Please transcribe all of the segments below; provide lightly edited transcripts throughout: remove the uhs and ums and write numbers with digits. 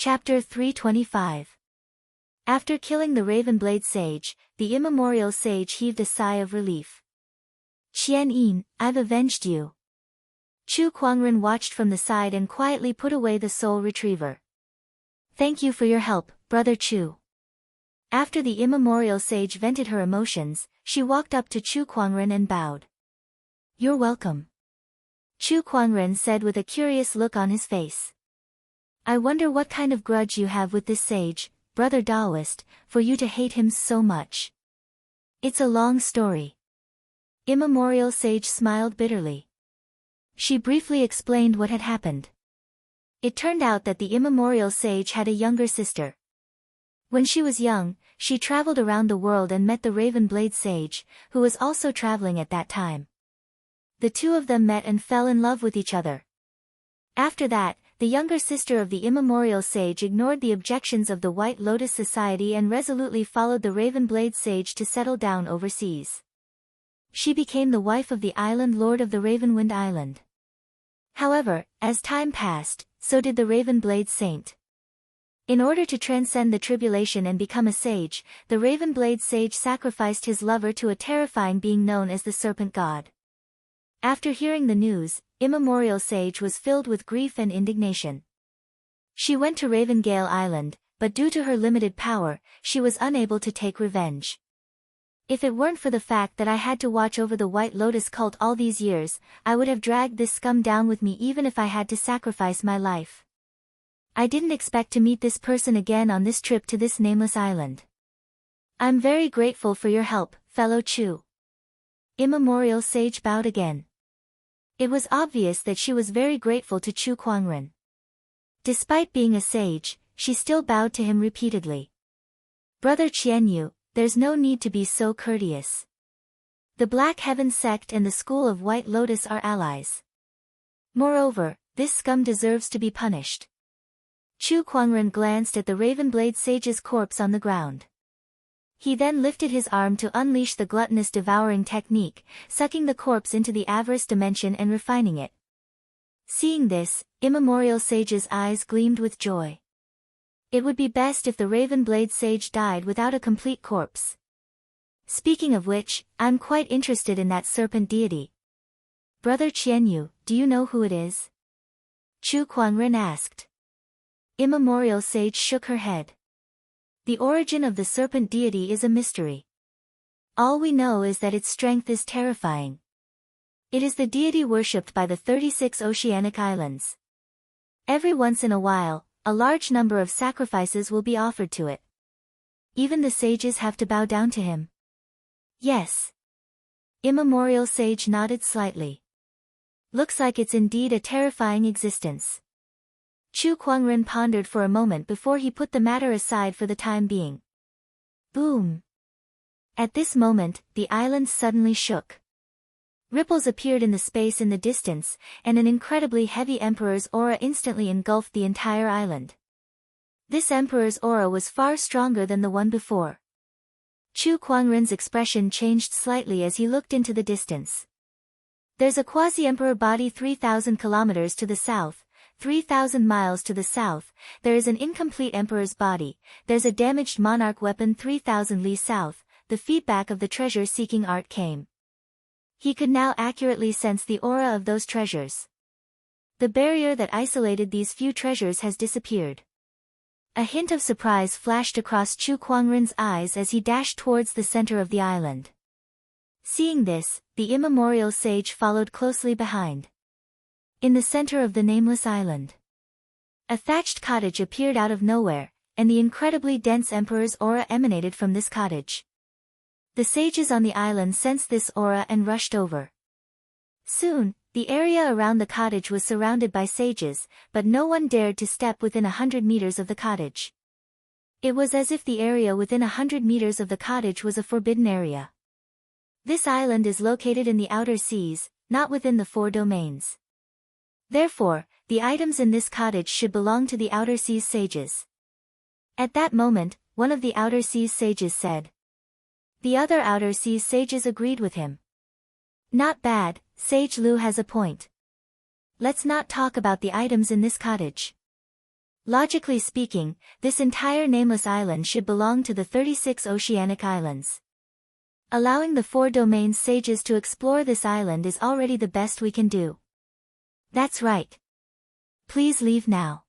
Chapter 325. After killing the Ravenblade sage, the immemorial sage heaved a sigh of relief. Qian Yin, I've avenged you. Chu Kuangren watched from the side and quietly put away the soul retriever. Thank you for your help, Brother Chu. After the immemorial sage vented her emotions, she walked up to Chu Kuangren and bowed. You're welcome. Chu Kuangren said with a curious look on his face. I wonder what kind of grudge you have with this sage, Brother Daoist, for you to hate him so much. It's a long story. Immemorial sage smiled bitterly. She briefly explained what had happened. It turned out that the immemorial sage had a younger sister. When she was young, she traveled around the world and met the Ravenblade sage, who was also traveling at that time. The two of them met and fell in love with each other. After that, the younger sister of the immemorial sage ignored the objections of the White Lotus Society and resolutely followed the Ravenblade sage to settle down overseas. She became the wife of the island lord of the Ravenwind Island. However, as time passed, so did the Ravenblade saint. In order to transcend the tribulation and become a sage, the Ravenblade sage sacrificed his lover to a terrifying being known as the Serpent God. After hearing the news, Immemorial Sage was filled with grief and indignation. She went to Ravengale Island, but due to her limited power, she was unable to take revenge. If it weren't for the fact that I had to watch over the White Lotus cult all these years, I would have dragged this scum down with me even if I had to sacrifice my life. I didn't expect to meet this person again on this trip to this nameless island. I'm very grateful for your help, fellow Chu. Immemorial Sage bowed again. It was obvious that she was very grateful to Chu Kuangren. Despite being a sage, she still bowed to him repeatedly. Brother Qianyu, there's no need to be so courteous. The Black Heaven sect and the School of White Lotus are allies. Moreover, this scum deserves to be punished. Chu Kuangren glanced at the Ravenblade sage's corpse on the ground. He then lifted his arm to unleash the gluttonous devouring technique, sucking the corpse into the avarice dimension and refining it. Seeing this, Immemorial Sage's eyes gleamed with joy. It would be best if the Ravenblade sage died without a complete corpse. Speaking of which, I'm quite interested in that serpent deity. Brother Qianyu, do you know who it is? Chu Kuangren asked. Immemorial Sage shook her head. The origin of the serpent deity is a mystery. All we know is that its strength is terrifying. It is the deity worshipped by the 36 oceanic islands. Every once in a while, a large number of sacrifices will be offered to it. Even the sages have to bow down to him. Yes. Immemorial Sage nodded slightly. Looks like it's indeed a terrifying existence. Chu Kuangren pondered for a moment before he put the matter aside for the time being. Boom! At this moment, the island suddenly shook. Ripples appeared in the space in the distance, and an incredibly heavy Emperor's aura instantly engulfed the entire island. This Emperor's aura was far stronger than the one before. Chu Kuangren's expression changed slightly as he looked into the distance. There's a quasi-Emperor body 3,000 kilometers to the south, 3,000 miles to the south, there is an incomplete Emperor's body, there's a damaged monarch weapon 3,000 li south, the feedback of the treasure-seeking art came. He could now accurately sense the aura of those treasures. The barrier that isolated these few treasures has disappeared. A hint of surprise flashed across Chu Kuangren's eyes as he dashed towards the center of the island. Seeing this, the Immemorial Sage followed closely behind. In the center of the nameless island, a thatched cottage appeared out of nowhere, and the incredibly dense Emperor's aura emanated from this cottage. The sages on the island sensed this aura and rushed over. Soon, the area around the cottage was surrounded by sages, but no one dared to step within 100 meters of the cottage. It was as if the area within 100 meters of the cottage was a forbidden area. This island is located in the outer seas, not within the 4 domains. Therefore, the items in this cottage should belong to the Outer Seas sages. At that moment, one of the Outer Seas sages said. The other Outer Seas sages agreed with him. Not bad, Sage Lu has a point. Let's not talk about the items in this cottage. Logically speaking, this entire nameless island should belong to the 36 oceanic islands. Allowing the 4 domains sages to explore this island is already the best we can do. That's right. Please leave now.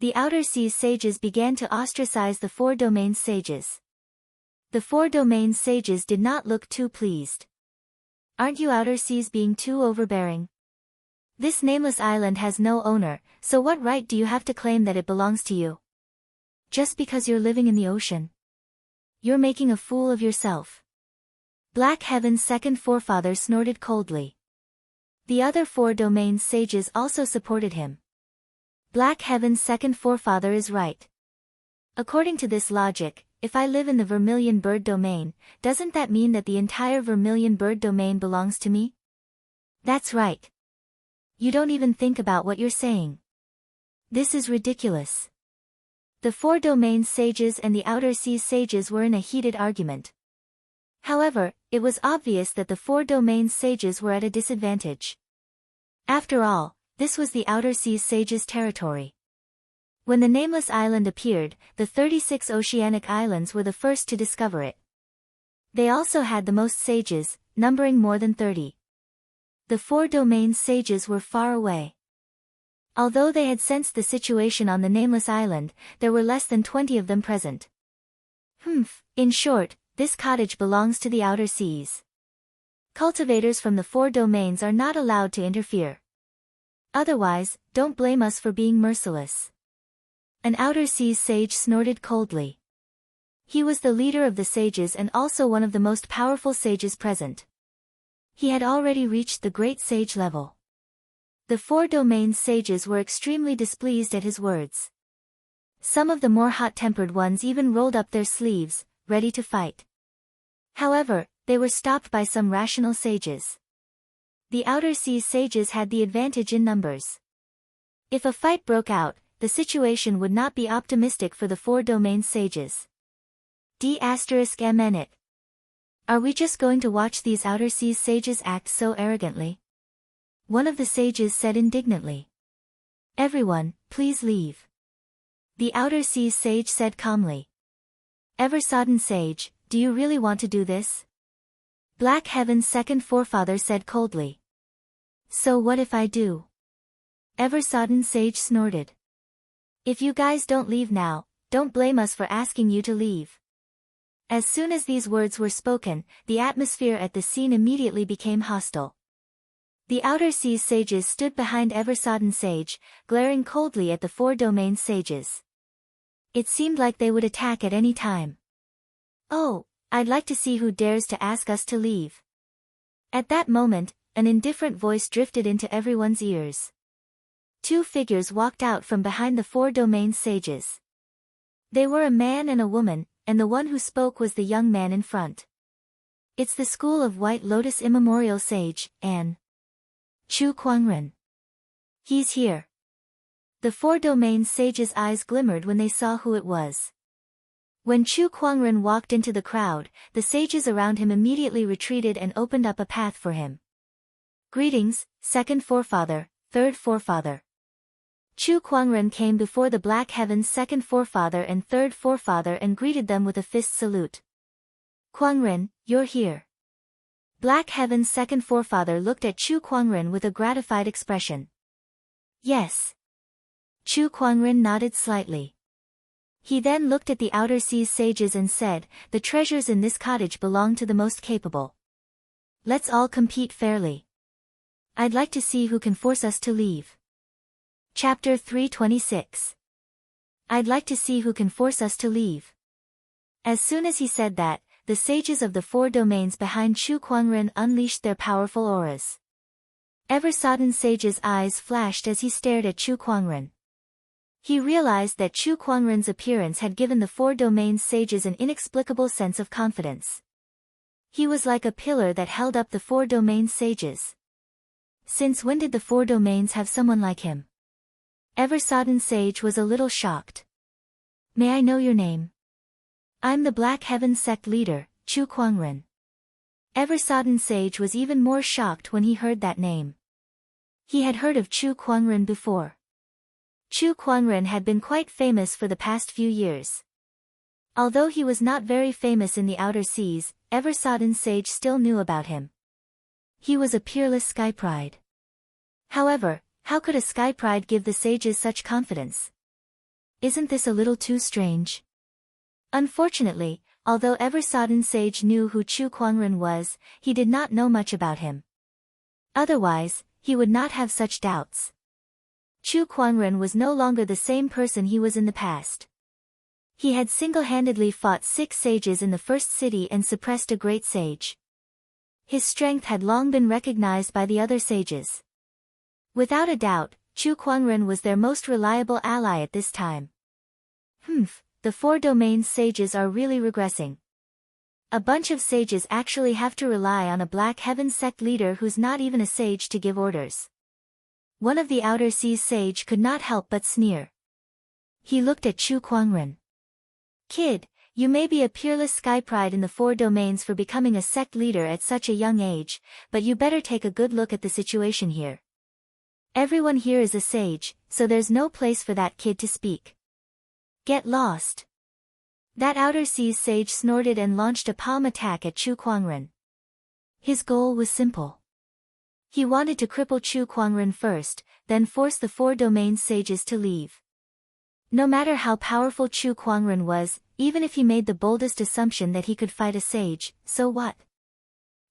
The Outer Seas sages began to ostracize the 4 domains sages. The 4 domains sages did not look too pleased. Aren't you Outer Seas being too overbearing? This nameless island has no owner, so what right do you have to claim that it belongs to you? Just because you're living in the ocean. You're making a fool of yourself. Black Heaven's second forefather snorted coldly. The other 4 domains sages also supported him. Black Heaven's second forefather is right. According to this logic, if I live in the Vermilion Bird domain, doesn't that mean that the entire Vermilion Bird domain belongs to me? That's right. You don't even think about what you're saying. This is ridiculous. The 4 domains sages and the Outer Seas sages were in a heated argument. However, it was obvious that the 4 domains sages were at a disadvantage. After all, this was the Outer Seas sages' territory. When the nameless island appeared, the 36 oceanic islands were the first to discover it. They also had the most sages, numbering more than 30. The 4 domains sages were far away. Although they had sensed the situation on the nameless island, there were less than 20 of them present. In short, this cottage belongs to the Outer Seas. Cultivators from the 4 domains are not allowed to interfere. Otherwise, don't blame us for being merciless. An Outer Seas sage snorted coldly. He was the leader of the sages and also one of the most powerful sages present. He had already reached the great sage level. The 4 domains sages were extremely displeased at his words. Some of the more hot-tempered ones even rolled up their sleeves, ready to fight. However, they were stopped by some rational sages. The Outer Seas sages had the advantage in numbers. If a fight broke out, the situation would not be optimistic for the 4 domains sages. D*MN. Are we just going to watch these Outer Seas sages act so arrogantly? One of the sages said indignantly. Everyone, please leave. The Outer Seas sage said calmly. Eversodden sage, do you really want to do this? Black Heaven's second forefather said coldly. So what if I do? Eversodden sage snorted. If you guys don't leave now, don't blame us for asking you to leave. As soon as these words were spoken, the atmosphere at the scene immediately became hostile. The Outer Seas sages stood behind Eversodden sage, glaring coldly at the 4 domain sages. It seemed like they would attack at any time. Oh, I'd like to see who dares to ask us to leave. At that moment, an indifferent voice drifted into everyone's ears. 2 figures walked out from behind the 4 domain sages. They were a man and a woman, and the one who spoke was the young man in front. It's the School of White Lotus immemorial sage, An Chu Kuangren. He's here. The 4 domain sages' eyes glimmered when they saw who it was. When Chu Kuangren walked into the crowd, the sages around him immediately retreated and opened up a path for him. Greetings, second forefather, third forefather. Chu Kuangren came before the Black Heaven's second forefather and third forefather and greeted them with a fist salute. Kuangren, you're here. Black Heaven's second forefather looked at Chu Kuangren with a gratified expression. Yes. Chu Kuangren nodded slightly. He then looked at the Outer Seas sages and said, the treasures in this cottage belong to the most capable. Let's all compete fairly. I'd like to see who can force us to leave. Chapter 326. I'd like to see who can force us to leave. As soon as he said that, the sages of the 4 domains behind Chu Kuangren unleashed their powerful auras. Eversodden sage's eyes flashed as he stared at Chu Kuangren. He realized that Chu Kuangren's appearance had given the 4 domains sages an inexplicable sense of confidence. He was like a pillar that held up the 4 domains sages. Since when did the 4 domains have someone like him? Eversodden sage was a little shocked. May I know your name? I'm the Black Heaven sect leader, Chu Kuangren. Eversodden sage was even more shocked when he heard that name. He had heard of Chu Kuangren before. Chu Kuangren had been quite famous for the past few years. Although he was not very famous in the outer seas, Eversodden Sage still knew about him. He was a peerless sky pride. However, how could a sky pride give the sages such confidence? Isn't this a little too strange? Unfortunately, although Eversodden Sage knew who Chu Kuangren was, he did not know much about him. Otherwise, he would not have such doubts. Chu Kuangren was no longer the same person he was in the past. He had single-handedly fought 6 sages in the first city and suppressed a great sage. His strength had long been recognized by the other sages. Without a doubt, Chu Kuangren was their most reliable ally at this time. The 4 domains sages are really regressing. A bunch of sages actually have to rely on a Black Heaven sect leader who's not even a sage to give orders. One of the outer seas sage could not help but sneer. He looked at Chu Kuangren. Kid, you may be a peerless sky pride in the 4 domains for becoming a sect leader at such a young age, but you better take a good look at the situation here. Everyone here is a sage, so there's no place for that kid to speak. Get lost. That outer seas sage snorted and launched a palm attack at Chu Kuangren. His goal was simple. He wanted to cripple Chu Kuangren first, then force the 4 domain sages to leave. No matter how powerful Chu Kuangren was, even if he made the boldest assumption that he could fight a sage, so what?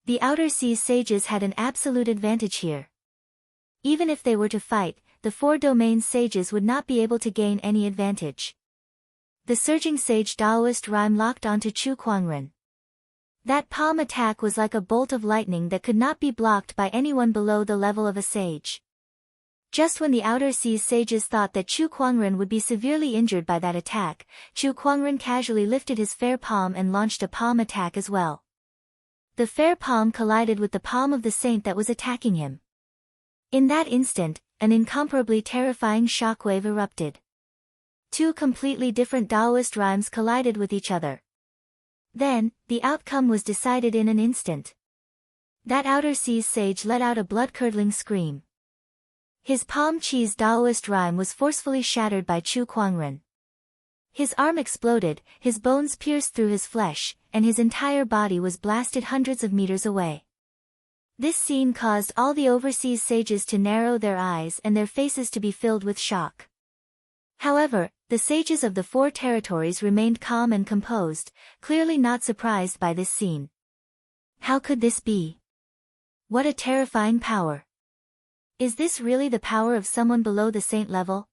The outer seas sages had an absolute advantage here. Even if they were to fight, the 4 domain sages would not be able to gain any advantage. The surging sage Daoist rhyme locked onto Chu Kuangren. That palm attack was like a bolt of lightning that could not be blocked by anyone below the level of a sage. Just when the outer seas sages thought that Chu Kuangren would be severely injured by that attack, Chu Kuangren casually lifted his fair palm and launched a palm attack as well. The fair palm collided with the palm of the saint that was attacking him. In that instant, an incomparably terrifying shockwave erupted. 2 completely different Daoist rhymes collided with each other. Then, the outcome was decided in an instant. That outer seas sage let out a blood-curdling scream. His palm cheese Daoist rhyme was forcefully shattered by Chu Kuangren. His arm exploded, his bones pierced through his flesh, and his entire body was blasted hundreds of meters away. This scene caused all the overseas sages to narrow their eyes and their faces to be filled with shock. However, the sages of the 4 territories remained calm and composed, clearly not surprised by this scene. How could this be? What a terrifying power! Is this really the power of someone below the saint level?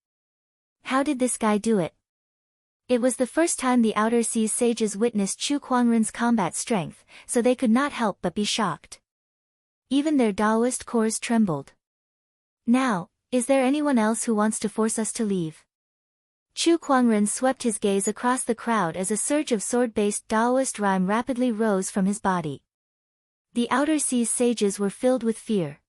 How did this guy do it? It was the first time the outer seas sages witnessed Chu Kuangren's combat strength, so they could not help but be shocked. Even their Daoist cores trembled. Now, is there anyone else who wants to force us to leave? Chu Kuangren swept his gaze across the crowd as a surge of sword-based Daoist rhyme rapidly rose from his body. The outer seas sages were filled with fear.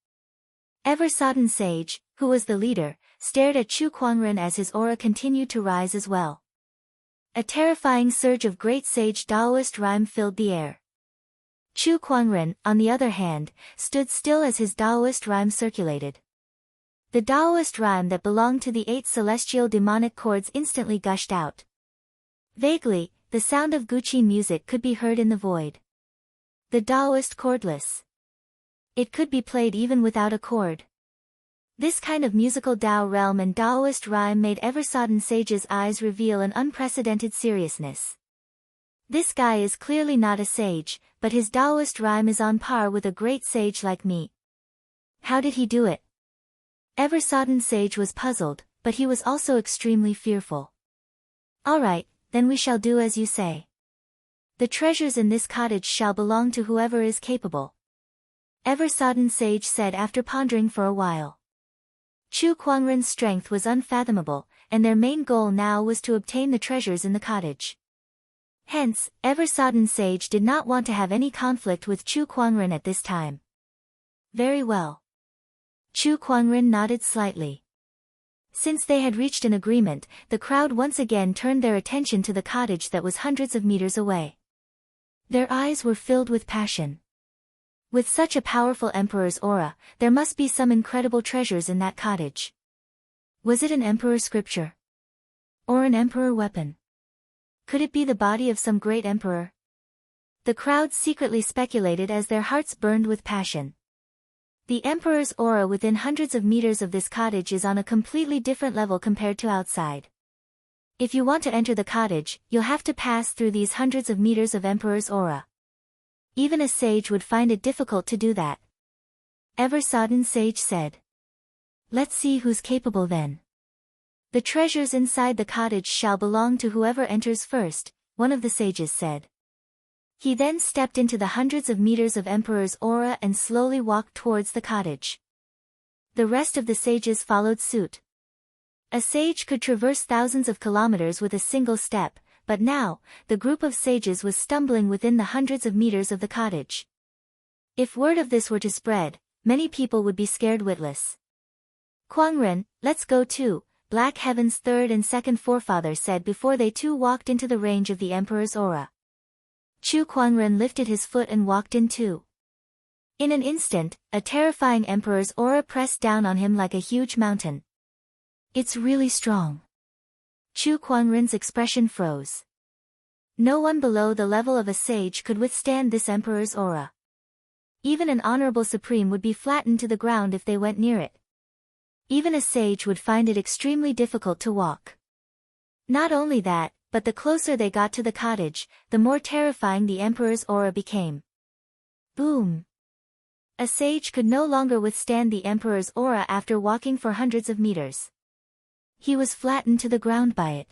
Eversodden Sage, who was the leader, stared at Chu Kuangren as his aura continued to rise as well. A terrifying surge of great sage Daoist rhyme filled the air. Chu Kuangren, on the other hand, stood still as his Daoist rhyme circulated. The Daoist rhyme that belonged to the 8 celestial demonic chords instantly gushed out. Vaguely, the sound of Guqin music could be heard in the void. The Daoist chordless. It could be played even without a chord. This kind of musical Dao realm and Daoist rhyme made Eversodden Sage's eyes reveal an unprecedented seriousness. This guy is clearly not a sage, but his Daoist rhyme is on par with a great sage like me. How did he do it? Eversodden Sage was puzzled, but he was also extremely fearful. Alright, then we shall do as you say. The treasures in this cottage shall belong to whoever is capable. Eversodden Sage said after pondering for a while. Chu Kuangren's strength was unfathomable, and their main goal now was to obtain the treasures in the cottage. Hence, Eversodden Sage did not want to have any conflict with Chu Kuangren at this time. Very well. Chu Kuangren nodded slightly. Since they had reached an agreement, the crowd once again turned their attention to the cottage that was hundreds of meters away. Their eyes were filled with passion. With such a powerful emperor's aura, there must be some incredible treasures in that cottage. Was it an emperor scripture? Or an emperor weapon? Could it be the body of some great emperor? The crowd secretly speculated as their hearts burned with passion. The emperor's aura within hundreds of meters of this cottage is on a completely different level compared to outside. If you want to enter the cottage, you'll have to pass through these hundreds of meters of emperor's aura. Even a sage would find it difficult to do that. Ever-sodden sage said. Let's see who's capable then. The treasures inside the cottage shall belong to whoever enters first, one of the sages said. He then stepped into the hundreds of meters of emperor's aura and slowly walked towards the cottage. The rest of the sages followed suit. A sage could traverse thousands of kilometers with a single step, but now, the group of sages was stumbling within the hundreds of meters of the cottage. If word of this were to spread, many people would be scared witless. Kwangren, let's go too, Black Heaven's third and second forefather said before they too walked into the range of the emperor's aura. Chu Kwangren lifted his foot and walked in too. In an instant, a terrifying emperor's aura pressed down on him like a huge mountain. It's really strong. Chu Kwangren's expression froze. No one below the level of a sage could withstand this emperor's aura. Even an honorable supreme would be flattened to the ground if they went near it. Even a sage would find it extremely difficult to walk. Not only that, but the closer they got to the cottage, the more terrifying the emperor's aura became. Boom! A sage could no longer withstand the emperor's aura after walking for hundreds of meters. He was flattened to the ground by it.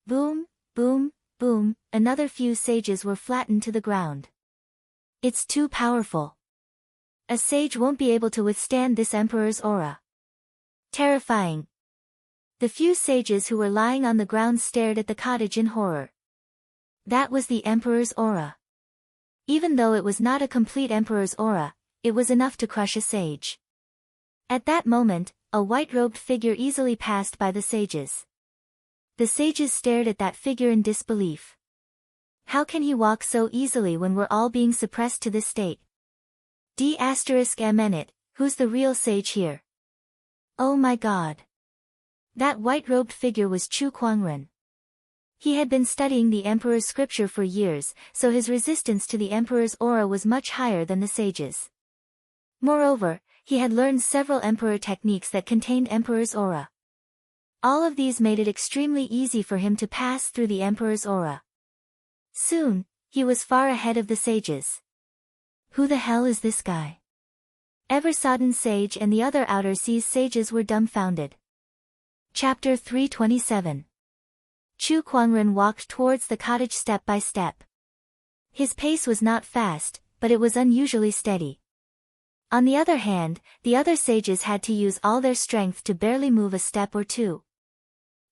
Boom, boom, boom, another few sages were flattened to the ground. It's too powerful. A sage won't be able to withstand this emperor's aura. Terrifying. The few sages who were lying on the ground stared at the cottage in horror. That was the emperor's aura. Even though it was not a complete emperor's aura, it was enough to crush a sage. At that moment, a white-robed figure easily passed by the sages. The sages stared at that figure in disbelief. How can he walk so easily when we're all being suppressed to this state? D****, who's the real sage here? Oh my god. That white-robed figure was Chu Kwangren. He had been studying the emperor's scripture for years, so his resistance to the emperor's aura was much higher than the sages. Moreover, he had learned several emperor techniques that contained emperor's aura. All of these made it extremely easy for him to pass through the emperor's aura. Soon, he was far ahead of the sages. Who the hell is this guy? Ever-sodden sage and the other outer seas sages were dumbfounded. Chapter 327. Chu Kwangren walked towards the cottage step by step. His pace was not fast, but it was unusually steady. On the other hand, the other sages had to use all their strength to barely move a step or two.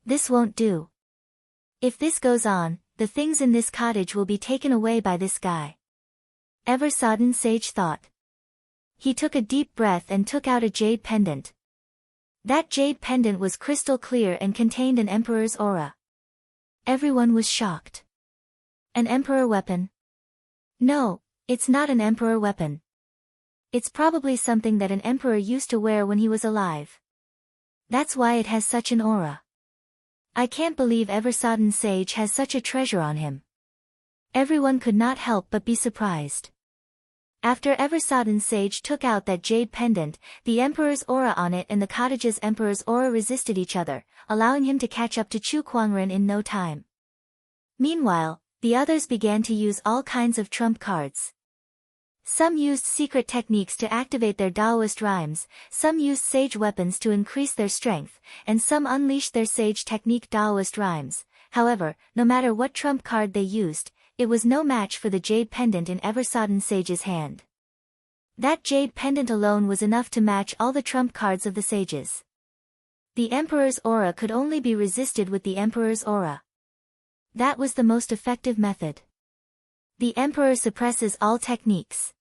This won't do. If this goes on, the things in this cottage will be taken away by this guy. Ever-sodden sage thought. He took a deep breath and took out a jade pendant. That jade pendant was crystal clear and contained an emperor's aura. Everyone was shocked. An emperor weapon? No, it's not an emperor weapon. It's probably something that an emperor used to wear when he was alive. That's why it has such an aura. I can't believe Ever-sodden Sage has such a treasure on him. Everyone could not help but be surprised. After Ever-sodden Sage took out that jade pendant, the emperor's aura on it and the cottage's emperor's aura resisted each other, allowing him to catch up to Chu Kwangren in no time. Meanwhile, the others began to use all kinds of trump cards. Some used secret techniques to activate their Taoist rhymes, some used sage weapons to increase their strength, and some unleashed their sage technique Taoist rhymes. However, no matter what trump card they used, it was no match for the jade pendant in Ever-sodden Sage's hand. That jade pendant alone was enough to match all the trump cards of the sages. The Emperor's aura could only be resisted with the Emperor's aura. That was the most effective method. The Emperor suppresses all techniques.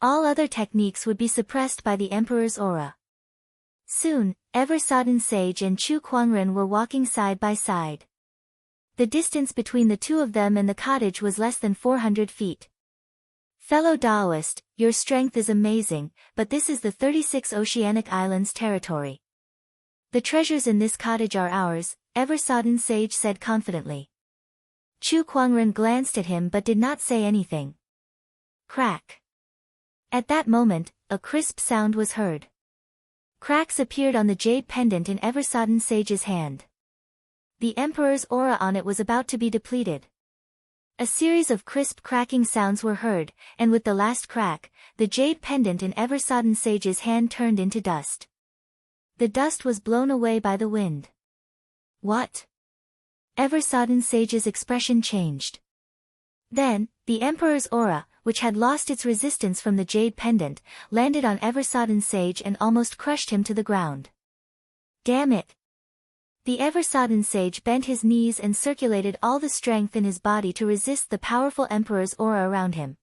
All other techniques would be suppressed by the Emperor's aura. Soon, Ever-sodden Sage and Chu Kwangren were walking side by side. The distance between the two of them and the cottage was less than 400 feet. Fellow Taoist, your strength is amazing, but this is the 36 Oceanic Islands territory. The treasures in this cottage are ours, Ever-Sodden Sage said confidently. Chu Kuangren glanced at him but did not say anything. Crack. At that moment, a crisp sound was heard. Cracks appeared on the jade pendant in Ever-Sodden Sage's hand. The Emperor's aura on it was about to be depleted. A series of crisp cracking sounds were heard, and with the last crack, the jade pendant in Ever-Sodden Sage's hand turned into dust. The dust was blown away by the wind. What? Ever-Sodden Sage's expression changed. Then, the Emperor's aura, which had lost its resistance from the jade pendant, landed on Ever-Sodden Sage and almost crushed him to the ground. Damn it! The Ever-Sodden Sage bent his knees and circulated all the strength in his body to resist the powerful Emperor's aura around him.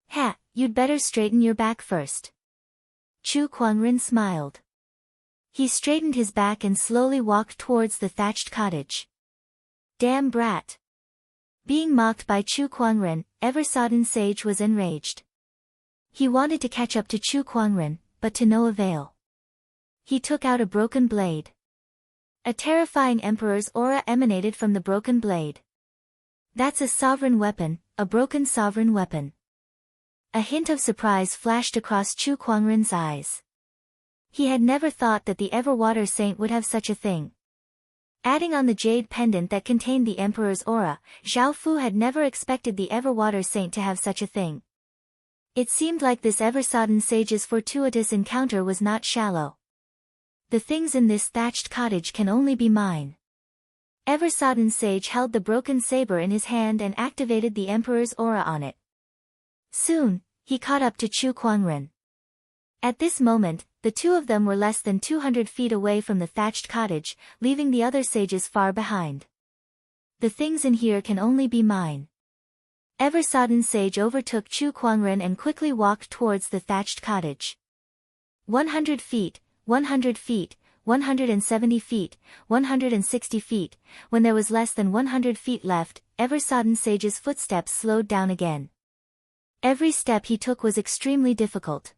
Ha, you'd better straighten your back first. Chu Kuangren smiled. He straightened his back and slowly walked towards the thatched cottage. Damn brat! Being mocked by Chu Kuangren, Ever-Sodden Sage was enraged. He wanted to catch up to Chu Kuangren, but to no avail. He took out a broken blade. A terrifying Emperor's aura emanated from the broken blade. That's a sovereign weapon, a broken sovereign weapon. A hint of surprise flashed across Chu Kuangren's eyes. He had never thought that the Everwater Saint would have such a thing. Adding on the jade pendant that contained the Emperor's aura, Zhao Fu had never expected the Everwater Saint to have such a thing. It seemed like this Ever-Sodden Sage's fortuitous encounter was not shallow. The things in this thatched cottage can only be mine. Ever-Sodden Sage held the broken saber in his hand and activated the Emperor's aura on it. Soon, he caught up to Chu Kuangren. At this moment, the two of them were less than 200 feet away from the thatched cottage, leaving the other sages far behind. The things in here can only be mine. Ever-Sodden Sage overtook Chu Kuangren and quickly walked towards the thatched cottage. 100 feet, 100 feet, 170 feet, 160 feet, when there was less than 100 feet left, Ever-Sodden Sage's footsteps slowed down again. Every step he took was extremely difficult.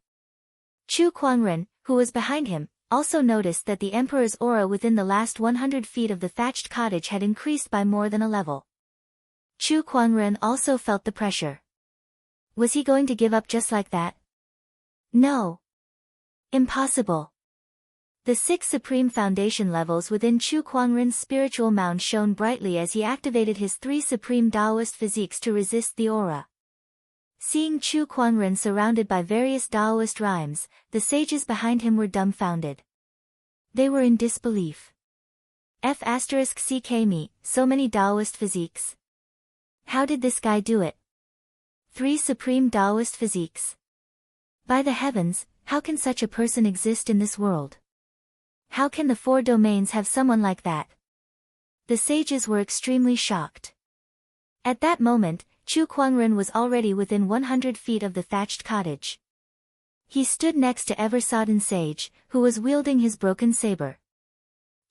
Chu Kuangren, who was behind him, also noticed that the Emperor's aura within the last 100 feet of the thatched cottage had increased by more than a level. Chu Kuangren also felt the pressure. Was he going to give up just like that? No. Impossible. The 6 supreme foundation levels within Chu Kuangren's spiritual mound shone brightly as he activated his 3 supreme Taoist physiques to resist the aura. Seeing Chu Kuangren surrounded by various Taoist rhymes, the sages behind him were dumbfounded. They were in disbelief. F***ck me, so many Taoist physiques. How did this guy do it? 3 supreme Taoist physiques. By the heavens, how can such a person exist in this world? How can the 4 domains have someone like that? The sages were extremely shocked. At that moment, Chu Kuangren was already within 100 feet of the thatched cottage. He stood next to Ever-Sodden Sage, who was wielding his broken saber.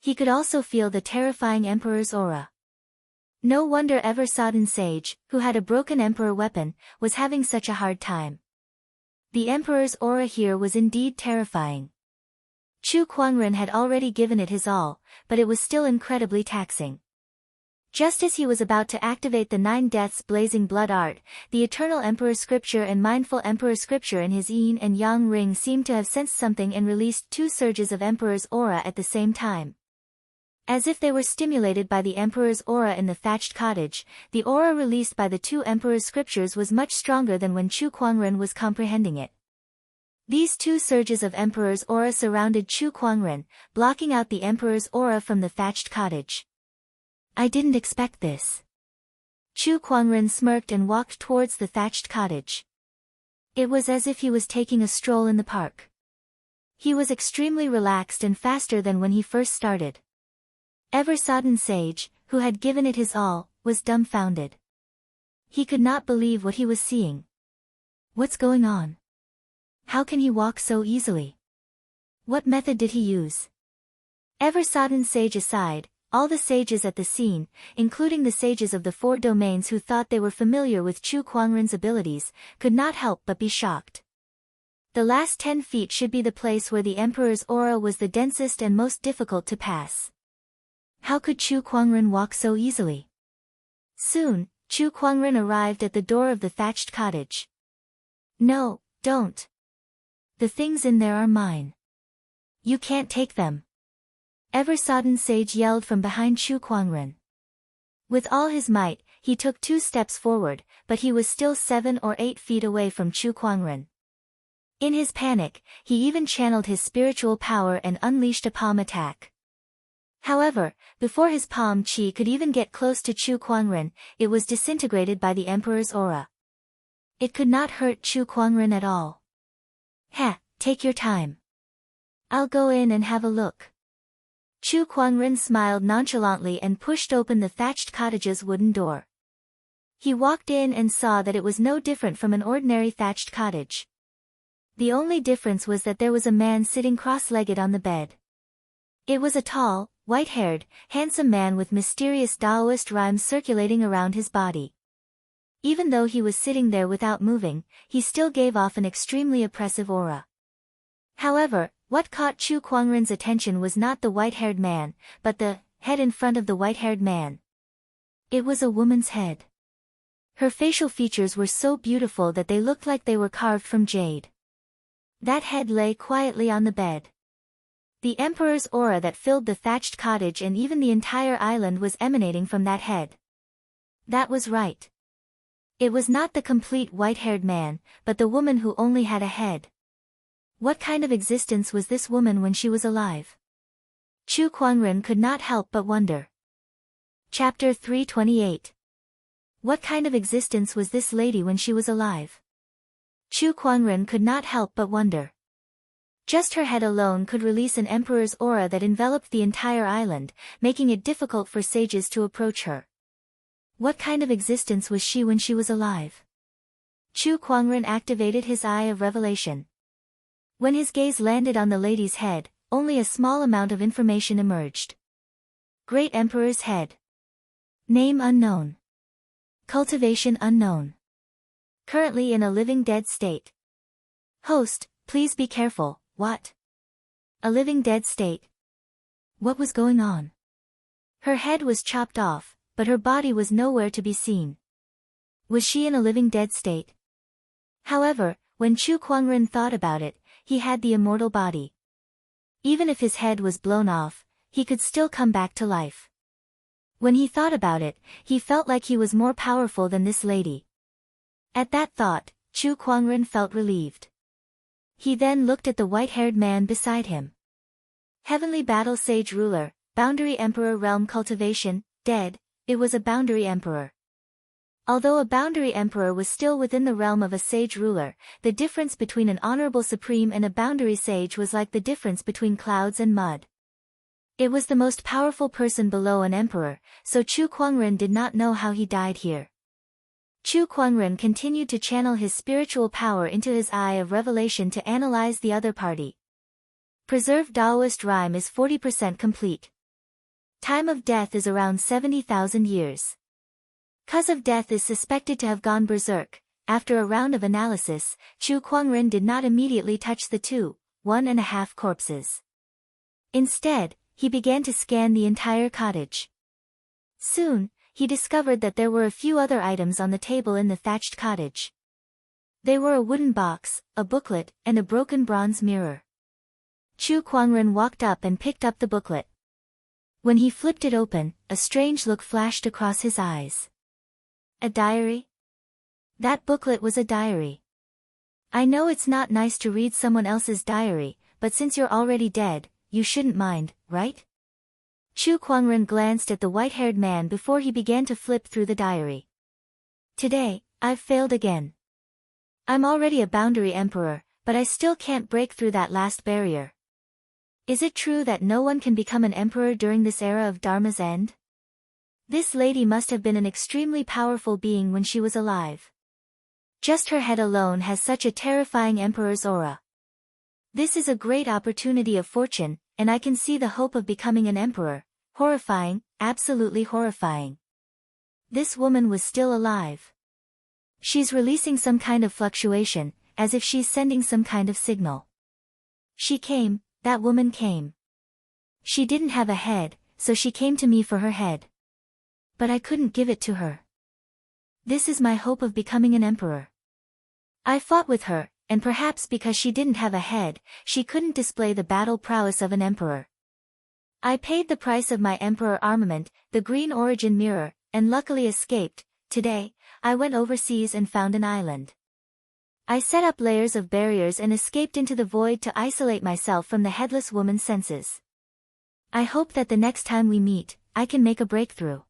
He could also feel the terrifying Emperor's aura. No wonder Ever-Sodden Sage, who had a broken Emperor weapon, was having such a hard time. The Emperor's aura here was indeed terrifying. Chu Kuangren had already given it his all, but it was still incredibly taxing. Just as he was about to activate the 9 Deaths Blazing Blood art, the Eternal Emperor Scripture and Mindful Emperor Scripture in his Yin and Yang ring seemed to have sensed something and released 2 surges of Emperor's aura at the same time. As if they were stimulated by the Emperor's aura in the thatched cottage, the aura released by the 2 Emperor's Scriptures was much stronger than when Chu Kuangren was comprehending it. These 2 surges of Emperor's aura surrounded Chu Kuangren, blocking out the Emperor's aura from the thatched cottage. I didn't expect this. Chu Kuangren smirked and walked towards the thatched cottage. It was as if he was taking a stroll in the park. He was extremely relaxed and faster than when he first started. Ever-Sodden Sage, who had given it his all, was dumbfounded. He could not believe what he was seeing. What's going on? How can he walk so easily? What method did he use? Ever-Sodden Sage aside, all the sages at the scene, including the sages of the 4 domains who thought they were familiar with Chu Kuangren's abilities, could not help but be shocked. The last 10 feet should be the place where the emperor's aura was the densest and most difficult to pass. How could Chu Kuangren walk so easily? Soon, Chu Kuangren arrived at the door of the thatched cottage. No, don't. The things in there are mine. You can't take them. Ever-sodden sage yelled from behind Chu Kuangren. With all his might, he took 2 steps forward, but he was still 7 or 8 feet away from Chu Kuangren. In his panic, he even channeled his spiritual power and unleashed a palm attack. However, before his palm chi could even get close to Chu Kuangren, it was disintegrated by the emperor's aura. It could not hurt Chu Kuangren at all. Take your time. I'll go in and have a look. Chu Kuangren smiled nonchalantly and pushed open the thatched cottage's wooden door. He walked in and saw that it was no different from an ordinary thatched cottage. The only difference was that there was a man sitting cross-legged on the bed. It was a tall, white-haired, handsome man with mysterious Taoist rhymes circulating around his body. Even though he was sitting there without moving, he still gave off an extremely oppressive aura. However, what caught Chu Kuangren's attention was not the white-haired man, but the head in front of the white-haired man. It was a woman's head. Her facial features were so beautiful that they looked like they were carved from jade. That head lay quietly on the bed. The emperor's aura that filled the thatched cottage and even the entire island was emanating from that head. That was right. It was not the complete white-haired man, but the woman who only had a head. What kind of existence was this woman when she was alive? Chu Kuangren could not help but wonder. Chapter 328. What kind of existence was this lady when she was alive? Chu Kuangren could not help but wonder. Just her head alone could release an emperor's aura that enveloped the entire island, making it difficult for sages to approach her. What kind of existence was she when she was alive? Chu Kuangren activated his eye of revelation. When his gaze landed on the lady's head, only a small amount of information emerged. Great Emperor's head. Name unknown. Cultivation unknown. Currently in a living dead state. Host, please be careful. What? A living dead state? What was going on? Her head was chopped off, but her body was nowhere to be seen. Was she in a living dead state? However, when Chu Kuangren thought about it, he had the immortal body. Even if his head was blown off, he could still come back to life. When he thought about it, he felt like he was more powerful than this lady. At that thought, Chu Kuangren felt relieved. He then looked at the white-haired man beside him. Heavenly Battle Sage Ruler, Boundary Emperor Realm Cultivation, dead. It was a Boundary Emperor. Although a Boundary Emperor was still within the realm of a Sage Ruler, the difference between an Honorable Supreme and a Boundary Sage was like the difference between clouds and mud. It was the most powerful person below an Emperor, so Chu Kuangren did not know how he died here. Chu Kuangren continued to channel his spiritual power into his eye of revelation to analyze the other party. Preserved Taoist rhyme is 40% complete. Time of death is around 70,000 years. Cause of death is suspected to have gone berserk. After a round of analysis, Chu Kuangren did not immediately touch the 1.5 corpses. Instead, he began to scan the entire cottage. Soon, he discovered that there were a few other items on the table in the thatched cottage. They were a wooden box, a booklet, and a broken bronze mirror. Chu Kuangren walked up and picked up the booklet. When he flipped it open, a strange look flashed across his eyes. A diary? That booklet was a diary. I know it's not nice to read someone else's diary, but since you're already dead, you shouldn't mind, right? Chu Kuangren glanced at the white-haired man before he began to flip through the diary. Today, I've failed again. I'm already a Boundary Emperor, but I still can't break through that last barrier. Is it true that no one can become an emperor during this era of Dharma's end? This lady must have been an extremely powerful being when she was alive. Just her head alone has such a terrifying emperor's aura. This is a great opportunity of fortune, and I can see the hope of becoming an emperor. Horrifying, absolutely horrifying. This woman was still alive. She's releasing some kind of fluctuation, as if she's sending some kind of signal. She came, that woman came. She didn't have a head, so she came to me for her head. But I couldn't give it to her. This is my hope of becoming an emperor. I fought with her, and perhaps because she didn't have a head, she couldn't display the battle prowess of an emperor. I paid the price of my emperor armament, the green origin mirror, and luckily escaped. Today, I went overseas and found an island. I set up layers of barriers and escaped into the void to isolate myself from the headless woman's senses. I hope that the next time we meet, I can make a breakthrough.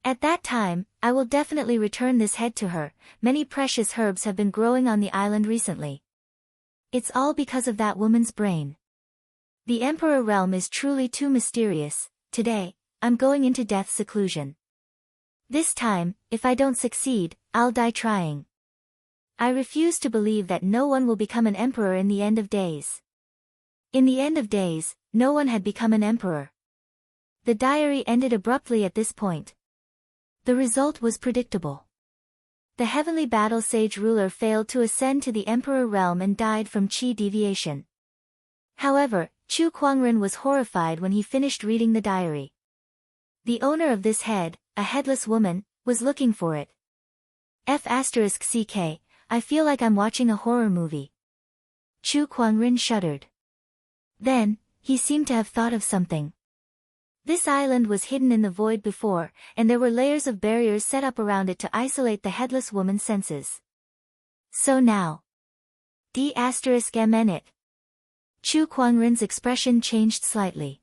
At that time, I will definitely return this head to her. Many precious herbs have been growing on the island recently. It's all because of that woman's brain. The Emperor realm is truly too mysterious. Today, I'm going into death's seclusion. This time, if I don't succeed, I'll die trying. I refuse to believe that no one will become an emperor in the end of days. In the end of days, no one had become an emperor. The diary ended abruptly at this point. The result was predictable. The heavenly battle sage ruler failed to ascend to the emperor realm and died from chi deviation. However, Chu Kuangren was horrified when he finished reading the diary. The owner of this head, a headless woman, was looking for it. F***ck, I feel like I'm watching a horror movie. Chu Kuangren shuddered. Then, he seemed to have thought of something. This island was hidden in the void before, and there were layers of barriers set up around it to isolate the headless woman's senses. So now. D***mn it. Chu Kuangren's expression changed slightly.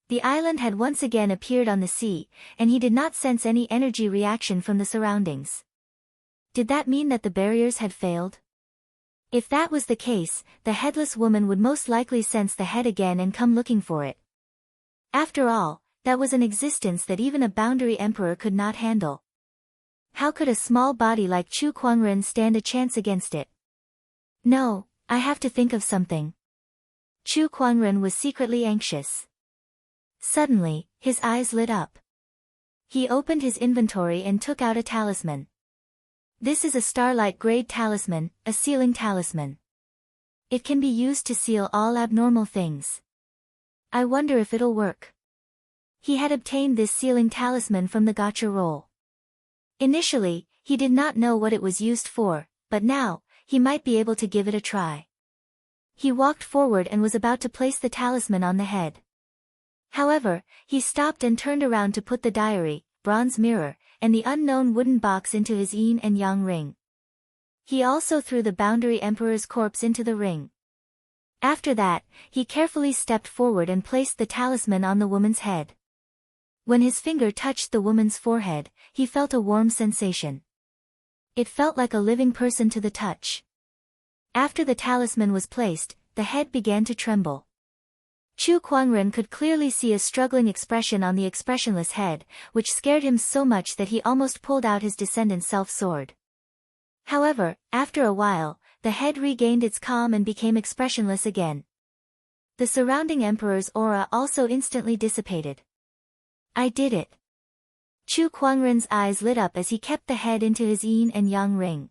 The island had once again appeared on the sea, and he did not sense any energy reaction from the surroundings. Did that mean that the barriers had failed? If that was the case, the headless woman would most likely sense the head again and come looking for it. After all, that was an existence that even a boundary emperor could not handle. How could a small body like Chu Kuangren stand a chance against it? No, I have to think of something. Chu Kuangren was secretly anxious. Suddenly, his eyes lit up. He opened his inventory and took out a talisman. This is a starlight grade talisman, a sealing talisman. It can be used to seal all abnormal things. I wonder if it'll work. He had obtained this sealing talisman from the gacha roll. Initially, he did not know what it was used for, but now, he might be able to give it a try. He walked forward and was about to place the talisman on the head. However, he stopped and turned around to put the diary, bronze mirror, and the unknown wooden box into his yin and yang ring. He also threw the boundary emperor's corpse into the ring. After that, he carefully stepped forward and placed the talisman on the woman's head. When his finger touched the woman's forehead, he felt a warm sensation. It felt like a living person to the touch. After the talisman was placed, the head began to tremble. Chu Kuangren could clearly see a struggling expression on the expressionless head, which scared him so much that he almost pulled out his descendant's self-sword. However, after a while, the head regained its calm and became expressionless again. The surrounding emperor's aura also instantly dissipated. I did it. Chu Kuangren's eyes lit up as he kept the head into his yin and yang ring.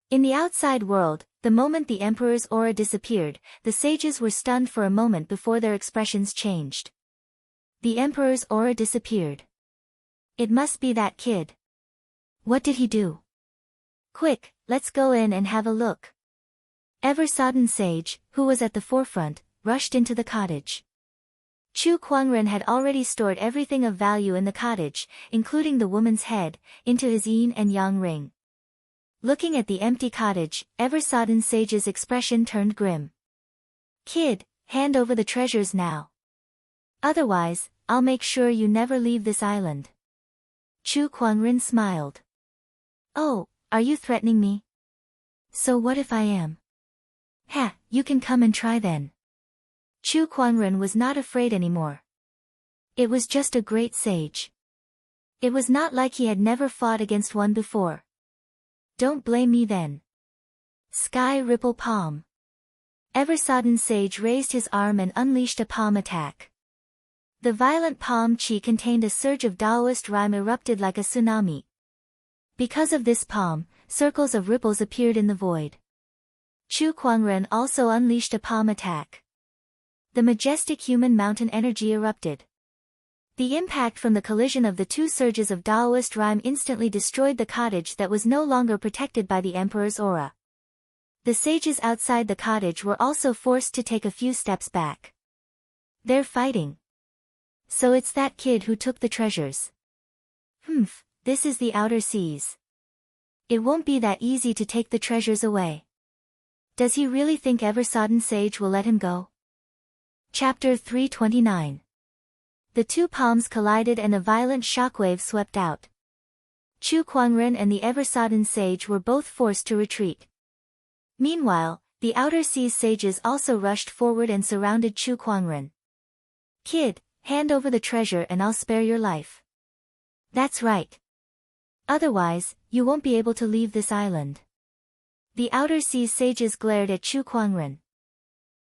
In the outside world, the moment the emperor's aura disappeared, the sages were stunned for a moment before their expressions changed. The emperor's aura disappeared. It must be that kid. What did he do? Quick, let's go in and have a look. Ever-sodden sage, who was at the forefront, rushed into the cottage. Chu Kuangren had already stored everything of value in the cottage, including the woman's head, into his yin and yang ring. Looking at the empty cottage, Ever-sodden sage's expression turned grim. Kid, hand over the treasures now. Otherwise, I'll make sure you never leave this island. Chu Kuangren smiled. Oh, are you threatening me? So what if I am? Ha, you can come and try then. Chu Kuangren was not afraid anymore. It was just a great sage. It was not like he had never fought against one before. Don't blame me then. Sky Ripple Palm. Ever-sodden sage raised his arm and unleashed a palm attack. The violent palm chi contained a surge of Taoist rhyme erupted like a tsunami. Because of this palm, circles of ripples appeared in the void. Chu Kuangren also unleashed a palm attack. The majestic human mountain energy erupted. The impact from the collision of the two surges of Daoist rhyme instantly destroyed the cottage that was no longer protected by the emperor's aura. The sages outside the cottage were also forced to take a few steps back. They're fighting. So it's that kid who took the treasures. This is the outer seas. It won't be that easy to take the treasures away. Does he really think Eversodden Sage will let him go? Chapter 329. The two palms collided and a violent shockwave swept out. Chu Kuangren and the Eversodden Sage were both forced to retreat. Meanwhile, the outer seas sages also rushed forward and surrounded Chu Kuangren. Kid, hand over the treasure and I'll spare your life. That's right. Otherwise, you won't be able to leave this island. The outer seas sages glared at Chu Kuangren.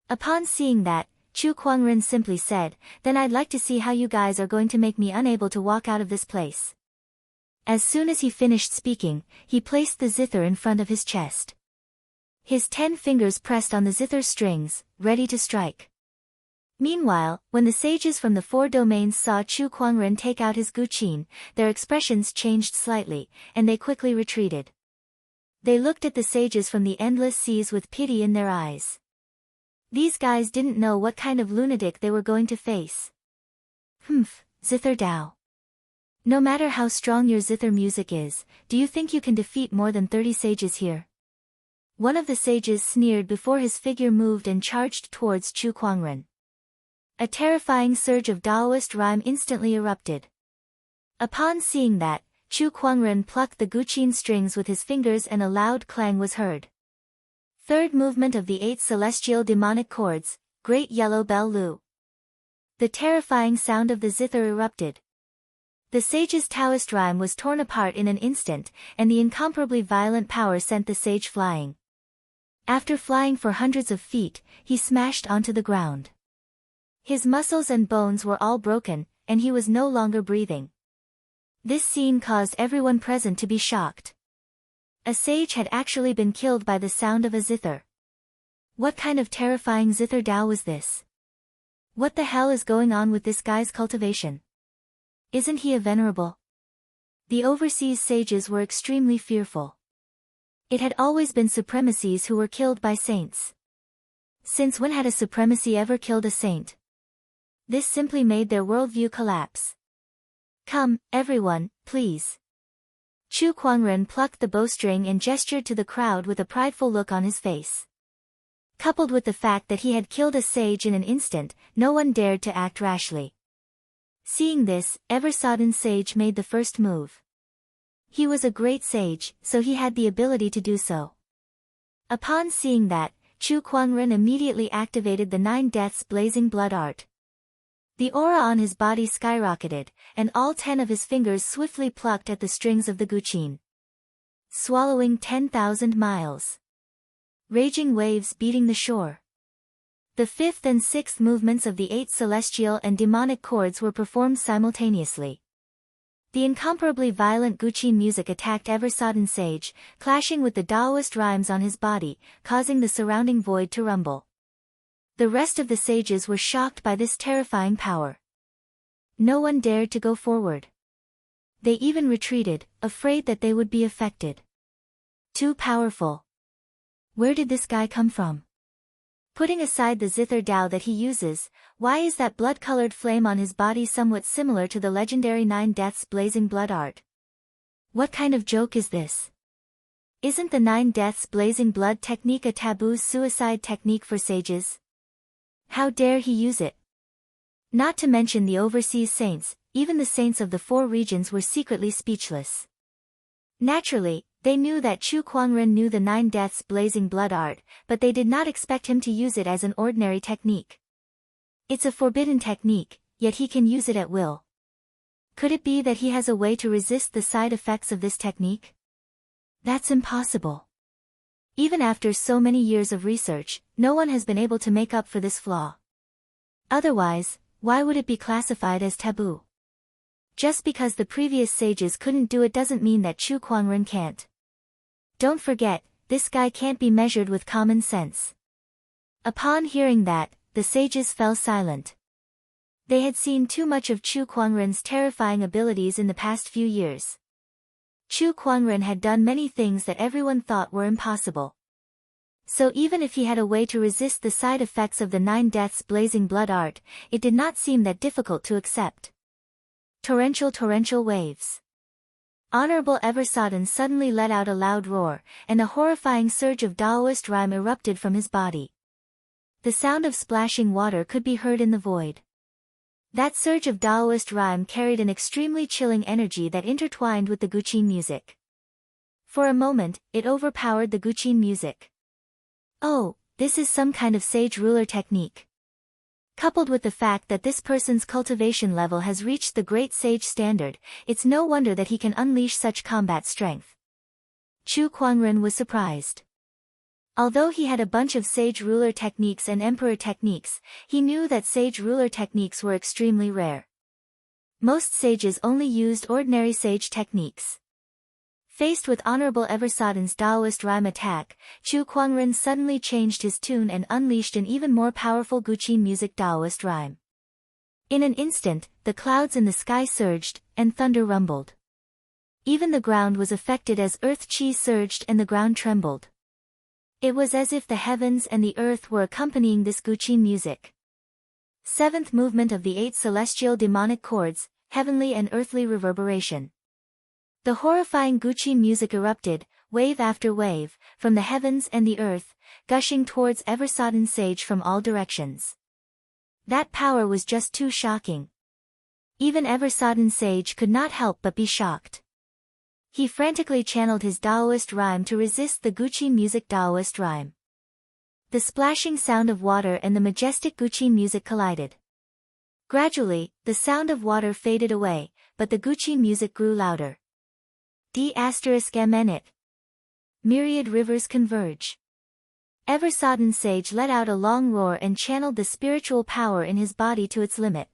Upon seeing that, Chu Kuangren simply said, "Then I'd like to see how you guys are going to make me unable to walk out of this place." As soon as he finished speaking, he placed the zither in front of his chest. His 10 fingers pressed on the zither strings, ready to strike. Meanwhile, when the sages from the 4 domains saw Chu Kuangren take out his guqin, their expressions changed slightly, and they quickly retreated. They looked at the sages from the endless seas with pity in their eyes. These guys didn't know what kind of lunatic they were going to face. Zither Dao. No matter how strong your zither music is, do you think you can defeat more than 30 sages here? One of the sages sneered before his figure moved and charged towards Chu Kuangren. A terrifying surge of Daoist rhyme instantly erupted. Upon seeing that, Chu Kuangren plucked the guqin strings with his fingers and a loud clang was heard. Third movement of the 8 celestial demonic chords, Great Yellow Bell Lu. The terrifying sound of the zither erupted. The sage's Taoist rhyme was torn apart in an instant, and the incomparably violent power sent the sage flying. After flying for hundreds of feet, he smashed onto the ground. His muscles and bones were all broken, and he was no longer breathing. This scene caused everyone present to be shocked. A sage had actually been killed by the sound of a zither. What kind of terrifying zither Dao was this? What the hell is going on with this guy's cultivation? Isn't he a venerable? The overseas sages were extremely fearful. It had always been supremacies who were killed by saints. Since when had a supremacy ever killed a saint? This simply made their worldview collapse. Come, everyone, please. Chu Kuangren plucked the bowstring and gestured to the crowd with a prideful look on his face. Coupled with the fact that he had killed a sage in an instant, no one dared to act rashly. Seeing this, Eversodden Sage made the first move. He was a great sage, so he had the ability to do so. Upon seeing that, Chu Kuangren immediately activated the 9 Deaths Blazing Blood art. The aura on his body skyrocketed, and all 10 of his fingers swiftly plucked at the strings of the guqin. Swallowing 10,000 miles. Raging waves beating the shore. The 5th and 6th movements of the 8 celestial and demonic chords were performed simultaneously. The incomparably violent guqin music attacked Eversodden Sage, clashing with the Daoist rhymes on his body, causing the surrounding void to rumble. The rest of the sages were shocked by this terrifying power. No one dared to go forward. They even retreated, afraid that they would be affected. Too powerful. Where did this guy come from? Putting aside the zither Dao that he uses, why is that blood-colored flame on his body somewhat similar to the legendary 9 Deaths Blazing Blood art? What kind of joke is this? Isn't the 9 Deaths Blazing Blood technique a taboo suicide technique for sages? How dare he use it? Not to mention the overseas saints, even the saints of the 4 regions were secretly speechless. Naturally, they knew that Chu Kuangren knew the 9 Deaths Blazing Blood art, but they did not expect him to use it as an ordinary technique. It's a forbidden technique, yet he can use it at will. Could it be that he has a way to resist the side effects of this technique? That's impossible. Even after so many years of research, no one has been able to make up for this flaw. Otherwise, why would it be classified as taboo? Just because the previous sages couldn't do it doesn't mean that Chu Kuangren can't. Don't forget, this guy can't be measured with common sense." Upon hearing that, the sages fell silent. They had seen too much of Chu Kuangren's terrifying abilities in the past few years. Chu Kuangren had done many things that everyone thought were impossible. So even if he had a way to resist the side effects of the 9 Deaths blazing blood art, it did not seem that difficult to accept. Torrential waves. Honorable Eversodden suddenly let out a loud roar, and a horrifying surge of Daoist rhyme erupted from his body. The sound of splashing water could be heard in the void. That surge of Daoist rhyme carried an extremely chilling energy that intertwined with the Guqin music. For a moment, it overpowered the Guqin music. Oh, this is some kind of sage ruler technique. Coupled with the fact that this person's cultivation level has reached the great sage standard, it's no wonder that he can unleash such combat strength. Chu Kuangren was surprised. Although he had a bunch of sage ruler techniques and emperor techniques, he knew that sage ruler techniques were extremely rare. Most sages only used ordinary sage techniques. Faced with Honorable Eversodden's Daoist rhyme attack, Chu Kuangren suddenly changed his tune and unleashed an even more powerful Guqin music Daoist rhyme. In an instant, the clouds in the sky surged, and thunder rumbled. Even the ground was affected as earth chi surged and the ground trembled. It was as if the heavens and the earth were accompanying this Guqin music. 7th movement of the 8 celestial demonic chords, heavenly and earthly reverberation. The horrifying Guqin music erupted, wave after wave, from the heavens and the earth, gushing towards Eversodden sage from all directions. That power was just too shocking. Even Eversodden sage could not help but be shocked. He frantically channeled his Daoist rhyme to resist the Guqin music Daoist rhyme. The splashing sound of water and the majestic Guqin music collided. Gradually, the sound of water faded away, but the Guqin music grew louder. D*MNit. Myriad rivers converge. Eversodden sage let out a long roar and channeled the spiritual power in his body to its limit.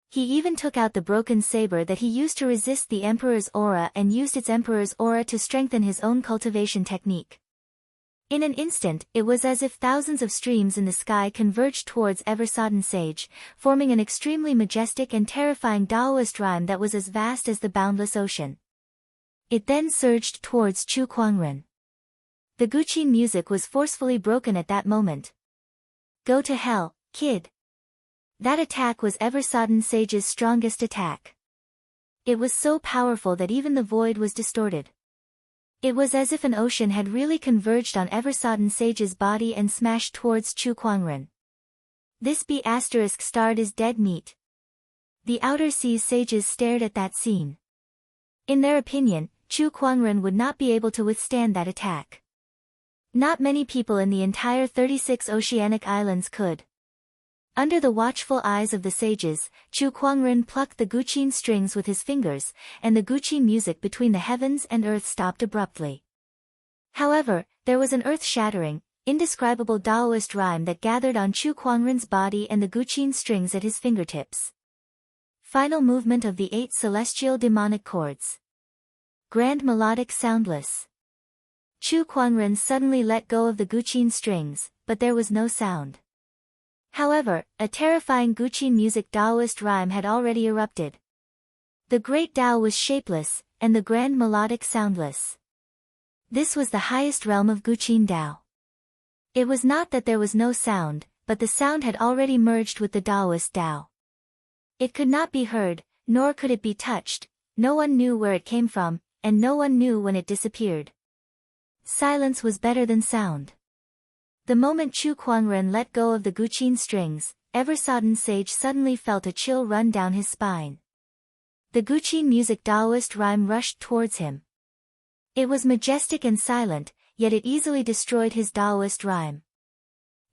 He even took out the broken saber that he used to resist the Emperor's aura and used its Emperor's aura to strengthen his own cultivation technique. In an instant, it was as if thousands of streams in the sky converged towards Eversodden sage, forming an extremely majestic and terrifying Daoist rhyme that was as vast as the boundless ocean. It then surged towards Chu Kuangren. The Guqin music was forcefully broken at that moment. Go to hell, kid. That attack was Eversodden sage's strongest attack. It was so powerful that even the void was distorted. It was as if an ocean had really converged on Eversodden sage's body and smashed towards Chu Kuangren. This B** starred is dead meat. The outer seas sages stared at that scene. In their opinion, Chu Kuangren would not be able to withstand that attack. Not many people in the entire 36 oceanic islands could. Under the watchful eyes of the sages, Chu Kuangren plucked the Guqin strings with his fingers, and the Guqin music between the heavens and earth stopped abruptly. However, there was an earth-shattering, indescribable Daoist rhyme that gathered on Chu Kuangren's body and the Guqin strings at his fingertips. Final movement of the 8 celestial demonic chords. Grand melodic soundless. Chu Kuangren suddenly let go of the Guqin strings, but there was no sound. However, a terrifying Guqin music Daoist rhyme had already erupted. The great Dao was shapeless, and the grand melodic soundless. This was the highest realm of Guqin Dao. It was not that there was no sound, but the sound had already merged with the Daoist Dao. It could not be heard, nor could it be touched, no one knew where it came from, and no one knew when it disappeared. Silence was better than sound. The moment Chu Kuangren let go of the Guqin strings, Eversodden sage suddenly felt a chill run down his spine. The Guqin music Daoist rhyme rushed towards him. It was majestic and silent, yet it easily destroyed his Daoist rhyme.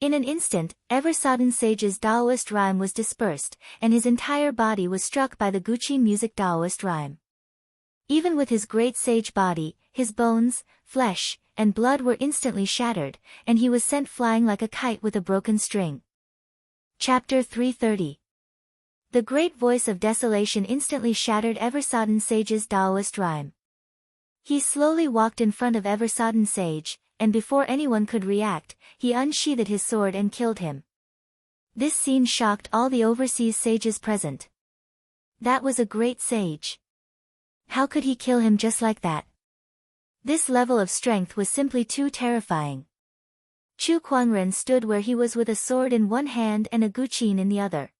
In an instant, Eversodden sage's Daoist rhyme was dispersed, and his entire body was struck by the Guqin music Daoist rhyme. Even with his great sage body, his bones, flesh, and blood were instantly shattered, and he was sent flying like a kite with a broken string. Chapter 330. The great voice of desolation instantly shattered Eversodden sage's Daoist rhyme. He slowly walked in front of Eversodden sage, and before anyone could react, he unsheathed his sword and killed him. This scene shocked all the overseas sages present. That was a great sage. How could he kill him just like that? This level of strength was simply too terrifying. Chu Kuangren stood where he was with a sword in one hand and a guqin in the other.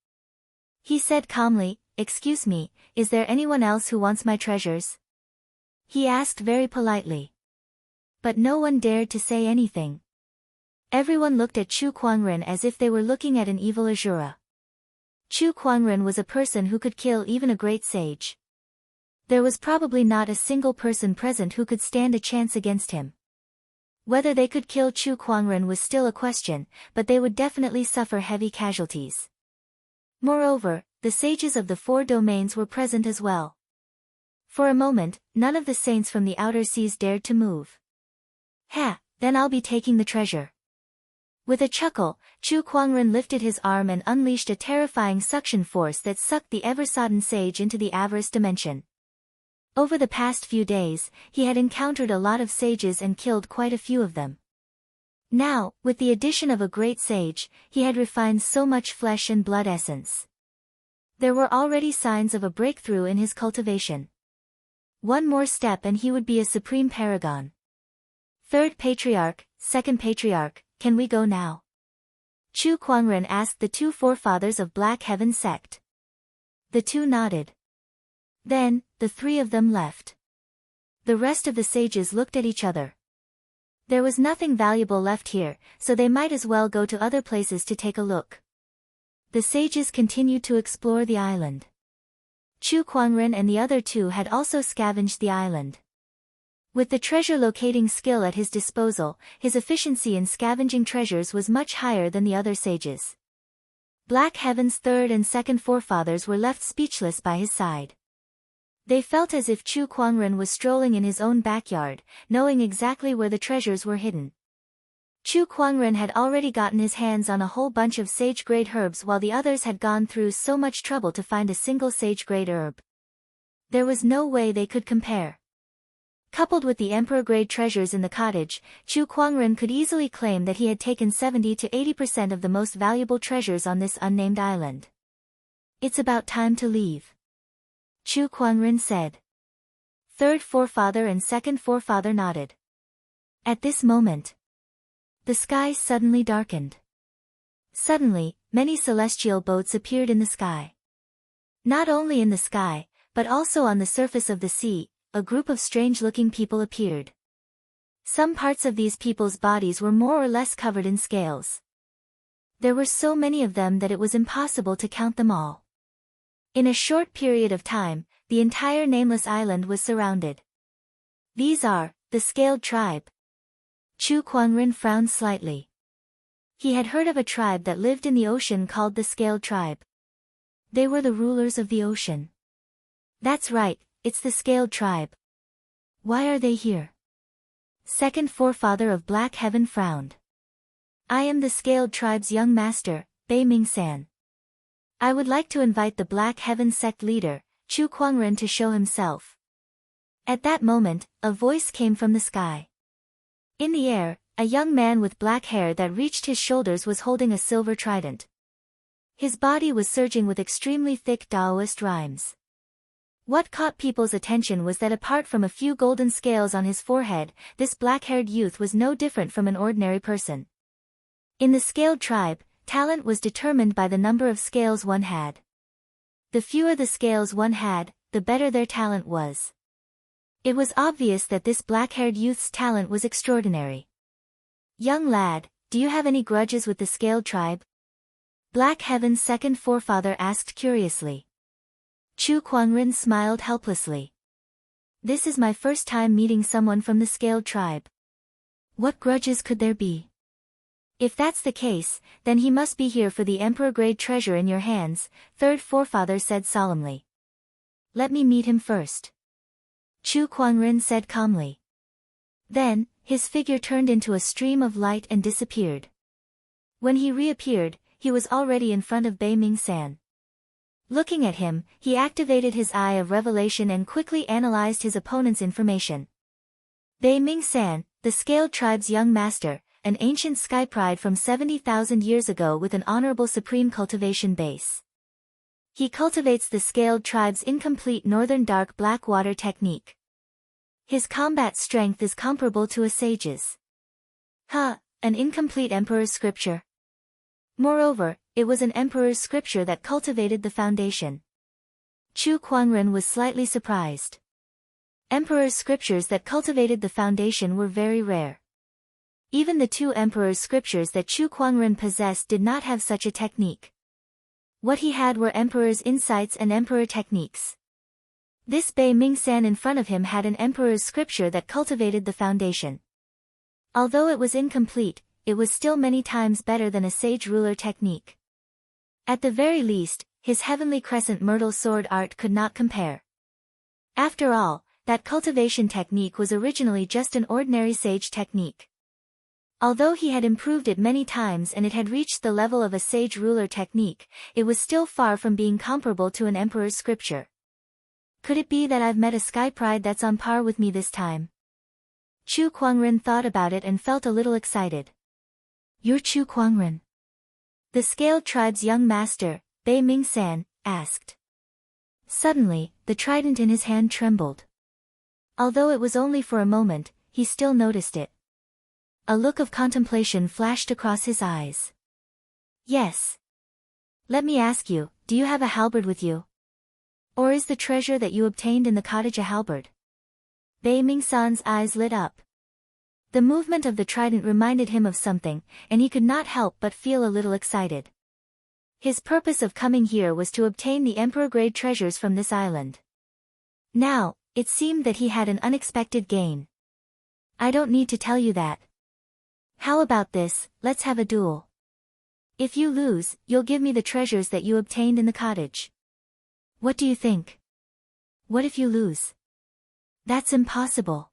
He said calmly, "Excuse me, is there anyone else who wants my treasures?" He asked very politely. But no one dared to say anything. Everyone looked at Chu Kuangren as if they were looking at an evil Asura. Chu Kuangren was a person who could kill even a great sage. There was probably not a single person present who could stand a chance against him. Whether they could kill Chu Kuangren was still a question, but they would definitely suffer heavy casualties. Moreover, the sages of the 4 domains were present as well. For a moment, none of the saints from the outer seas dared to move. "Ha, then I'll be taking the treasure." With a chuckle, Chu Kuangren lifted his arm and unleashed a terrifying suction force that sucked the ever-sodden sage into the avarice dimension. Over the past few days, he had encountered a lot of sages and killed quite a few of them. Now, with the addition of a great sage, he had refined so much flesh and blood essence. There were already signs of a breakthrough in his cultivation. One more step and he would be a supreme paragon. "Third Patriarch, Second Patriarch, can we go now?" Chu Kuangren asked the 2 forefathers of Black Heaven sect. The 2 nodded. Then, the 3 of them left. The rest of the sages looked at each other. There was nothing valuable left here, so they might as well go to other places to take a look. The sages continued to explore the island. Chu Kuangren and the other 2 had also scavenged the island. With the treasure locating skill at his disposal, his efficiency in scavenging treasures was much higher than the other sages. Black Heaven's 3rd and 2nd forefathers were left speechless by his side. They felt as if Chu Kuangren was strolling in his own backyard, knowing exactly where the treasures were hidden. Chu Kuangren had already gotten his hands on a whole bunch of sage-grade herbs while the others had gone through so much trouble to find a single sage-grade herb. There was no way they could compare. Coupled with the emperor-grade treasures in the cottage, Chu Kuangren could easily claim that he had taken 70 to 80% of the most valuable treasures on this unnamed island. "It's about time to leave," Chu Kuangren said. 3rd forefather and 2nd forefather nodded. At this moment, the sky suddenly darkened. Suddenly, many celestial boats appeared in the sky. Not only in the sky, but also on the surface of the sea, a group of strange-looking people appeared. Some parts of these people's bodies were more or less covered in scales. There were so many of them that it was impossible to count them all. In a short period of time, the entire nameless island was surrounded. "These are the Scaled Tribe." Chu Kuangren frowned slightly. He had heard of a tribe that lived in the ocean called the Scaled Tribe. They were the rulers of the ocean. "That's right, it's the Scaled Tribe. Why are they here?" 2nd forefather of Black Heaven frowned. "I am the Scaled Tribe's young master, Bei Ming-san. I would like to invite the Black Heaven sect leader, Chu Kuangren, to show himself." At that moment, a voice came from the sky. In the air, a young man with black hair that reached his shoulders was holding a silver trident. His body was surging with extremely thick Taoist rhymes. What caught people's attention was that apart from a few golden scales on his forehead, this black-haired youth was no different from an ordinary person. In the Scaled Tribe, talent was determined by the number of scales one had. The fewer the scales one had, the better their talent was. It was obvious that this black-haired youth's talent was extraordinary. "Young lad, do you have any grudges with the Scaled Tribe?" Black Heaven's 2nd forefather asked curiously. Chu Kuangren smiled helplessly. "This is my first time meeting someone from the Scaled Tribe. What grudges could there be? If that's the case, then he must be here for the emperor-grade treasure in your hands," 3rd forefather said solemnly. "Let me meet him first," Chu Kuangren said calmly. Then, his figure turned into a stream of light and disappeared. When he reappeared, he was already in front of Bei Ming-san. Looking at him, he activated his eye of revelation and quickly analyzed his opponent's information. Bei Ming-san, the Scaled Tribe's young master, an ancient sky pride from 70,000 years ago with an honorable supreme cultivation base. He cultivates the Scaled Tribe's incomplete northern dark black water technique. His combat strength is comparable to a sage's. An incomplete emperor's scripture. Moreover, it was an emperor's scripture that cultivated the foundation. Chu Kuangren was slightly surprised. Emperor's scriptures that cultivated the foundation were very rare. Even the two emperor's scriptures that Chu Kuangren possessed did not have such a technique. What he had were emperor's insights and emperor techniques. This Bei Mingsan in front of him had an emperor's scripture that cultivated the foundation. Although it was incomplete, it was still many times better than a sage ruler technique. At the very least, his heavenly crescent myrtle sword art could not compare. After all, that cultivation technique was originally just an ordinary sage technique. Although he had improved it many times and it had reached the level of a sage ruler technique, it was still far from being comparable to an emperor's scripture. Could it be that I've met a sky pride that's on par with me this time? Chu Kuangren thought about it and felt a little excited. You're Chu Kuangren? The Scaled Tribe's young master, Bei Mingsan, asked. Suddenly, the trident in his hand trembled. Although it was only for a moment, he still noticed it. A look of contemplation flashed across his eyes. Yes. Let me ask you, do you have a halberd with you? Or is the treasure that you obtained in the cottage a halberd? Bei Mingsan's eyes lit up. The movement of the trident reminded him of something, and he could not help but feel a little excited. His purpose of coming here was to obtain the emperor-grade treasures from this island. Now, it seemed that he had an unexpected gain. I don't need to tell you that. How about this, let's have a duel. If you lose, you'll give me the treasures that you obtained in the cottage. What do you think? What if you lose? That's impossible.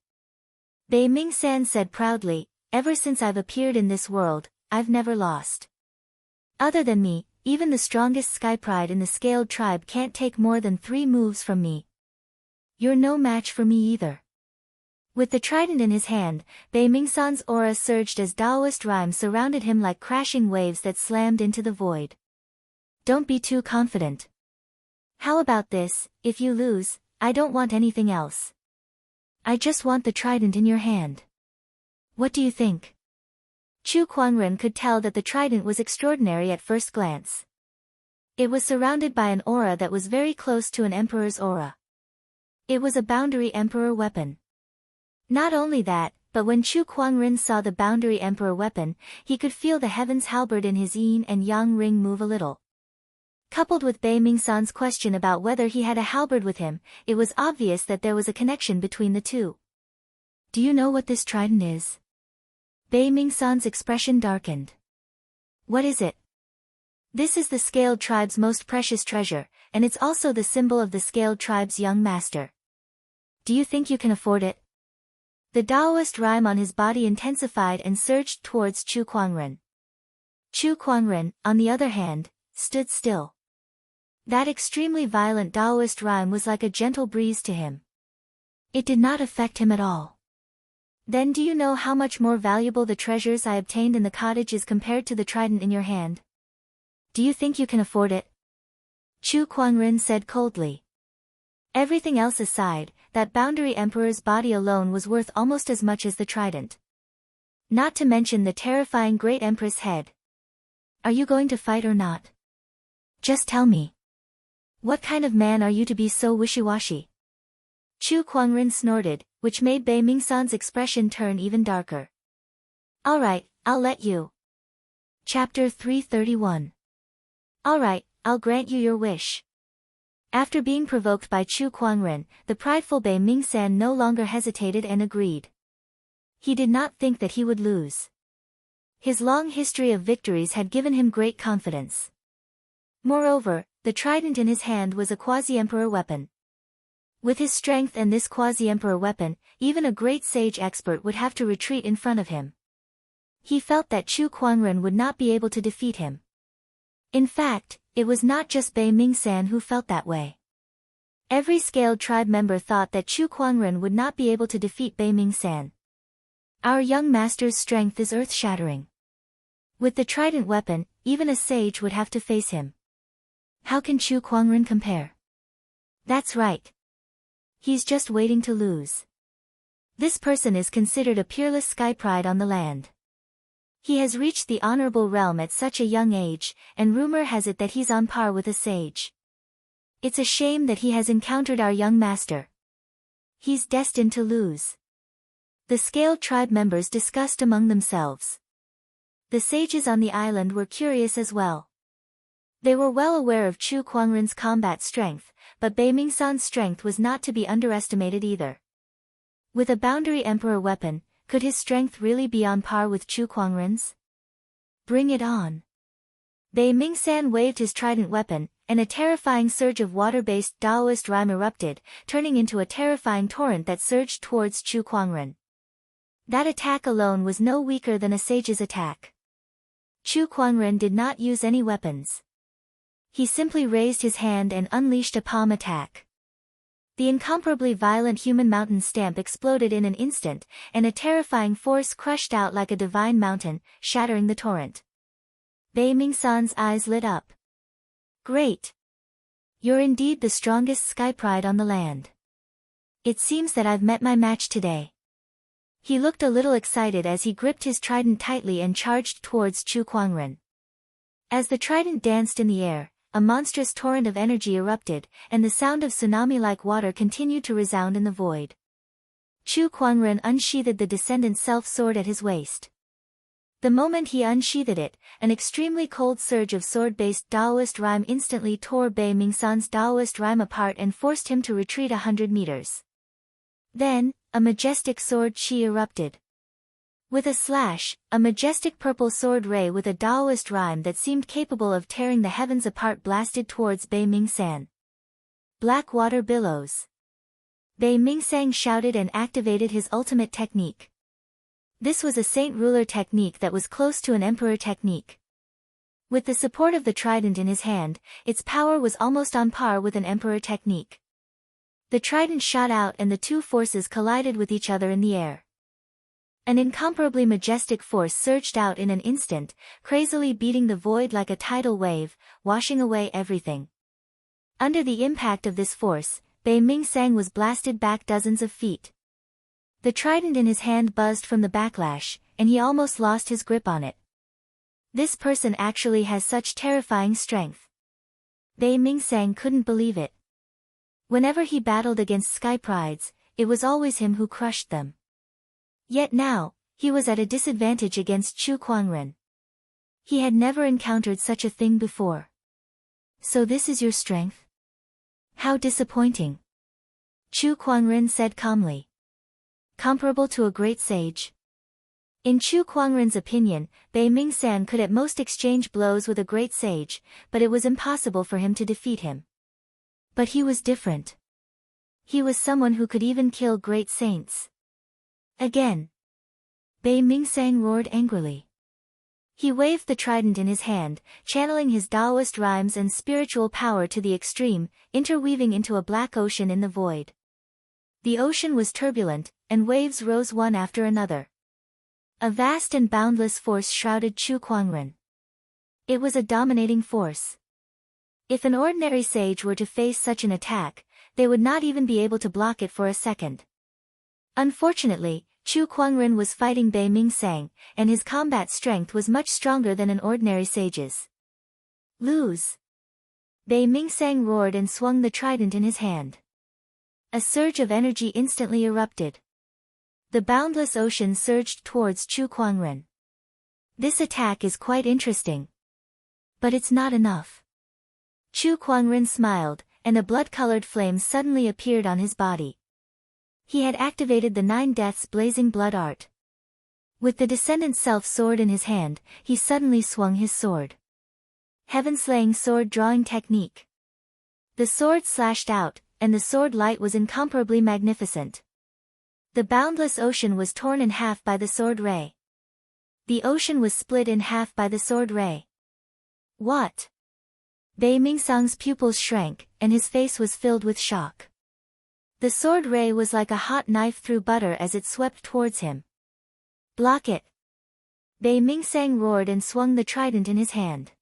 Bei Mingsan said proudly, ever since I've appeared in this world, I've never lost. Other than me, even the strongest sky pride in the Scaled Tribe can't take more than 3 moves from me. You're no match for me either. With the trident in his hand, Bei Mingsan's aura surged as Taoist rhymes surrounded him like crashing waves that slammed into the void. Don't be too confident. How about this, if you lose, I don't want anything else. I just want the trident in your hand. What do you think? Chu Kuangren could tell that the trident was extraordinary at first glance. It was surrounded by an aura that was very close to an emperor's aura. It was a boundary emperor weapon. Not only that, but when Chu Kuangren saw the boundary emperor weapon, he could feel the heaven's halberd in his yin and yang ring move a little. Coupled with Bei Mingsan's question about whether he had a halberd with him, it was obvious that there was a connection between the two. Do you know what this trident is? Bei Mingsan's expression darkened. What is it? This is the Scaled Tribe's most precious treasure, and it's also the symbol of the Scaled Tribe's young master. Do you think you can afford it? The Taoist rhyme on his body intensified and surged towards Chu Kuangren. Chu Kuangren, on the other hand, stood still. That extremely violent Taoist rhyme was like a gentle breeze to him. It did not affect him at all. Then do you know how much more valuable the treasures I obtained in the cottage is compared to the trident in your hand? Do you think you can afford it? Chu Kuangren said coldly. Everything else aside, that boundary emperor's body alone was worth almost as much as the trident. Not to mention the terrifying great empress head. Are you going to fight or not? Just tell me. What kind of man are you to be so wishy-washy? Chu Kuangren snorted, which made Bei Mingsan's expression turn even darker. Alright, I'll let you. Chapter 331. Alright, I'll grant you your wish. After being provoked by Chu Kuangren, the prideful Bei Mingsan no longer hesitated and agreed. He did not think that he would lose. His long history of victories had given him great confidence. Moreover, the trident in his hand was a quasi-emperor weapon. With his strength and this quasi-emperor weapon, even a great sage expert would have to retreat in front of him. He felt that Chu Kuangren would not be able to defeat him. In fact, it was not just Bei Mingsan who felt that way. Every Scaled Tribe member thought that Chu Kuangren would not be able to defeat Bei Mingsan. Our young master's strength is earth-shattering. With the trident weapon, even a sage would have to face him. How can Chu Kuangren compare? That's right. He's just waiting to lose. This person is considered a peerless sky pride on the land. He has reached the honorable realm at such a young age, and rumor has it that he's on par with a sage. It's a shame that he has encountered our young master. He's destined to lose. The scaled tribe members discussed among themselves. The sages on the island were curious as well. They were well aware of Chu Kuangren's combat strength, but Bei Mingsan's strength was not to be underestimated either. With a boundary emperor weapon, could his strength really be on par with Chu Kuangren's? Bring it on. Bei Mingsan waved his trident weapon, and a terrifying surge of water-based Taoist rhyme erupted, turning into a terrifying torrent that surged towards Chu Kuangren. That attack alone was no weaker than a sage's attack. Chu Kuangren did not use any weapons. He simply raised his hand and unleashed a palm attack. The incomparably violent human mountain stamp exploded in an instant, and a terrifying force crushed out like a divine mountain, shattering the torrent. Bei Mingsan's eyes lit up. Great! You're indeed the strongest sky pride on the land. It seems that I've met my match today. He looked a little excited as he gripped his trident tightly and charged towards Chu Kuangren. As the trident danced in the air, a monstrous torrent of energy erupted, and the sound of tsunami-like water continued to resound in the void. Chu Kuangren unsheathed the descendant self-sword at his waist. The moment he unsheathed it, an extremely cold surge of sword-based Taoist rhyme instantly tore Bei Mingsan's Taoist rhyme apart and forced him to retreat 100 meters. Then, a majestic sword chi erupted. With a slash, a majestic purple sword ray with a Taoist rhyme that seemed capable of tearing the heavens apart blasted towards Bei Mingsan. Black water billows. Bei Mingsan shouted and activated his ultimate technique. This was a saint ruler technique that was close to an emperor technique. With the support of the trident in his hand, its power was almost on par with an emperor technique. The trident shot out and the two forces collided with each other in the air. An incomparably majestic force surged out in an instant, crazily beating the void like a tidal wave, washing away everything. Under the impact of this force, Bei Mingsan was blasted back dozens of feet. The trident in his hand buzzed from the backlash, and he almost lost his grip on it. This person actually has such terrifying strength. Bei Mingsan couldn't believe it. Whenever he battled against sky prides, it was always him who crushed them. Yet now, he was at a disadvantage against Chu Kuangren. He had never encountered such a thing before. So this is your strength? How disappointing. Chu Kuangren said calmly. Comparable to a great sage? In Chu Kuangren's opinion, Bei Mingsan could at most exchange blows with a great sage, but it was impossible for him to defeat him. But he was different. He was someone who could even kill great saints. Again. Bei Mingsan roared angrily. He waved the trident in his hand, channeling his Taoist rhymes and spiritual power to the extreme, interweaving into a black ocean in the void. The ocean was turbulent, and waves rose one after another. A vast and boundless force shrouded Chu Kuangren. It was a dominating force. If an ordinary sage were to face such an attack, they would not even be able to block it for a second. Unfortunately, Chu Kuangren was fighting Bei Mingsan, and his combat strength was much stronger than an ordinary sage's. Lose! Bei Mingsan roared and swung the trident in his hand. A surge of energy instantly erupted. The boundless ocean surged towards Chu Kuangren. This attack is quite interesting. But it's not enough. Chu Kuangren smiled, and a blood-colored flame suddenly appeared on his body. He had activated the 9 Deaths blazing blood art. With the Descendant Self-sword in his hand, he suddenly swung his sword. Heaven-slaying sword drawing technique. The sword slashed out, and the sword light was incomparably magnificent. The boundless ocean was torn in half by the sword ray. The ocean was split in half by the sword ray. What? Bei Mingsan's pupils shrank, and his face was filled with shock. The sword ray was like a hot knife through butter as it swept towards him. Block it! Bei Mingsang roared and swung the trident in his hand.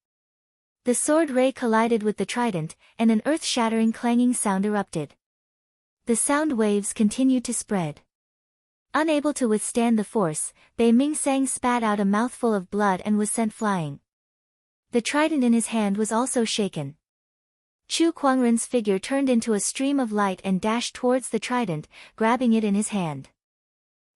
The sword ray collided with the trident, and an earth-shattering clanging sound erupted. The sound waves continued to spread. Unable to withstand the force, Bei Mingsang spat out a mouthful of blood and was sent flying. The trident in his hand was also shaken. Chu Kuangren's figure turned into a stream of light and dashed towards the trident, grabbing it in his hand.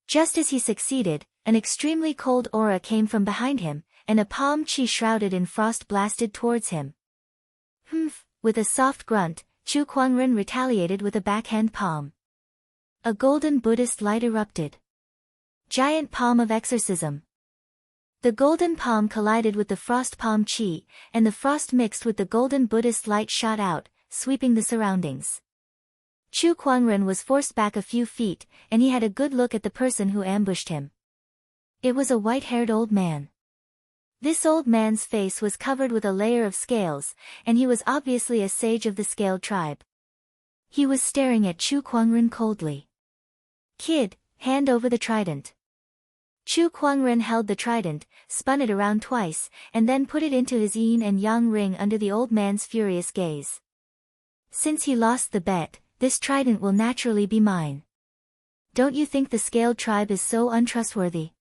Just as he succeeded, an extremely cold aura came from behind him, and a palm chi shrouded in frost blasted towards him. Humph! With a soft grunt, Chu Kuangren retaliated with a backhand palm. A golden Buddhist light erupted. Giant palm of exorcism. The golden palm collided with the frost palm chi, and the frost mixed with the golden Buddhist light shot out, sweeping the surroundings. Chu Kuangren was forced back a few feet, and he had a good look at the person who ambushed him. It was a white-haired old man. This old man's face was covered with a layer of scales, and he was obviously a sage of the scaled tribe. He was staring at Chu Kuangren coldly. Kid, hand over the trident. Chu Kuangren held the trident, spun it around twice, and then put it into his yin and yang ring under the old man's furious gaze. Since he lost the bet, this trident will naturally be mine. Don't you think the scaled tribe is so untrustworthy?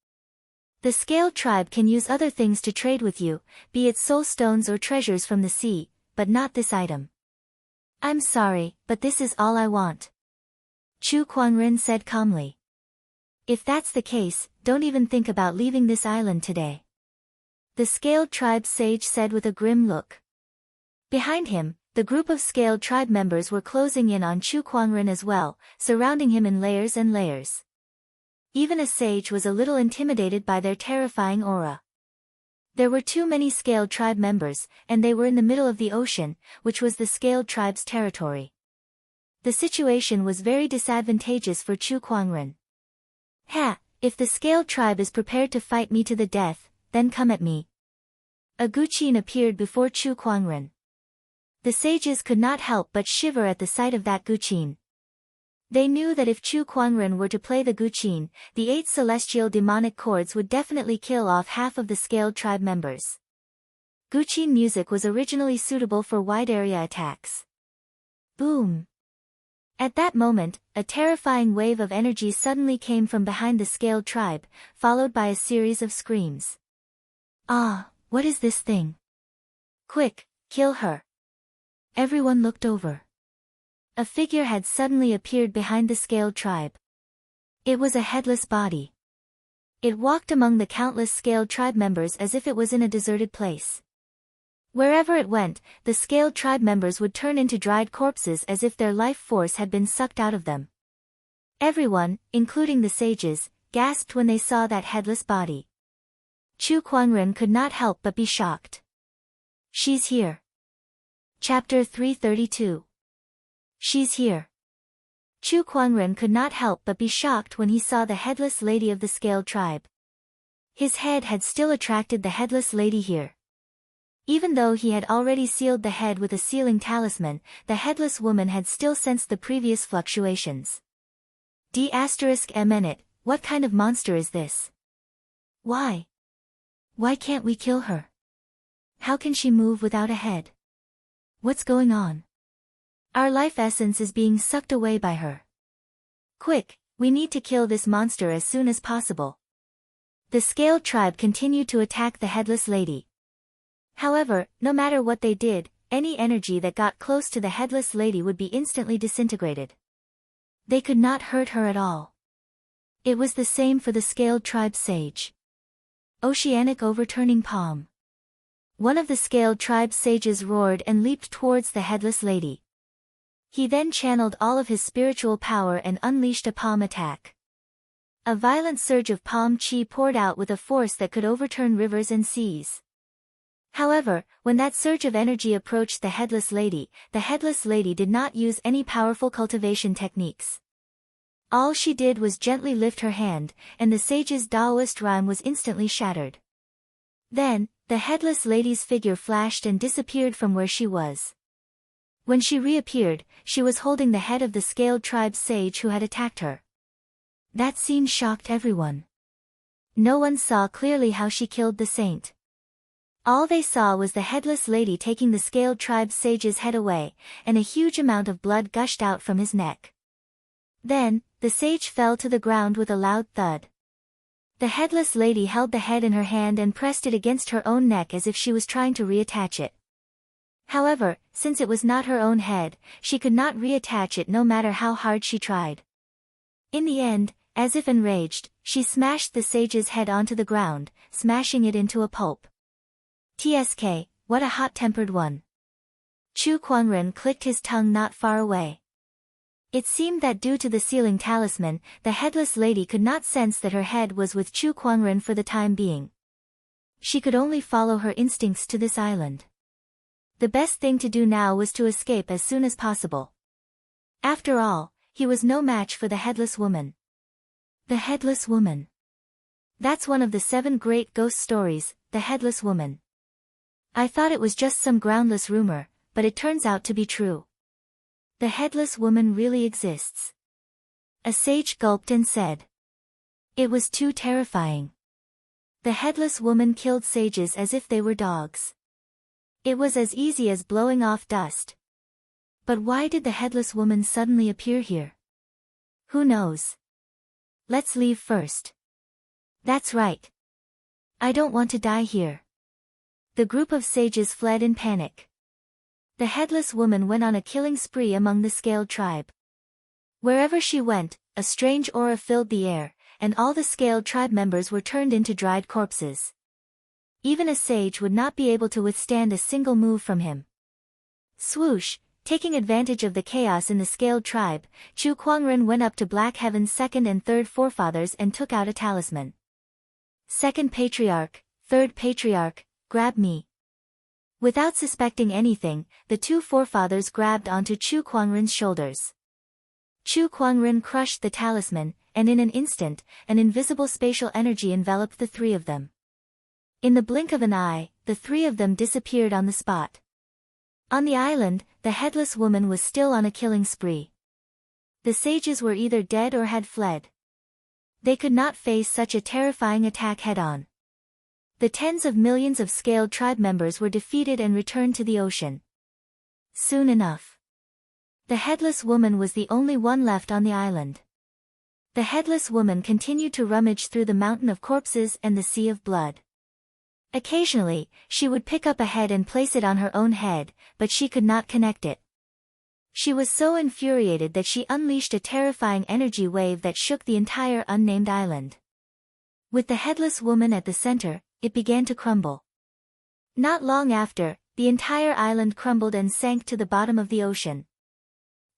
The scaled tribe can use other things to trade with you, be it soul stones or treasures from the sea, but not this item. I'm sorry, but this is all I want. Chu Kuangren said calmly. If that's the case, don't even think about leaving this island today. The scaled tribe sage said with a grim look. Behind him, the group of scaled tribe members were closing in on Chu Kuangren as well, surrounding him in layers and layers. Even a sage was a little intimidated by their terrifying aura. There were too many scaled tribe members, and they were in the middle of the ocean, which was the scaled tribe's territory. The situation was very disadvantageous for Chu Kuangren. Ha! If the scaled tribe is prepared to fight me to the death, then come at me. A guqin appeared before Chu Kuangren. The sages could not help but shiver at the sight of that guqin. They knew that if Chu Kuangren were to play the guqin, the 8 celestial demonic chords would definitely kill off half of the scaled tribe members. Guqin music was originally suitable for wide area attacks. Boom! At that moment, a terrifying wave of energy suddenly came from behind the scaled tribe, followed by a series of screams. Ah, what is this thing? Quick, kill her! Everyone looked over. A figure had suddenly appeared behind the scaled tribe. It was a headless body. It walked among the countless scaled tribe members as if it was in a deserted place. Wherever it went, the scaled tribe members would turn into dried corpses as if their life force had been sucked out of them. Everyone, including the sages, gasped when they saw that headless body. Chu Kuangren could not help but be shocked. She's here. Chapter 332. She's here. Chu Kuangren could not help but be shocked when he saw the headless lady of the scaled tribe. His head had still attracted the headless lady here. Even though he had already sealed the head with a sealing talisman, the headless woman had still sensed the previous fluctuations. D***, what kind of monster is this? Why? Why can't we kill her? How can she move without a head? What's going on? Our life essence is being sucked away by her. Quick, we need to kill this monster as soon as possible. The scaled tribe continued to attack the headless lady. However, no matter what they did, any energy that got close to the headless lady would be instantly disintegrated. They could not hurt her at all. It was the same for the scaled tribe sage. Oceanic overturning palm. One of the scaled tribe sages roared and leaped towards the headless lady. He then channeled all of his spiritual power and unleashed a palm attack. A violent surge of palm chi poured out with a force that could overturn rivers and seas. However, when that surge of energy approached the headless lady did not use any powerful cultivation techniques. All she did was gently lift her hand, and the sage's Taoist rhyme was instantly shattered. Then, the headless lady's figure flashed and disappeared from where she was. When she reappeared, she was holding the head of the scaled tribe sage who had attacked her. That scene shocked everyone. No one saw clearly how she killed the saint. All they saw was the headless lady taking the scaled tribe's sage's head away, and a huge amount of blood gushed out from his neck. Then, the sage fell to the ground with a loud thud. The headless lady held the head in her hand and pressed it against her own neck as if she was trying to reattach it. However, since it was not her own head, she could not reattach it no matter how hard she tried. In the end, as if enraged, she smashed the sage's head onto the ground, smashing it into a pulp. TSK, what a hot-tempered one. Chu Kuangren clicked his tongue not far away. It seemed that due to the sealing talisman, the headless lady could not sense that her head was with Chu Kuangren for the time being. She could only follow her instincts to this island. The best thing to do now was to escape as soon as possible. After all, he was no match for the headless woman. The headless woman. That's one of the 7 great ghost stories, the headless woman. I thought it was just some groundless rumor, but it turns out to be true. The headless woman really exists. A sage gulped and said. It was too terrifying. The headless woman killed sages as if they were dogs. It was as easy as blowing off dust. But why did the headless woman suddenly appear here? Who knows? Let's leave first. That's right. I don't want to die here. The group of sages fled in panic. The headless woman went on a killing spree among the scaled tribe. Wherever she went, a strange aura filled the air, and all the scaled tribe members were turned into dried corpses. Even a sage would not be able to withstand a single move from him. Swoosh, taking advantage of the chaos in the scaled tribe, Chu Kuangren went up to Black Heaven's 2nd and 3rd forefathers and took out a talisman. 2nd Patriarch, 3rd Patriarch, grab me. Without suspecting anything, the 2 forefathers grabbed onto Chu Kuangren's shoulders. Chu Kuangren crushed the talisman, and in an instant, an invisible spatial energy enveloped the 3 of them. In the blink of an eye, the 3 of them disappeared on the spot. On the island, the headless woman was still on a killing spree. The sages were either dead or had fled. They could not face such a terrifying attack head-on. The tens of millions of scaled tribe members were defeated and returned to the ocean. Soon enough. The headless woman was the only one left on the island. The headless woman continued to rummage through the mountain of corpses and the sea of blood. Occasionally, she would pick up a head and place it on her own head, but she could not connect it. She was so infuriated that she unleashed a terrifying energy wave that shook the entire unnamed island. With the headless woman at the center, it began to crumble. Not long after, the entire island crumbled and sank to the bottom of the ocean.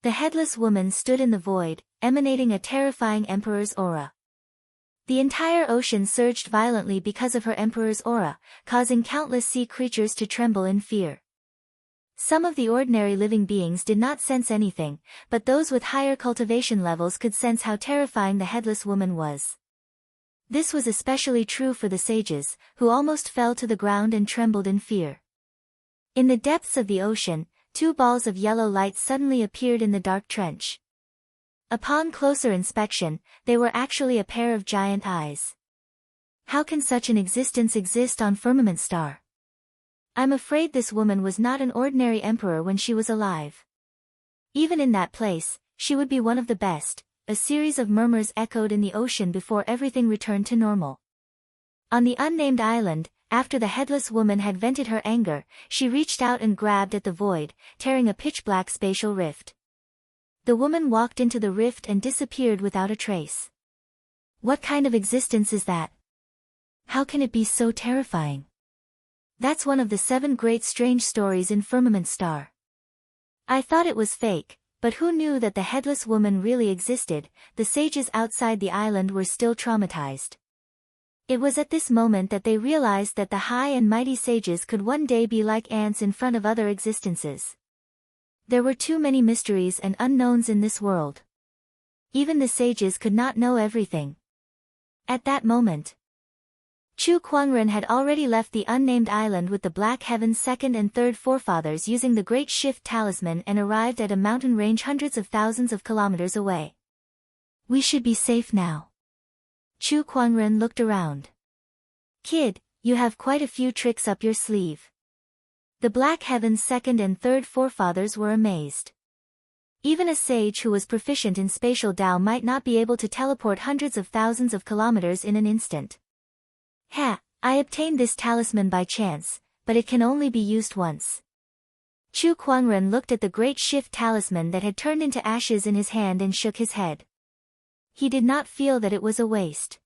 The headless woman stood in the void, emanating a terrifying emperor's aura. The entire ocean surged violently because of her emperor's aura, causing countless sea creatures to tremble in fear. Some of the ordinary living beings did not sense anything, but those with higher cultivation levels could sense how terrifying the headless woman was. This was especially true for the sages, who almost fell to the ground and trembled in fear. In the depths of the ocean, 2 balls of yellow light suddenly appeared in the dark trench. Upon closer inspection, they were actually a pair of giant eyes. How can such an existence exist on Firmament Star? I'm afraid this woman was not an ordinary emperor when she was alive. Even in that place, she would be one of the best. A series of murmurs echoed in the ocean before everything returned to normal. On the unnamed island, after the headless woman had vented her anger, she reached out and grabbed at the void, tearing a pitch-black spatial rift. The woman walked into the rift and disappeared without a trace. What kind of existence is that? How can it be so terrifying? That's one of the 7 great strange stories in Firmament Star. I thought it was fake. But who knew that the headless woman really existed? The sages outside the island were still traumatized. It was at this moment that they realized that the high and mighty sages could one day be like ants in front of other existences. There were too many mysteries and unknowns in this world. Even the sages could not know everything. At that moment, Chu Kuangren had already left the unnamed island with the Black Heaven's 2nd and 3rd forefathers using the Great Shift Talisman and arrived at a mountain range hundreds of thousands of kilometers away. We should be safe now. Chu Kuangren looked around. Kid, you have quite a few tricks up your sleeve. The Black Heaven's second and third forefathers were amazed. Even a sage who was proficient in spatial Dao might not be able to teleport hundreds of thousands of kilometers in an instant. Ha, I obtained this talisman by chance, but it can only be used once. Chu Kuangren looked at the great shift talisman that had turned into ashes in his hand and shook his head. He did not feel that it was a waste.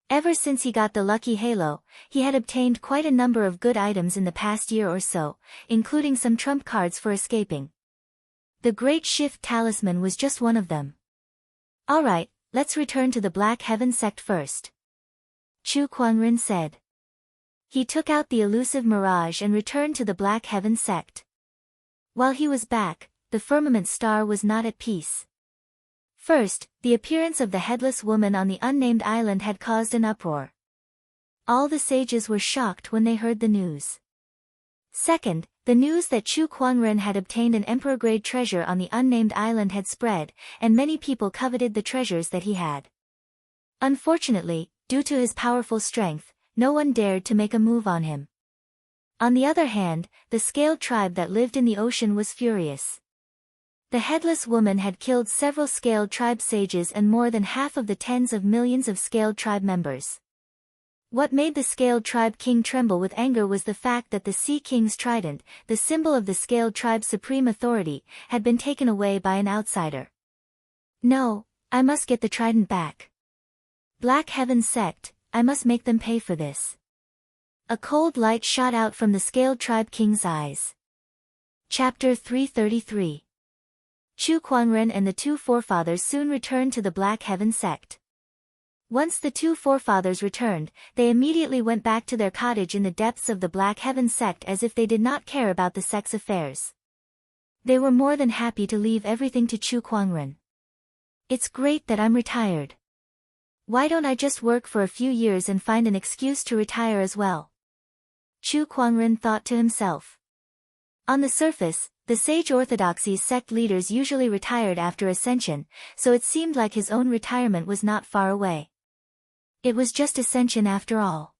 Ever since he got the lucky halo, he had obtained quite a number of good items in the past year or so, including some trump cards for escaping. The Great Shift Talisman was just one of them. Alright, let's return to the Black Heaven sect first. Chu Kuangren said. He took out the elusive mirage and returned to the Black Heaven sect. While he was back, the firmament star was not at peace. First, the appearance of the headless woman on the unnamed island had caused an uproar. All the sages were shocked when they heard the news. Second, the news that Chu Kuangren had obtained an emperor-grade treasure on the unnamed island had spread, and many people coveted the treasures that he had. Unfortunately, due to his powerful strength, no one dared to make a move on him. On the other hand, the scaled tribe that lived in the ocean was furious. The headless woman had killed several scaled tribe sages and more than half of the tens of millions of scaled tribe members. What made the scaled tribe king tremble with anger was the fact that the Sea King's trident, the symbol of the scaled tribe's supreme authority, had been taken away by an outsider. No, I must get the trident back. Black Heaven sect, I must make them pay for this. A cold light shot out from the scaled tribe king's eyes. Chapter 333. Chu Kuangren and the two forefathers soon returned to the Black Heaven sect. Once the two forefathers returned, they immediately went back to their cottage in the depths of the Black Heaven sect as if they did not care about the sect's affairs. They were more than happy to leave everything to Chu Kuangren. It's great that I'm retired. Why don't I just work for a few years and find an excuse to retire as well? Chu Kuangren thought to himself. On the surface, the Sage Orthodoxy's sect leaders usually retired after ascension, so it seemed like his own retirement was not far away. It was just ascension after all.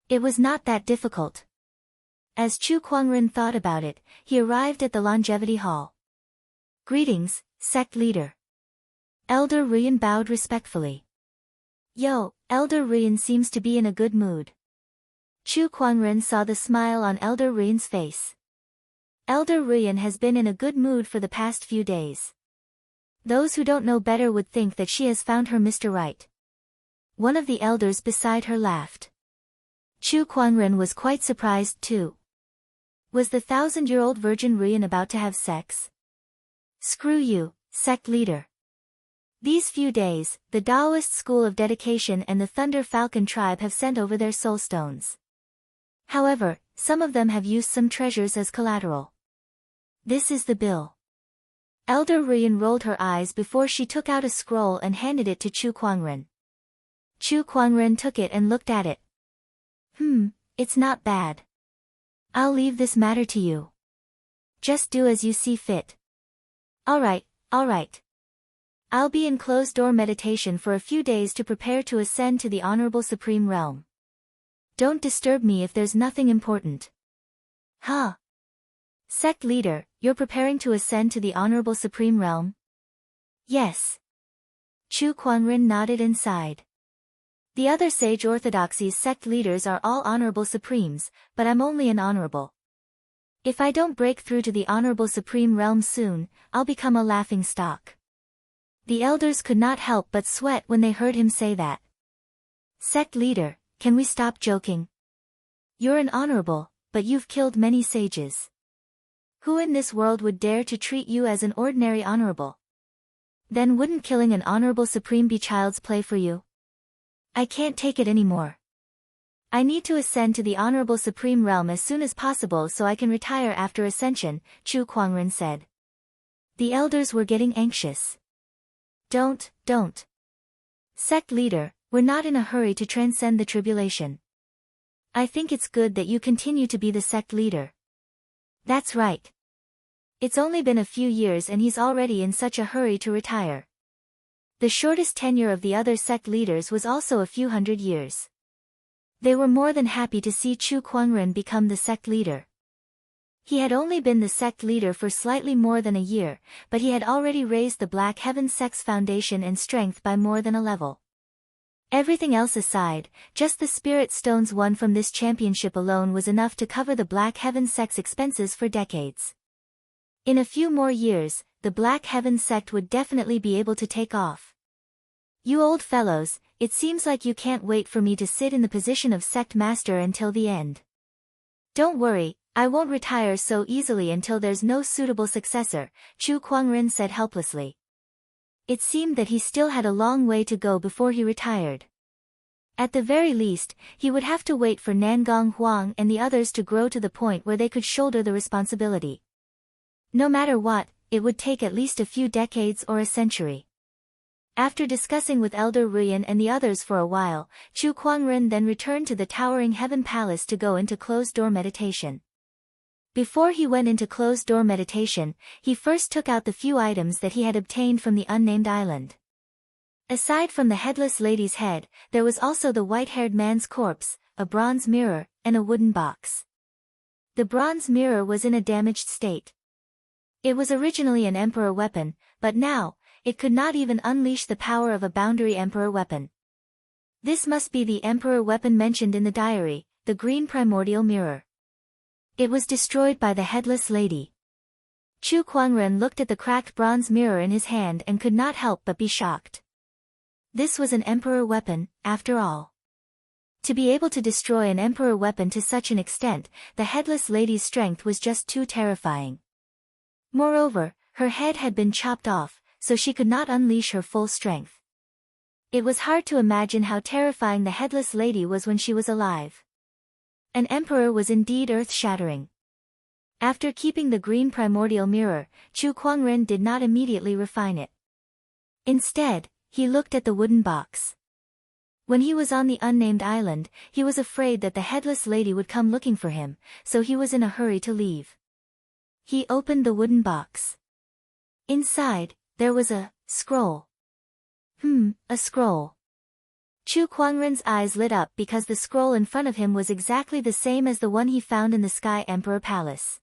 It was not that difficult. As Chu Kuangren thought about it, he arrived at the Longevity Hall. Greetings, sect leader. Elder Ruyan bowed respectfully. Yo, Elder Ruyan seems to be in a good mood. Chu Kuangren saw the smile on Elder Ruyan's face. Elder Ruyan has been in a good mood for the past few days. Those who don't know better would think that she has found her Mr. Right. One of the elders beside her laughed. Chu Kuangren was quite surprised too. Was the 1,000-year-old Virgin Ruyan about to have sex? Screw you, sect leader. These few days, the Taoist School of Dedication and the Thunder Falcon tribe have sent over their soul stones. However, some of them have used some treasures as collateral. This is the bill. Elder Ruyan rolled her eyes before she took out a scroll and handed it to Chu Kuangren. Chu Kuangren took it and looked at it. It's not bad. I'll leave this matter to you. Just do as you see fit. Alright. I'll be in closed-door meditation for a few days to prepare to ascend to the Honorable Supreme Realm. Don't disturb me if there's nothing important. Huh? Sect leader, you're preparing to ascend to the Honorable Supreme Realm? Yes. Chu Kuangren nodded and sighed. The other Sage Orthodoxy's sect leaders are all Honorable Supremes, but I'm only an Honorable. If I don't break through to the Honorable Supreme Realm soon, I'll become a laughing stock. The elders could not help but sweat when they heard him say that. Sect leader, can we stop joking? You're an honorable, but you've killed many sages. Who in this world would dare to treat you as an ordinary honorable? Then wouldn't killing an honorable supreme be child's play for you? I can't take it anymore. I need to ascend to the Honorable Supreme Realm as soon as possible so I can retire after ascension, Chu Kuangren said. The elders were getting anxious. Don't. Sect leader, we're not in a hurry to transcend the tribulation. I think it's good that you continue to be the sect leader. That's right. It's only been a few years and he's already in such a hurry to retire. The shortest tenure of the other sect leaders was also a few hundred years. They were more than happy to see Chu Kuangren become the sect leader. He had only been the sect leader for slightly more than a year, but he had already raised the Black Heaven sect's foundation and strength by more than a level. Everything else aside, just the spirit stones won from this championship alone was enough to cover the Black Heaven sect's expenses for decades. In a few more years, the Black Heaven sect would definitely be able to take off. You old fellows, it seems like you can't wait for me to sit in the position of sect master until the end. Don't worry, I won't retire so easily until there's no suitable successor, Chu Kuangren said helplessly. It seemed that he still had a long way to go before he retired. At the very least, he would have to wait for Nangong Huang and the others to grow to the point where they could shoulder the responsibility. No matter what, it would take at least a few decades or a century. After discussing with Elder Ruyan and the others for a while, Chu Kuangren then returned to the Towering Heaven Palace to go into closed-door meditation. Before he went into closed-door meditation, he first took out the few items that he had obtained from the unnamed island. Aside from the headless lady's head, there was also the white-haired man's corpse, a bronze mirror, and a wooden box. The bronze mirror was in a damaged state. It was originally an emperor weapon, but now, it could not even unleash the power of a boundary emperor weapon. This must be the emperor weapon mentioned in the diary, the green primordial mirror. It was destroyed by the headless lady. Chu Kuangren looked at the cracked bronze mirror in his hand and could not help but be shocked. This was an emperor weapon, after all. To be able to destroy an emperor weapon to such an extent, the headless lady's strength was just too terrifying. Moreover, her head had been chopped off, so she could not unleash her full strength. It was hard to imagine how terrifying the headless lady was when she was alive. An emperor was indeed earth-shattering. After keeping the green primordial mirror, Chu Kuangren did not immediately refine it. Instead, he looked at the wooden box. When he was on the unnamed island, he was afraid that the headless lady would come looking for him, so he was in a hurry to leave. He opened the wooden box. Inside, there was a scroll. A scroll. Chu Kuangren's eyes lit up because the scroll in front of him was exactly the same as the one he found in the Sky Emperor Palace.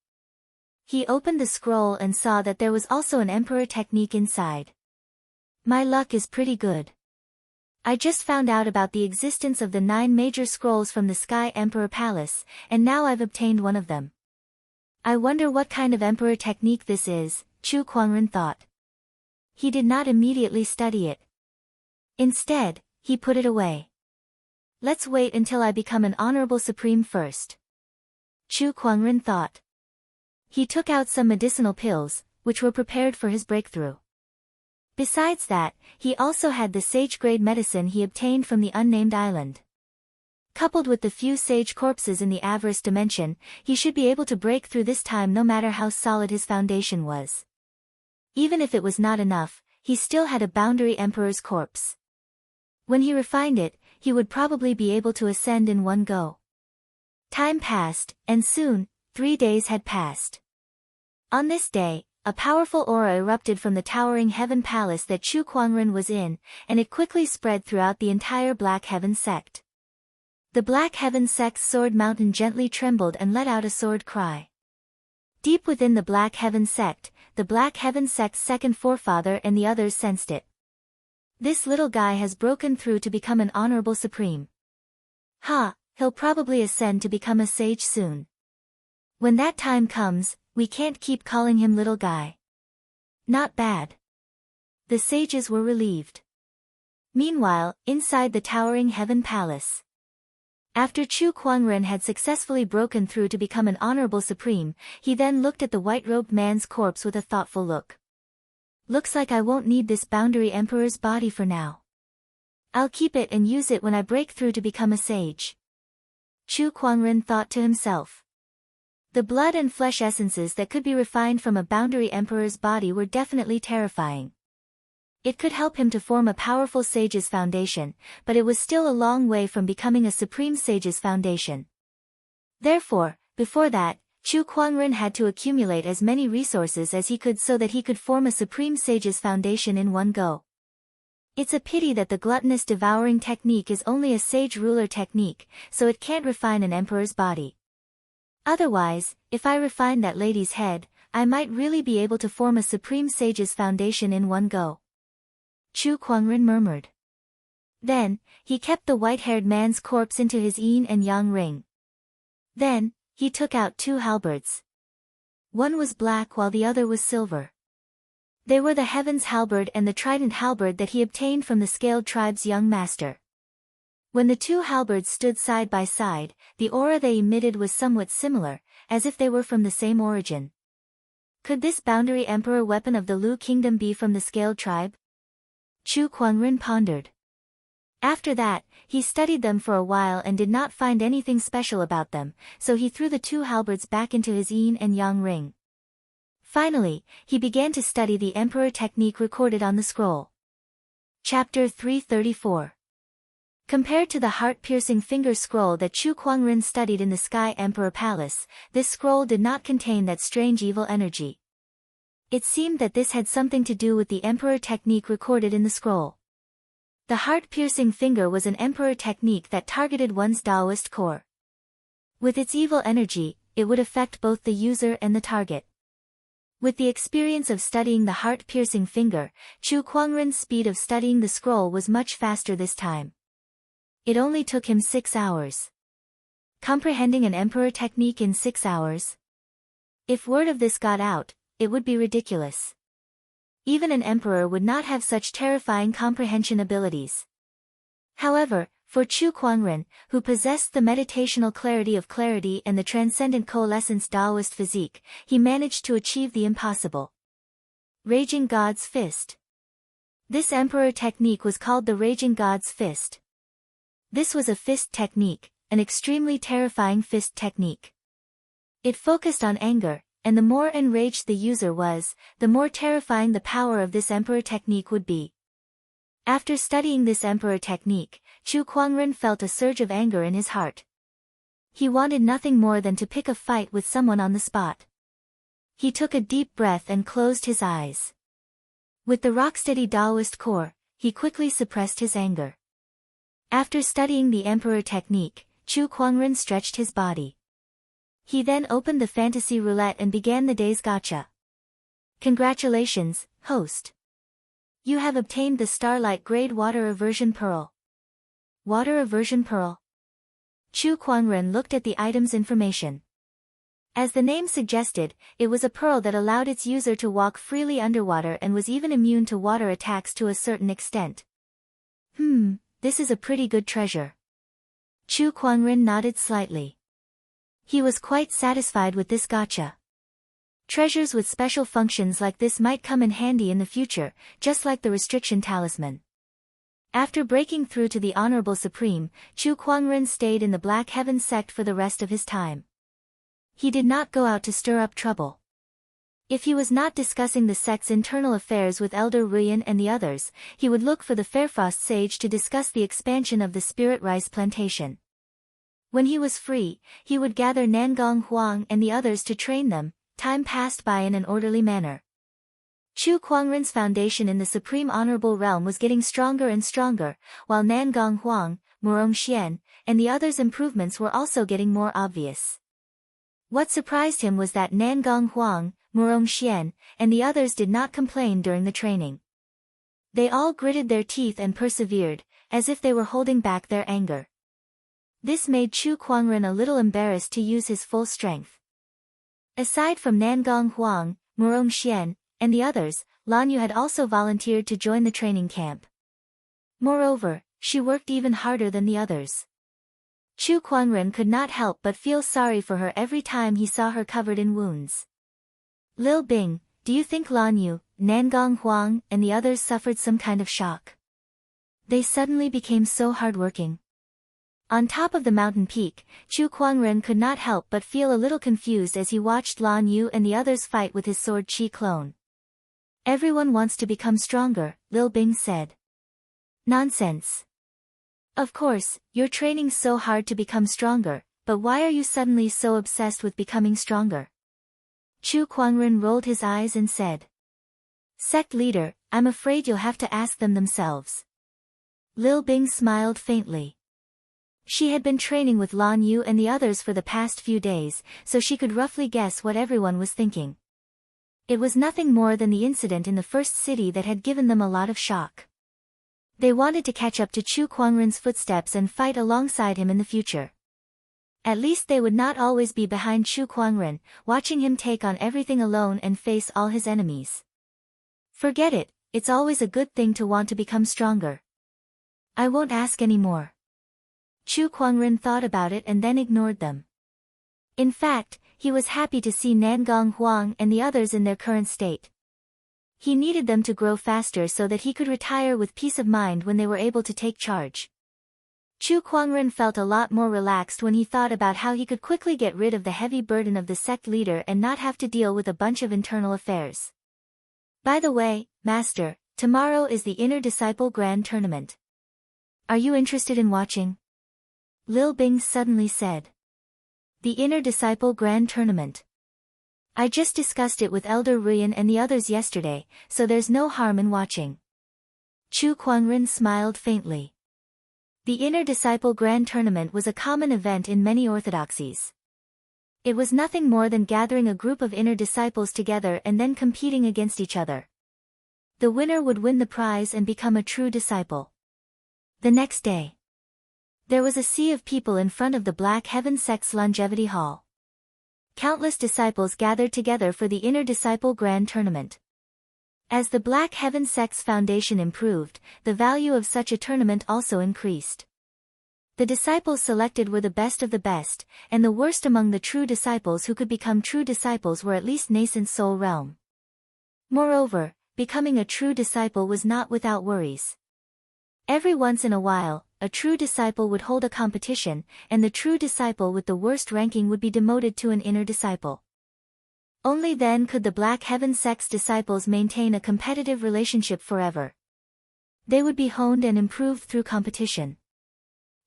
He opened the scroll and saw that there was also an emperor technique inside. My luck is pretty good. I just found out about the existence of the 9 major scrolls from the Sky Emperor Palace, and now I've obtained one of them. I wonder what kind of emperor technique this is, Chu Kuangren thought. He did not immediately study it. Instead, he put it away. Let's wait until I become an honorable supreme first. Chu Kuangren thought. He took out some medicinal pills, which were prepared for his breakthrough. Besides that, he also had the sage-grade medicine he obtained from the unnamed island. Coupled with the few sage corpses in the Avarice dimension, he should be able to break through this time no matter how solid his foundation was. Even if it was not enough, he still had a boundary emperor's corpse. When he refined it, he would probably be able to ascend in one go. Time passed, and soon, 3 days had passed. On this day, a powerful aura erupted from the Towering Heaven Palace that Chu Kuangren was in, and it quickly spread throughout the entire Black Heaven sect. The Black Heaven sect's sword mountain gently trembled and let out a sword cry. Deep within the Black Heaven sect, the Black Heaven sect's second forefather and the others sensed it. This little guy has broken through to become an honorable supreme. He'll probably ascend to become a sage soon. When that time comes, we can't keep calling him little guy. Not bad. The sages were relieved. Meanwhile, inside the Towering Heaven Palace. After Chu Kuangren had successfully broken through to become an honorable supreme, he then looked at the white-robed man's corpse with a thoughtful look. Looks like I won't need this boundary emperor's body for now. I'll keep it and use it when I break through to become a sage. Chu Kuangren thought to himself. The blood and flesh essences that could be refined from a boundary emperor's body were definitely terrifying. It could help him to form a powerful sage's foundation, but it was still a long way from becoming a supreme sage's foundation. Therefore, before that, Chu Kuangren had to accumulate as many resources as he could so that he could form a supreme sage's foundation in one go. It's a pity that the gluttonous devouring technique is only a sage ruler technique, so it can't refine an emperor's body. Otherwise, if I refine that lady's head, I might really be able to form a supreme sage's foundation in one go. Chu Kuangren murmured. Then, he kept the white-haired man's corpse into his yin and yang ring. Then, he took out 2 halberds. One was black while the other was silver. They were the Heaven's Halberd and the Trident Halberd that he obtained from the Scaled Tribe's young master. When the 2 halberds stood side by side, the aura they emitted was somewhat similar, as if they were from the same origin. Could this boundary emperor weapon of the Lu kingdom be from the Scaled Tribe? Chu Kuangren pondered. After that, he studied them for a while and did not find anything special about them, so he threw the 2 halberds back into his yin and yang ring. Finally, he began to study the emperor technique recorded on the scroll. Chapter 334. Compared to the heart-piercing finger scroll that Chu Kuangren studied in the Sky Emperor Palace, this scroll did not contain that strange evil energy. It seemed that this had something to do with the emperor technique recorded in the scroll. The heart-piercing finger was an emperor technique that targeted one's Taoist core. With its evil energy, it would affect both the user and the target. With the experience of studying the heart-piercing finger, Chu Kuangren's speed of studying the scroll was much faster this time. It only took him 6 hours. Comprehending an emperor technique in 6 hours? If word of this got out, it would be ridiculous. Even an emperor would not have such terrifying comprehension abilities. However, for Chu Kuangren, who possessed the meditational clarity of clarity and the transcendent coalescence Taoist physique, he managed to achieve the impossible. Raging God's Fist. This emperor technique was called the Raging God's Fist. This was a fist technique, an extremely terrifying fist technique. It focused on anger, and the more enraged the user was, the more terrifying the power of this emperor technique would be. After studying this emperor technique, Chu Kuangren felt a surge of anger in his heart. He wanted nothing more than to pick a fight with someone on the spot. He took a deep breath and closed his eyes. With the rocksteady Taoist core, he quickly suppressed his anger. After studying the emperor technique, Chu Kuangren stretched his body. He then opened the fantasy roulette and began the day's gacha. Congratulations, host. You have obtained the Starlight Grade Water Aversion Pearl. Water Aversion Pearl. Chu Kuangren looked at the item's information. As the name suggested, it was a pearl that allowed its user to walk freely underwater and was even immune to water attacks to a certain extent. This is a pretty good treasure. Chu Kuangren nodded slightly. He was quite satisfied with this gacha. Treasures with special functions like this might come in handy in the future, just like the restriction talisman. After breaking through to the Honorable Supreme, Chu Kuangren stayed in the Black Heaven sect for the rest of his time. He did not go out to stir up trouble. If he was not discussing the sect's internal affairs with Elder Ruyan and the others, he would look for the Fairfrost sage to discuss the expansion of the spirit rice plantation. When he was free, he would gather Nangong Huang and the others to train them. Time passed by in an orderly manner. Chu Kuangren's foundation in the Supreme Honorable Realm was getting stronger and stronger, while Nangong Huang, Murong Xian, and the others' improvements were also getting more obvious. What surprised him was that Nangong Huang, Murong Xian, and the others did not complain during the training. They all gritted their teeth and persevered, as if they were holding back their anger. This made Chu Kuangren a little embarrassed to use his full strength. Aside from Nangong Huang, Murong Xian, and the others, Lan Yu had also volunteered to join the training camp. Moreover, she worked even harder than the others. Chu Kuangren could not help but feel sorry for her every time he saw her covered in wounds. Lil Bing, do you think Lan Yu, Nangong Huang, and the others suffered some kind of shock? They suddenly became so hardworking. On top of the mountain peak, Chu Kuangren could not help but feel a little confused as he watched Lan Yu and the others fight with his sword Qi clone. Everyone wants to become stronger, Lil Bing said. Nonsense. Of course, you're training so hard to become stronger, but why are you suddenly so obsessed with becoming stronger? Chu Kuangren rolled his eyes and said. Sect leader, I'm afraid you'll have to ask them themselves. Lil Bing smiled faintly. She had been training with Lan Yu and the others for the past few days, so she could roughly guess what everyone was thinking. It was nothing more than the incident in the first city that had given them a lot of shock. They wanted to catch up to Chu Kuangren's footsteps and fight alongside him in the future. At least they would not always be behind Chu Kuangren, watching him take on everything alone and face all his enemies. Forget it, it's always a good thing to want to become stronger. I won't ask any more. Chu Kuangren thought about it and then ignored them. In fact, he was happy to see Nangong Huang and the others in their current state. He needed them to grow faster so that he could retire with peace of mind when they were able to take charge. Chu Kuangren felt a lot more relaxed when he thought about how he could quickly get rid of the heavy burden of the sect leader and not have to deal with a bunch of internal affairs. By the way, Master, tomorrow is the Inner Disciple Grand Tournament. Are you interested in watching? Lil Bing suddenly said. The Inner Disciple Grand Tournament. I just discussed it with Elder Ruyan and the others yesterday, so there's no harm in watching. Chu Kuangren smiled faintly. The Inner Disciple Grand Tournament was a common event in many orthodoxies. It was nothing more than gathering a group of inner disciples together and then competing against each other. The winner would win the prize and become a true disciple. The next day, there was a sea of people in front of the Black Heaven Sect's Longevity Hall. Countless disciples gathered together for the Inner Disciple Grand Tournament. As the Black Heaven Sect's foundation improved, the value of such a tournament also increased. The disciples selected were the best of the best, and the worst among the true disciples who could become true disciples were at least nascent soul realm. Moreover, becoming a true disciple was not without worries. Every once in a while, a true disciple would hold a competition, and the true disciple with the worst ranking would be demoted to an inner disciple. Only then could the Black Heaven Sect's disciples maintain a competitive relationship forever. They would be honed and improved through competition.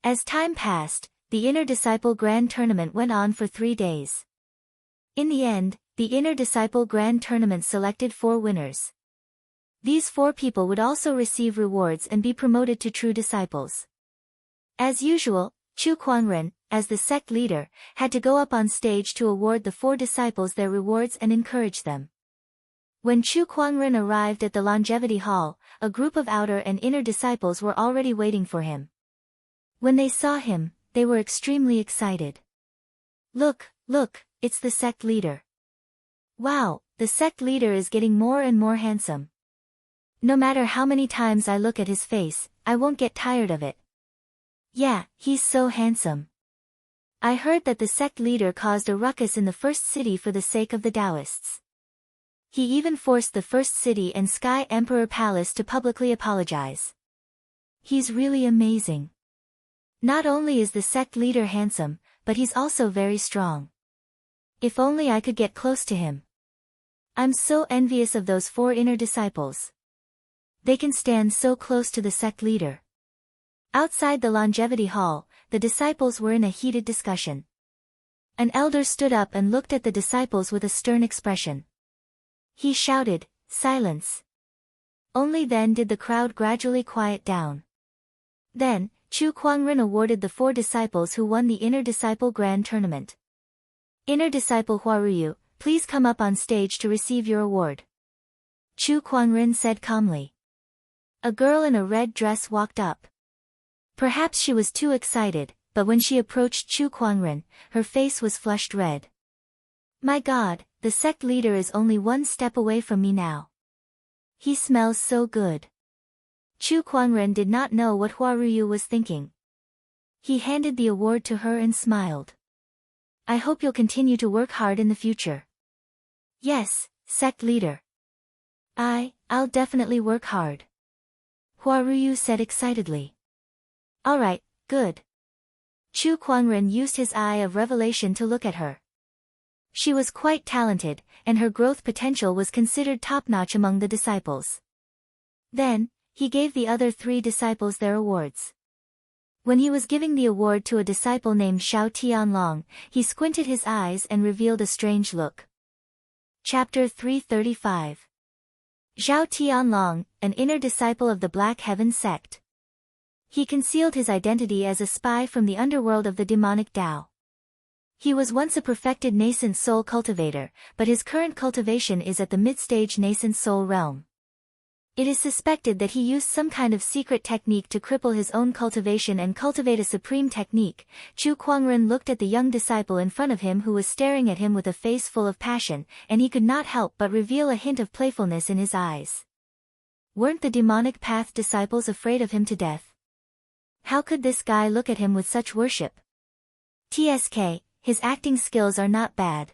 As time passed, the Inner Disciple Grand Tournament went on for 3 days. In the end, the Inner Disciple Grand Tournament selected 4 winners. These 4 people would also receive rewards and be promoted to true disciples. As usual, Chu Kuangren, as the sect leader, had to go up on stage to award the 4 disciples their rewards and encourage them. When Chu Kuangren arrived at the Longevity Hall, a group of outer and inner disciples were already waiting for him. When they saw him, they were extremely excited. Look, it's the sect leader. Wow, the sect leader is getting more and more handsome. No matter how many times I look at his face, I won't get tired of it. Yeah, he's so handsome. I heard that the sect leader caused a ruckus in the first city for the sake of the Taoists. He even forced the first city and Sky Emperor Palace to publicly apologize. He's really amazing. Not only is the sect leader handsome, but he's also very strong. If only I could get close to him. I'm so envious of those 4 inner disciples. They can stand so close to the sect leader. Outside the Longevity Hall, the disciples were in a heated discussion. An elder stood up and looked at the disciples with a stern expression. He shouted, "Silence!" Only then did the crowd gradually quiet down. Then, Chu Kuangren awarded the 4 disciples who won the Inner Disciple Grand Tournament. Inner Disciple Huaryu, please come up on stage to receive your award. Chu Kuangren said calmly. A girl in a red dress walked up. Perhaps she was too excited, but when she approached Chu Kuangren, her face was flushed red. My God, the sect leader is only 1 step away from me now. He smells so good. Chu Kuangren did not know what Huaryu was thinking. He handed the award to her and smiled. I hope you'll continue to work hard in the future. Yes, sect leader. I'll definitely work hard. Huaryu said excitedly. Alright, good. Chu Kuangren used his eye of revelation to look at her. She was quite talented, and her growth potential was considered top-notch among the disciples. Then, he gave the other 3 disciples their awards. When he was giving the award to a disciple named Xiao Tianlong, he squinted his eyes and revealed a strange look. Chapter 335. Xiao Tianlong, an inner disciple of the Black Heaven Sect. He concealed his identity as a spy from the underworld of the demonic Tao. He was once a perfected nascent soul cultivator, but his current cultivation is at the mid-stage nascent soul realm. It is suspected that he used some kind of secret technique to cripple his own cultivation and cultivate a supreme technique. Chu Kuangren looked at the young disciple in front of him who was staring at him with a face full of passion, and he could not help but reveal a hint of playfulness in his eyes. Weren't the demonic path disciples afraid of him to death? How could this guy look at him with such worship? TSK, his acting skills are not bad.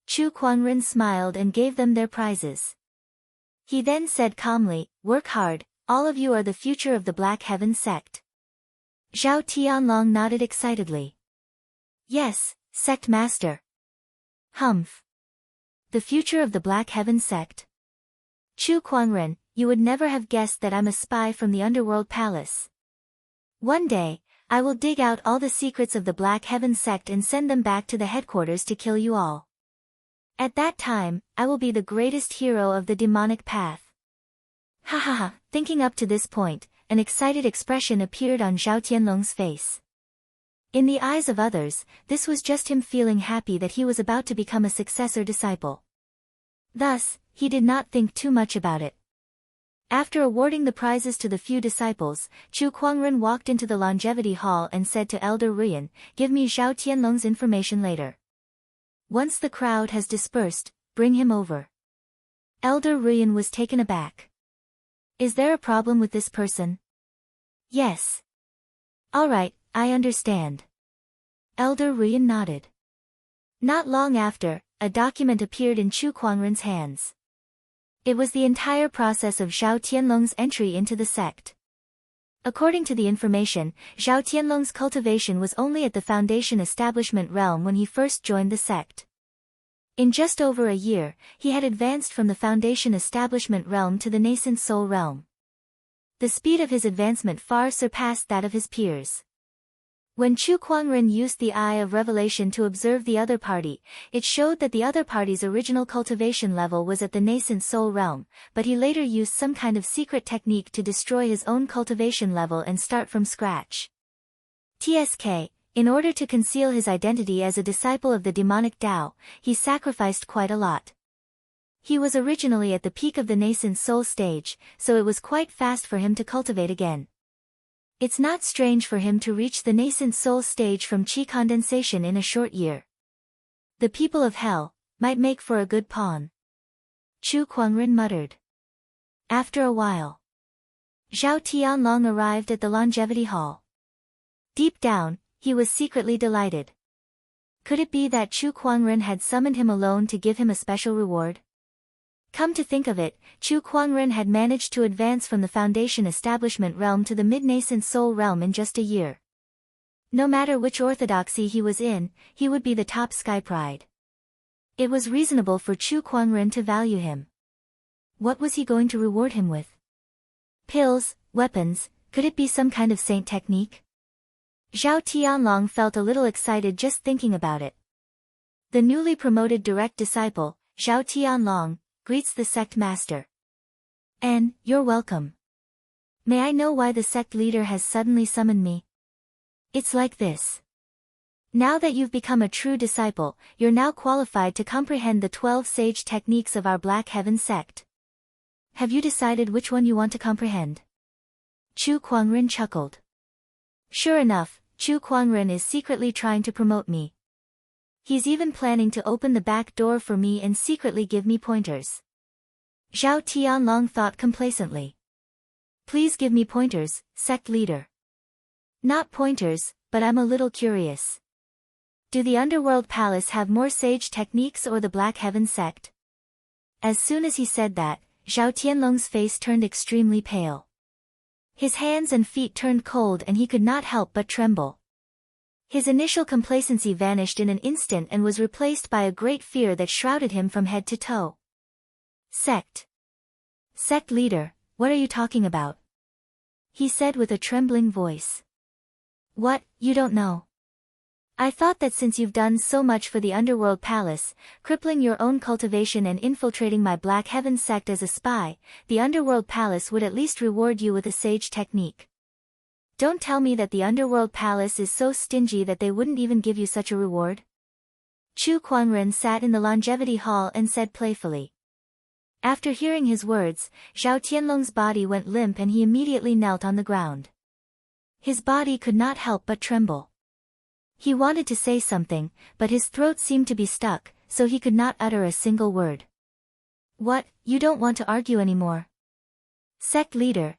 Chu Kuangren smiled and gave them their prizes. He then said calmly, work hard, all of you are the future of the Black Heaven sect. Zhao Tianlong nodded excitedly. Yes, sect master. Humph. The future of the Black Heaven sect. Chu Kuangren, you would never have guessed that I'm a spy from the Underworld Palace. One day, I will dig out all the secrets of the Black Heaven sect and send them back to the headquarters to kill you all. At that time, I will be the greatest hero of the demonic path. Ha ha ha, thinking up to this point, an excited expression appeared on Zhao Tianlong's face. In the eyes of others, this was just him feeling happy that he was about to become a successor disciple. Thus, he did not think too much about it. After awarding the prizes to the few disciples, Chu Kuangren walked into the longevity hall and said to Elder Ruyan, give me Zhao Tianlong's information later. Once the crowd has dispersed, bring him over. Elder Ruyan was taken aback. Is there a problem with this person? Yes. Alright, I understand. Elder Ruyan nodded. Not long after, a document appeared in Chu Kuangren's hands. It was the entire process of Zhao Tianlong's entry into the sect. According to the information, Zhao Tianlong's cultivation was only at the foundation establishment realm when he first joined the sect. In just over a year, he had advanced from the foundation establishment realm to the nascent soul realm. The speed of his advancement far surpassed that of his peers. When Chu Kuangren used the Eye of Revelation to observe the other party, it showed that the other party's original cultivation level was at the nascent soul realm, but he later used some kind of secret technique to destroy his own cultivation level and start from scratch. TSK, in order to conceal his identity as a disciple of the demonic Tao, he sacrificed quite a lot. He was originally at the peak of the nascent soul stage, so it was quite fast for him to cultivate again. It's not strange for him to reach the nascent soul stage from chi condensation in a short year. The people of hell might make for a good pawn. Chu Kuangren muttered. After a while, Zhao Tianlong arrived at the longevity hall. Deep down, he was secretly delighted. Could it be that Chu Kuangren had summoned him alone to give him a special reward? Come to think of it, Chu Kuangren had managed to advance from the foundation establishment realm to the mid-nascent soul realm in just a year. No matter which orthodoxy he was in, he would be the top sky pride. It was reasonable for Chu Kuangren to value him. What was he going to reward him with? Pills, weapons, could it be some kind of saint technique? Zhao Tianlong felt a little excited just thinking about it. The newly promoted direct disciple, Zhao Tianlong, greets the sect master. And, you're welcome. May I know why the sect leader has suddenly summoned me? It's like this. Now that you've become a true disciple, you're now qualified to comprehend the 12 sage techniques of our Black Heaven sect. Have you decided which one you want to comprehend? Chu Kuangren chuckled. Sure enough, Chu Kuangren is secretly trying to promote me. He's even planning to open the back door for me and secretly give me pointers. Zhao Tianlong thought complacently. Please give me pointers, sect leader. Not pointers, but I'm a little curious. Do the Underworld Palace have more sage techniques or the Black Heaven sect? As soon as he said that, Zhao Tianlong's face turned extremely pale. His hands and feet turned cold and he could not help but tremble. His initial complacency vanished in an instant and was replaced by a great fear that shrouded him from head to toe. Sect. Sect leader, what are you talking about? He said with a trembling voice. What, you don't know? I thought that since you've done so much for the Underworld Palace, crippling your own cultivation and infiltrating my Black Heaven sect as a spy, the Underworld Palace would at least reward you with a sage technique. Don't tell me that the underworld palace is so stingy that they wouldn't even give you such a reward. Chu Kuangren sat in the longevity hall and said playfully. After hearing his words, Zhao Tianlong's body went limp and he immediately knelt on the ground. His body could not help but tremble. He wanted to say something, but his throat seemed to be stuck, so he could not utter a single word. What, you don't want to argue anymore? Sect leader,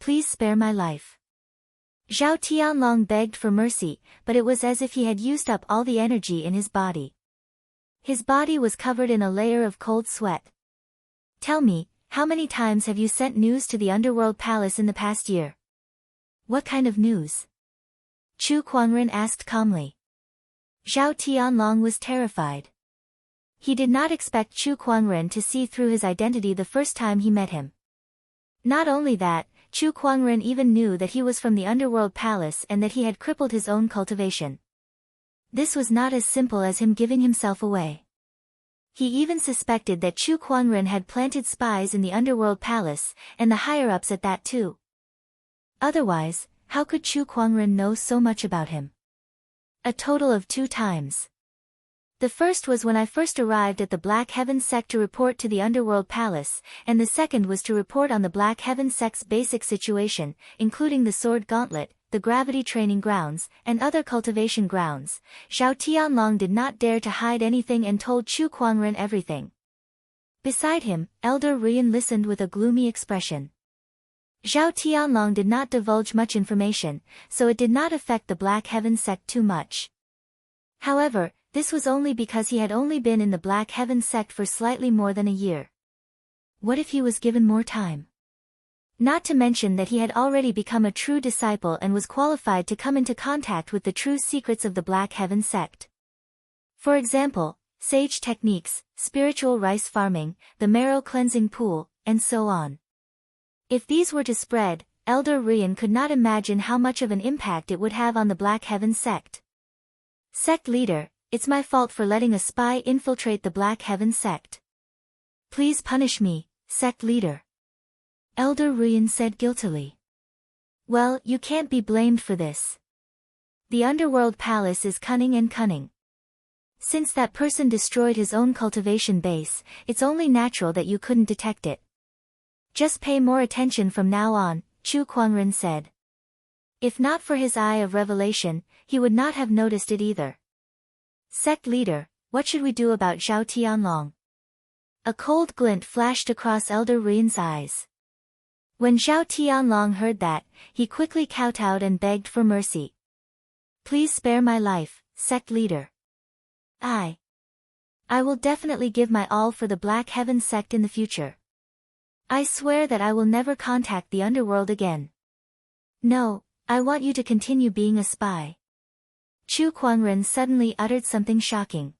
please spare my life. Zhao Tianlong begged for mercy, but it was as if he had used up all the energy in his body. His body was covered in a layer of cold sweat. Tell me, how many times have you sent news to the underworld palace in the past year? What kind of news? Chu Kuangren asked calmly. Zhao Tianlong was terrified. He did not expect Chu Kuangren to see through his identity the first time he met him. Not only that, Chu Kuangren even knew that he was from the underworld palace and that he had crippled his own cultivation. This was not as simple as him giving himself away. He even suspected that Chu Kuangren had planted spies in the underworld palace, and the higher-ups at that too. Otherwise, how could Chu Kuangren know so much about him? A total of 2 times. The first was when I first arrived at the Black Heaven sect to report to the Underworld Palace, and the second was to report on the Black Heaven sect's basic situation, including the Sword Gauntlet, the Gravity Training Grounds, and other cultivation grounds. Zhao Tianlong did not dare to hide anything and told Chu Kuangren everything. Beside him, Elder Ruyan listened with a gloomy expression. Zhao Tianlong did not divulge much information, so it did not affect the Black Heaven sect too much. However, this was only because he had only been in the Black Heaven sect for slightly more than a year. What if he was given more time? Not to mention that he had already become a true disciple and was qualified to come into contact with the true secrets of the Black Heaven sect. For example, sage techniques, spiritual rice farming, the marrow cleansing pool, and so on. If these were to spread, Elder Ruyan could not imagine how much of an impact it would have on the Black Heaven sect. Sect leader, it's my fault for letting a spy infiltrate the Black Heaven sect. Please punish me, sect leader. Elder Ruyan said guiltily. Well, you can't be blamed for this. The Underworld Palace is cunning and cunning. Since that person destroyed his own cultivation base, it's only natural that you couldn't detect it. Just pay more attention from now on, Chu Kuangren said. If not for his eye of revelation, he would not have noticed it either. Sect leader, what should we do about Zhao Tianlong? A cold glint flashed across Elder Ruyan's eyes. When Zhao Tianlong heard that, he quickly kowtowed and begged for mercy. Please spare my life, sect leader. I will definitely give my all for the Black Heaven sect in the future. I swear that I will never contact the underworld again. No, I want you to continue being a spy. Chu Kuangren suddenly uttered something shocking.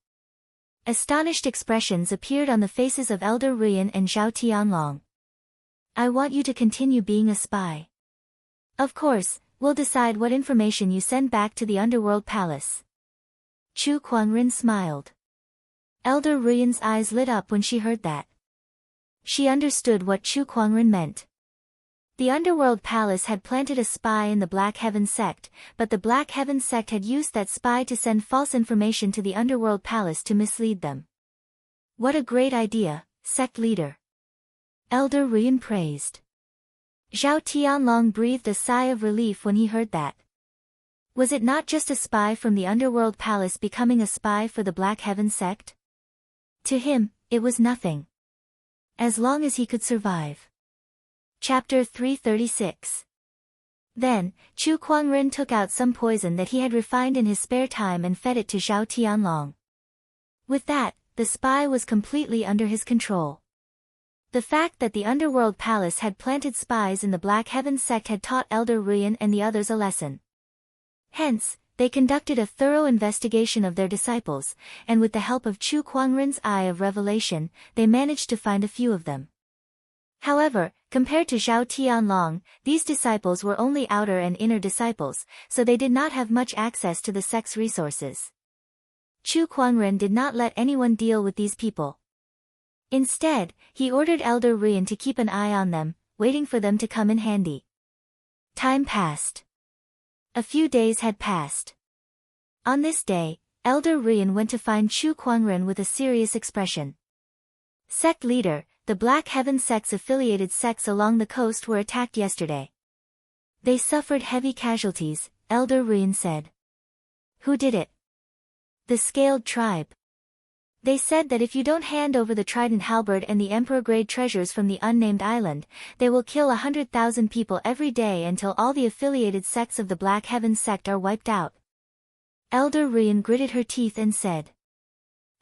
Astonished expressions appeared on the faces of Elder Ruyan and Zhao Tianlong. I want you to continue being a spy. Of course, we'll decide what information you send back to the Underworld Palace. Chu Kuangren smiled. Elder Ruyan's eyes lit up when she heard that. She understood what Chu Kuangren meant. The Underworld Palace had planted a spy in the Black Heaven sect, but the Black Heaven sect had used that spy to send false information to the Underworld Palace to mislead them. What a great idea, sect leader. Elder Ruyan praised. Zhao Tianlong breathed a sigh of relief when he heard that. Was it not just a spy from the Underworld Palace becoming a spy for the Black Heaven sect? To him, it was nothing. As long as he could survive. Chapter 336. Then, Chu Kuangren took out some poison that he had refined in his spare time and fed it to Zhao Tianlong. With that, the spy was completely under his control. The fact that the Underworld Palace had planted spies in the Black Heaven sect had taught Elder Ruyan and the others a lesson. Hence, they conducted a thorough investigation of their disciples, and with the help of Chu Kuangren's eye of revelation, they managed to find a few of them. However, compared to Zhao Tianlong, these disciples were only outer and inner disciples, so they did not have much access to the sect's resources. Chu Kuangren did not let anyone deal with these people. Instead, he ordered Elder Ruyan to keep an eye on them, waiting for them to come in handy. Time passed. A few days had passed. On this day, Elder Rian went to find Chu Kuangren with a serious expression. Sect leader, the Black Heaven sect's affiliated sects along the coast were attacked yesterday. They suffered heavy casualties, Elder Rian said. Who did it? The Scaled Tribe. They said that if you don't hand over the Trident Halberd and the Emperor-grade treasures from the unnamed island, they will kill 100,000 people every day until all the affiliated sects of the Black Heaven sect are wiped out. Elder Rian gritted her teeth and said.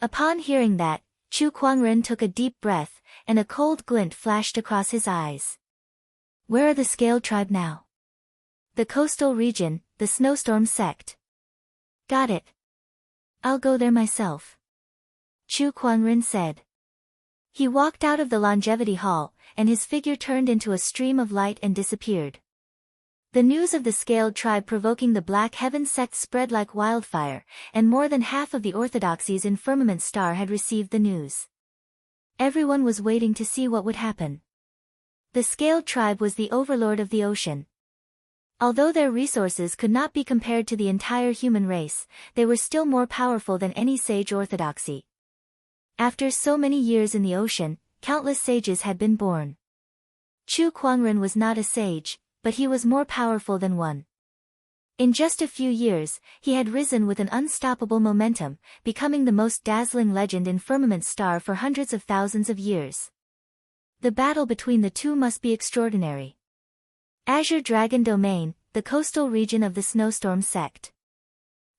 Upon hearing that, Chu Kuangren took a deep breath, and a cold glint flashed across his eyes. Where are the Scaled Tribe now? The coastal region, the Snowstorm sect. Got it. I'll go there myself. Chu Kuangren said. He walked out of the Longevity Hall, and his figure turned into a stream of light and disappeared. The news of the Scaled Tribe provoking the Black Heaven sect spread like wildfire, and more than half of the orthodoxies in Firmament Star had received the news. Everyone was waiting to see what would happen. The Scaled Tribe was the overlord of the ocean. Although their resources could not be compared to the entire human race, they were still more powerful than any sage orthodoxy. After so many years in the ocean, countless sages had been born. Chu Kuangren was not a sage, but he was more powerful than one. In just a few years, he had risen with an unstoppable momentum, becoming the most dazzling legend in Firmament Star for hundreds of thousands of years. The battle between the two must be extraordinary. Azure Dragon Domain, the coastal region of the Snowstorm sect.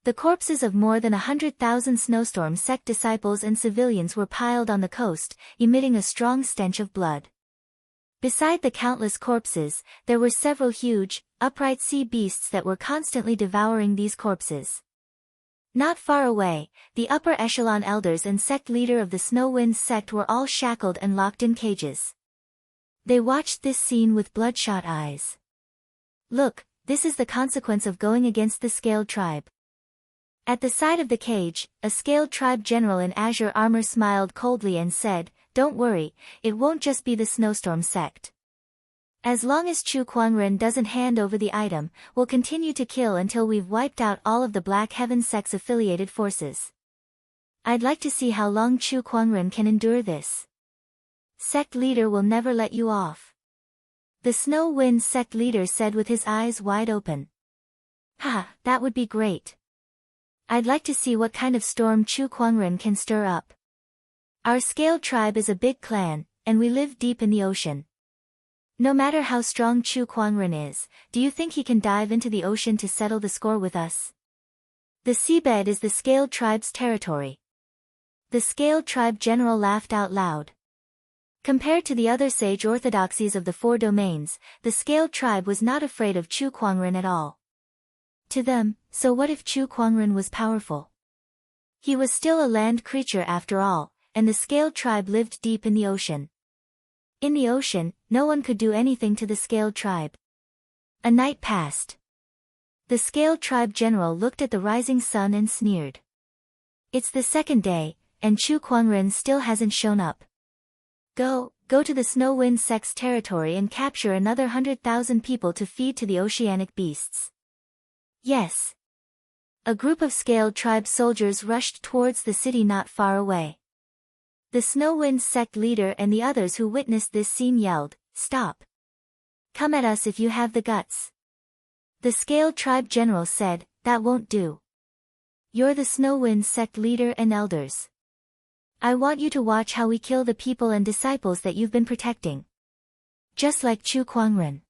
The corpses of more than 100,000 Snowstorm sect disciples and civilians were piled on the coast, emitting a strong stench of blood. Beside the countless corpses, there were several huge, upright sea beasts that were constantly devouring these corpses. Not far away, the upper echelon elders and sect leader of the Snowwind sect were all shackled and locked in cages. They watched this scene with bloodshot eyes. Look, this is the consequence of going against the Scaled Tribe. At the side of the cage, a Scaled Tribe general in azure armor smiled coldly and said, Don't worry, it won't just be the Snowstorm sect. As long as Chu Kuangren doesn't hand over the item, we'll continue to kill until we've wiped out all of the Black Heaven sect's affiliated forces. I'd like to see how long Chu Kuangren can endure this. Sect leader will never let you off. The Snow Wind sect leader said with his eyes wide open. Ha, that would be great. I'd like to see what kind of storm Chu Kuangren can stir up. Our Scaled Tribe is a big clan, and we live deep in the ocean. No matter how strong Chu Kuangren is, do you think he can dive into the ocean to settle the score with us? The seabed is the Scaled Tribe's territory. The Scaled Tribe general laughed out loud. Compared to the other sage orthodoxies of the four domains, the Scaled Tribe was not afraid of Chu Kuangren at all. To them, so what if Chu Kuangren was powerful? He was still a land creature after all, and the Scaled Tribe lived deep in the ocean. In the ocean, no one could do anything to the Scaled Tribe. A night passed. The Scaled Tribe general looked at the rising sun and sneered. It's the second day, and Chu Kuangren still hasn't shown up. Go to the Snowwind sect's territory and capture another 100,000 people to feed to the oceanic beasts. Yes. A group of Scaled Tribe soldiers rushed towards the city not far away. The Snowwind sect leader and the others who witnessed this scene yelled, Stop! Come at us if you have the guts. The Scaled Tribe general said, That won't do. You're the Snowwind sect leader and elders. I want you to watch how we kill the people and disciples that you've been protecting. Just like Chu Kuangren.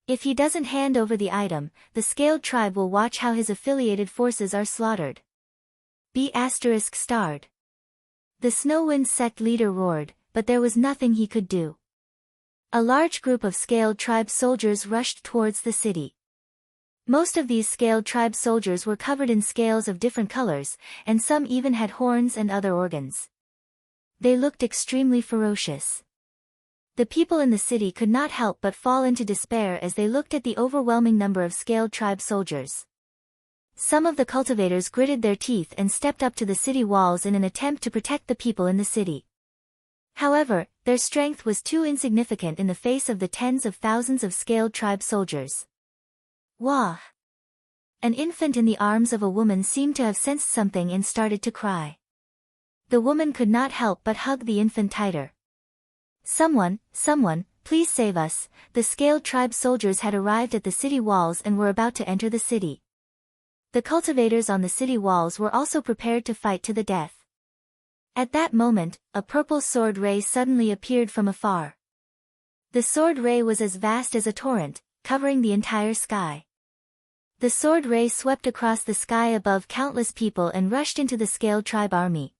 If he doesn't hand over the item, the Scaled Tribe will watch how his affiliated forces are slaughtered. B*****. The Snowwind sect leader roared, but there was nothing he could do. A large group of Scaled Tribe soldiers rushed towards the city. Most of these Scaled Tribe soldiers were covered in scales of different colors, and some even had horns and other organs. They looked extremely ferocious. The people in the city could not help but fall into despair as they looked at the overwhelming number of Scaled Tribe soldiers. Some of the cultivators gritted their teeth and stepped up to the city walls in an attempt to protect the people in the city. However, their strength was too insignificant in the face of the tens of thousands of Scaled Tribe soldiers. Wah! An infant in the arms of a woman seemed to have sensed something and started to cry. The woman could not help but hug the infant tighter. Someone, please save us. The scaled tribe soldiers had arrived at the city walls and were about to enter the city. The cultivators on the city walls were also prepared to fight to the death. At that moment, a purple sword ray suddenly appeared from afar. The sword ray was as vast as a torrent, covering the entire sky. The sword ray swept across the sky above countless people and rushed into the scaled tribe army.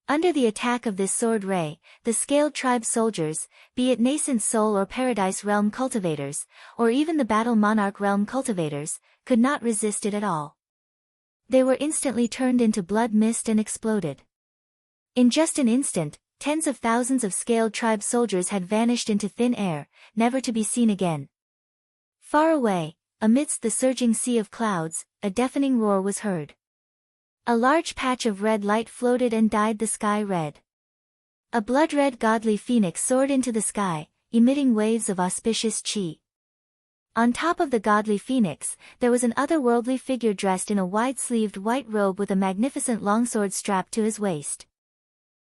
Under the attack of this sword ray, the scaled tribe soldiers, be it nascent soul or paradise realm cultivators, or even the battle monarch realm cultivators, could not resist it at all. They were instantly turned into blood mist and exploded. In just an instant, tens of thousands of scaled tribe soldiers had vanished into thin air, never to be seen again. Far away, amidst the surging sea of clouds, a deafening roar was heard. A large patch of red light floated and dyed the sky red. A blood-red godly phoenix soared into the sky, emitting waves of auspicious chi. On top of the godly phoenix, there was an otherworldly figure dressed in a wide-sleeved white robe with a magnificent longsword strapped to his waist.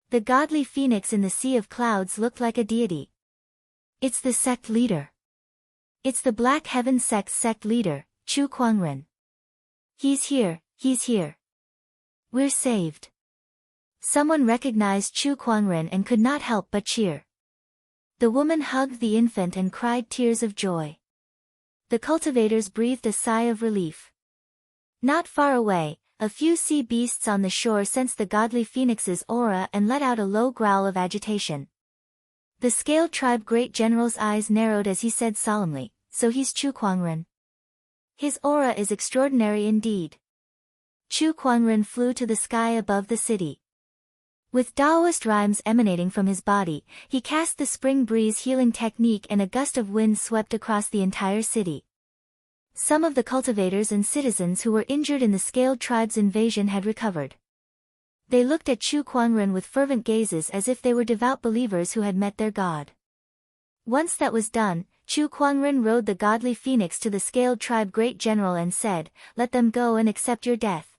The godly phoenix in the sea of clouds looked like a deity. It's the sect leader. It's the Black Heaven sect's sect leader, Chu Kuangren. He's here, he's here. We're saved. Someone recognized Chu Kuangren and could not help but cheer. The woman hugged the infant and cried tears of joy. The cultivators breathed a sigh of relief. Not far away, a few sea beasts on the shore sensed the godly phoenix's aura and let out a low growl of agitation. The scaled tribe great general's eyes narrowed as he said solemnly, "So he's Chu Kuangren. His aura is extraordinary indeed." Chu Kuangren flew to the sky above the city. With Taoist rhymes emanating from his body, he cast the spring breeze healing technique and a gust of wind swept across the entire city. Some of the cultivators and citizens who were injured in the scaled tribe's invasion had recovered. They looked at Chu Kuangren with fervent gazes as if they were devout believers who had met their god. Once that was done, Chu Kuangren rode the godly phoenix to the scaled tribe great general and said, "Let them go and accept your death.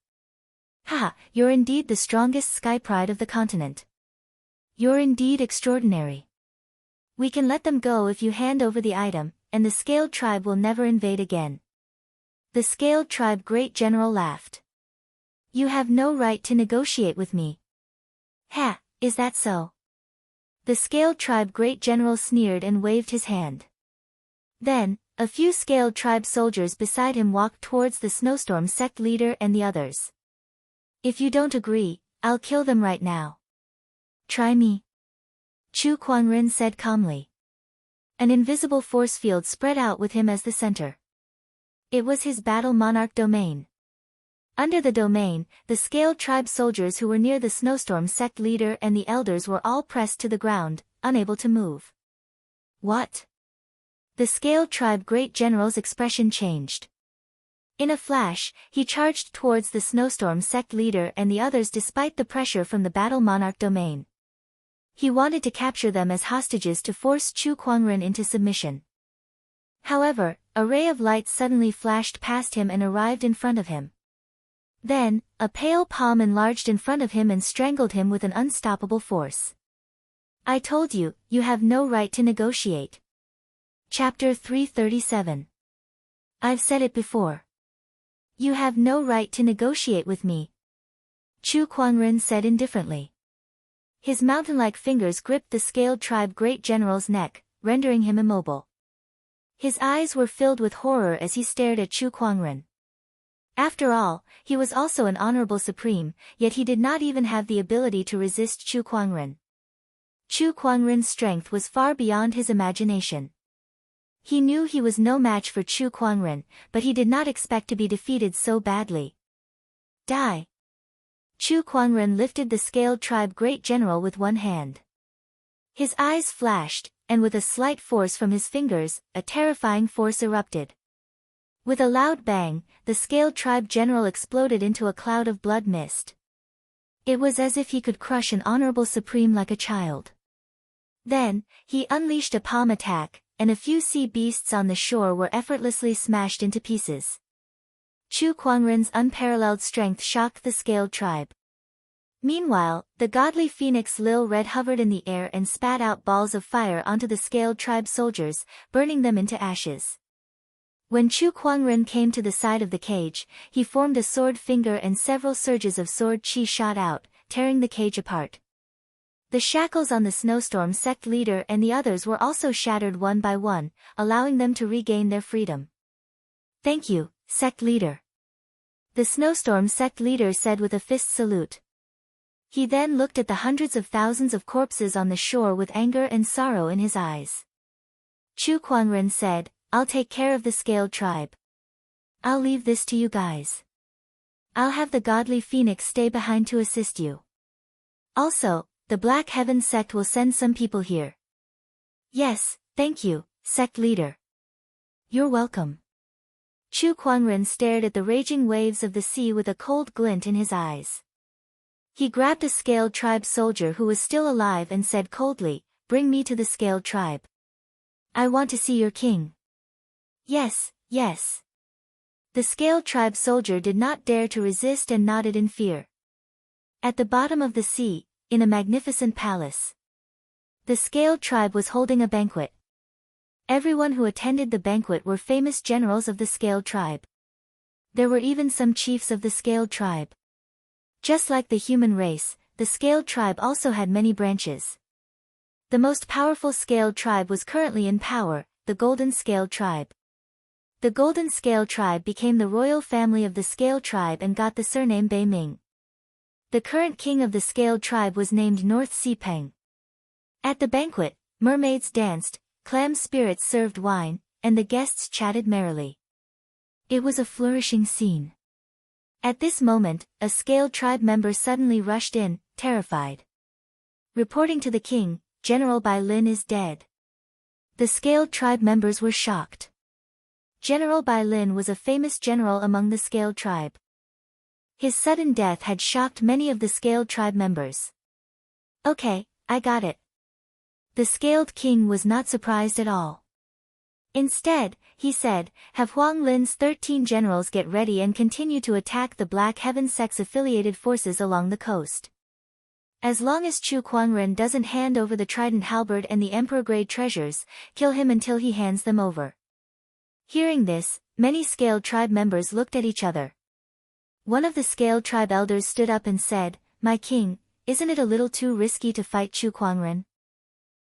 Ha, you're indeed the strongest sky pride of the continent. You're indeed extraordinary. We can let them go if you hand over the item, and the scaled tribe will never invade again." The scaled tribe great general laughed. "You have no right to negotiate with me." "Ha, is that so?" The scaled tribe great general sneered and waved his hand. Then, a few scaled tribe soldiers beside him walked towards the snowstorm sect leader and the others. "If you don't agree, I'll kill them right now." "Try me," Chu Kuangren said calmly. An invisible force field spread out with him as the center. It was his battle monarch domain. Under the domain, the scaled tribe soldiers who were near the snowstorm sect leader and the elders were all pressed to the ground, unable to move. "What?" The scaled tribe great general's expression changed. In a flash, he charged towards the snowstorm sect leader and the others despite the pressure from the battle monarch domain. He wanted to capture them as hostages to force Chu Kuangren into submission. However, a ray of light suddenly flashed past him and arrived in front of him. Then, a pale palm enlarged in front of him and strangled him with an unstoppable force. "I told you, you have no right to negotiate." Chapter 337. I've said it before. You have no right to negotiate with me, Chu Kuangren said indifferently. His mountain-like fingers gripped the scaled tribe great general's neck, rendering him immobile. His eyes were filled with horror as he stared at Chu Kuangren. After all, he was also an honorable supreme, yet he did not even have the ability to resist Chu Kuangren. Chu Kuangren's strength was far beyond his imagination. He knew he was no match for Chu Kuangren, but he did not expect to be defeated so badly. Die! Chu Kuangren lifted the scaled tribe great general with one hand. His eyes flashed, and with a slight force from his fingers, a terrifying force erupted. With a loud bang, the scaled tribe general exploded into a cloud of blood mist. It was as if he could crush an honorable supreme like a child. Then, he unleashed a palm attack, and a few sea beasts on the shore were effortlessly smashed into pieces. Chu Kuangren's unparalleled strength shocked the scaled tribe. Meanwhile, the godly phoenix Lil Red hovered in the air and spat out balls of fire onto the scaled tribe soldiers, burning them into ashes. When Chu Kuangren came to the side of the cage, he formed a sword finger and several surges of sword chi shot out, tearing the cage apart. The shackles on the snowstorm sect leader and the others were also shattered one by one, allowing them to regain their freedom. "Thank you, sect leader," the snowstorm sect leader said with a fist salute. He then looked at the hundreds of thousands of corpses on the shore with anger and sorrow in his eyes. Chu Kuangren said, "I'll take care of the scaled tribe. I'll leave this to you guys. I'll have the godly phoenix stay behind to assist you. Also, the Black Heaven sect will send some people here." "Yes, thank you, sect leader." "You're welcome." Chu Kuangren stared at the raging waves of the sea with a cold glint in his eyes. He grabbed a scaled tribe soldier who was still alive and said coldly, "Bring me to the scaled tribe. I want to see your king." "Yes, yes." The scaled tribe soldier did not dare to resist and nodded in fear. At the bottom of the sea, in a magnificent palace, the scaled tribe was holding a banquet. Everyone who attended the banquet were famous generals of the scaled tribe. There were even some chiefs of the scaled tribe. Just like the human race, the scaled tribe also had many branches. The most powerful scaled tribe was currently in power, the Golden Scaled Tribe. The Golden Scaled Tribe became the royal family of the Scaled Tribe and got the surname Bei Ming. The current king of the Scaled Tribe was named North Sea Peng. At the banquet, mermaids danced, clam spirits served wine, and the guests chatted merrily. It was a flourishing scene. At this moment, a scaled tribe member suddenly rushed in, terrified. Reporting to the king, "General Bai Lin is dead." The scaled tribe members were shocked. General Bai Lin was a famous general among the scaled tribe. His sudden death had shocked many of the scaled tribe members. "Okay, I got it." The scaled king was not surprised at all. Instead, he said, "Have Huang Lin's 13 generals get ready and continue to attack the Black Heaven sect's affiliated forces along the coast. As long as Chu Kuangren doesn't hand over the trident halberd and the emperor-grade treasures, kill him until he hands them over." Hearing this, many scaled tribe members looked at each other. One of the scaled tribe elders stood up and said, "My king, isn't it a little too risky to fight Chu Kuangren?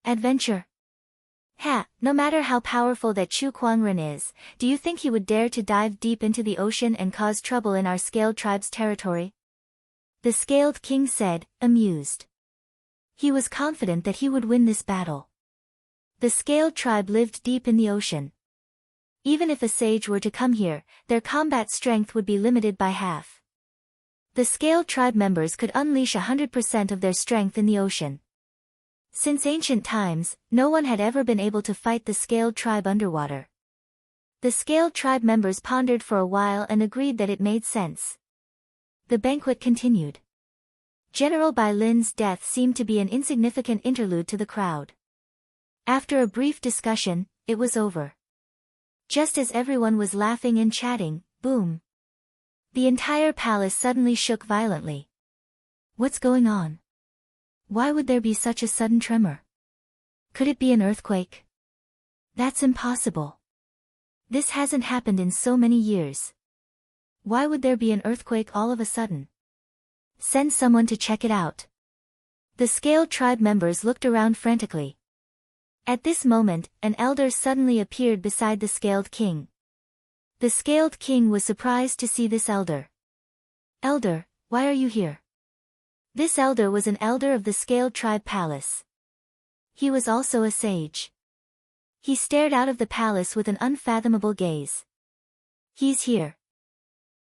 Adventure? No matter how powerful that Chu Kuangren is, do you think he would dare to dive deep into the ocean and cause trouble in our scaled tribe's territory?" The scaled king said, amused. He was confident that he would win this battle. The scaled tribe lived deep in the ocean. Even if a sage were to come here, their combat strength would be limited by half. The scaled tribe members could unleash 100% of their strength in the ocean. Since ancient times, no one had ever been able to fight the scaled tribe underwater. The scaled tribe members pondered for a while and agreed that it made sense. The banquet continued. General Bai Lin's death seemed to be an insignificant interlude to the crowd. After a brief discussion, it was over. Just as everyone was laughing and chatting, boom! The entire palace suddenly shook violently. What's going on? Why would there be such a sudden tremor? Could it be an earthquake? That's impossible. This hasn't happened in so many years. Why would there be an earthquake all of a sudden? Send someone to check it out. The scaled tribe members looked around frantically. At this moment, an elder suddenly appeared beside the scaled king. The scaled king was surprised to see this elder. "Elder, why are you here?" This elder was an elder of the scaled tribe palace. He was also a sage. He stared out of the palace with an unfathomable gaze. "He's here.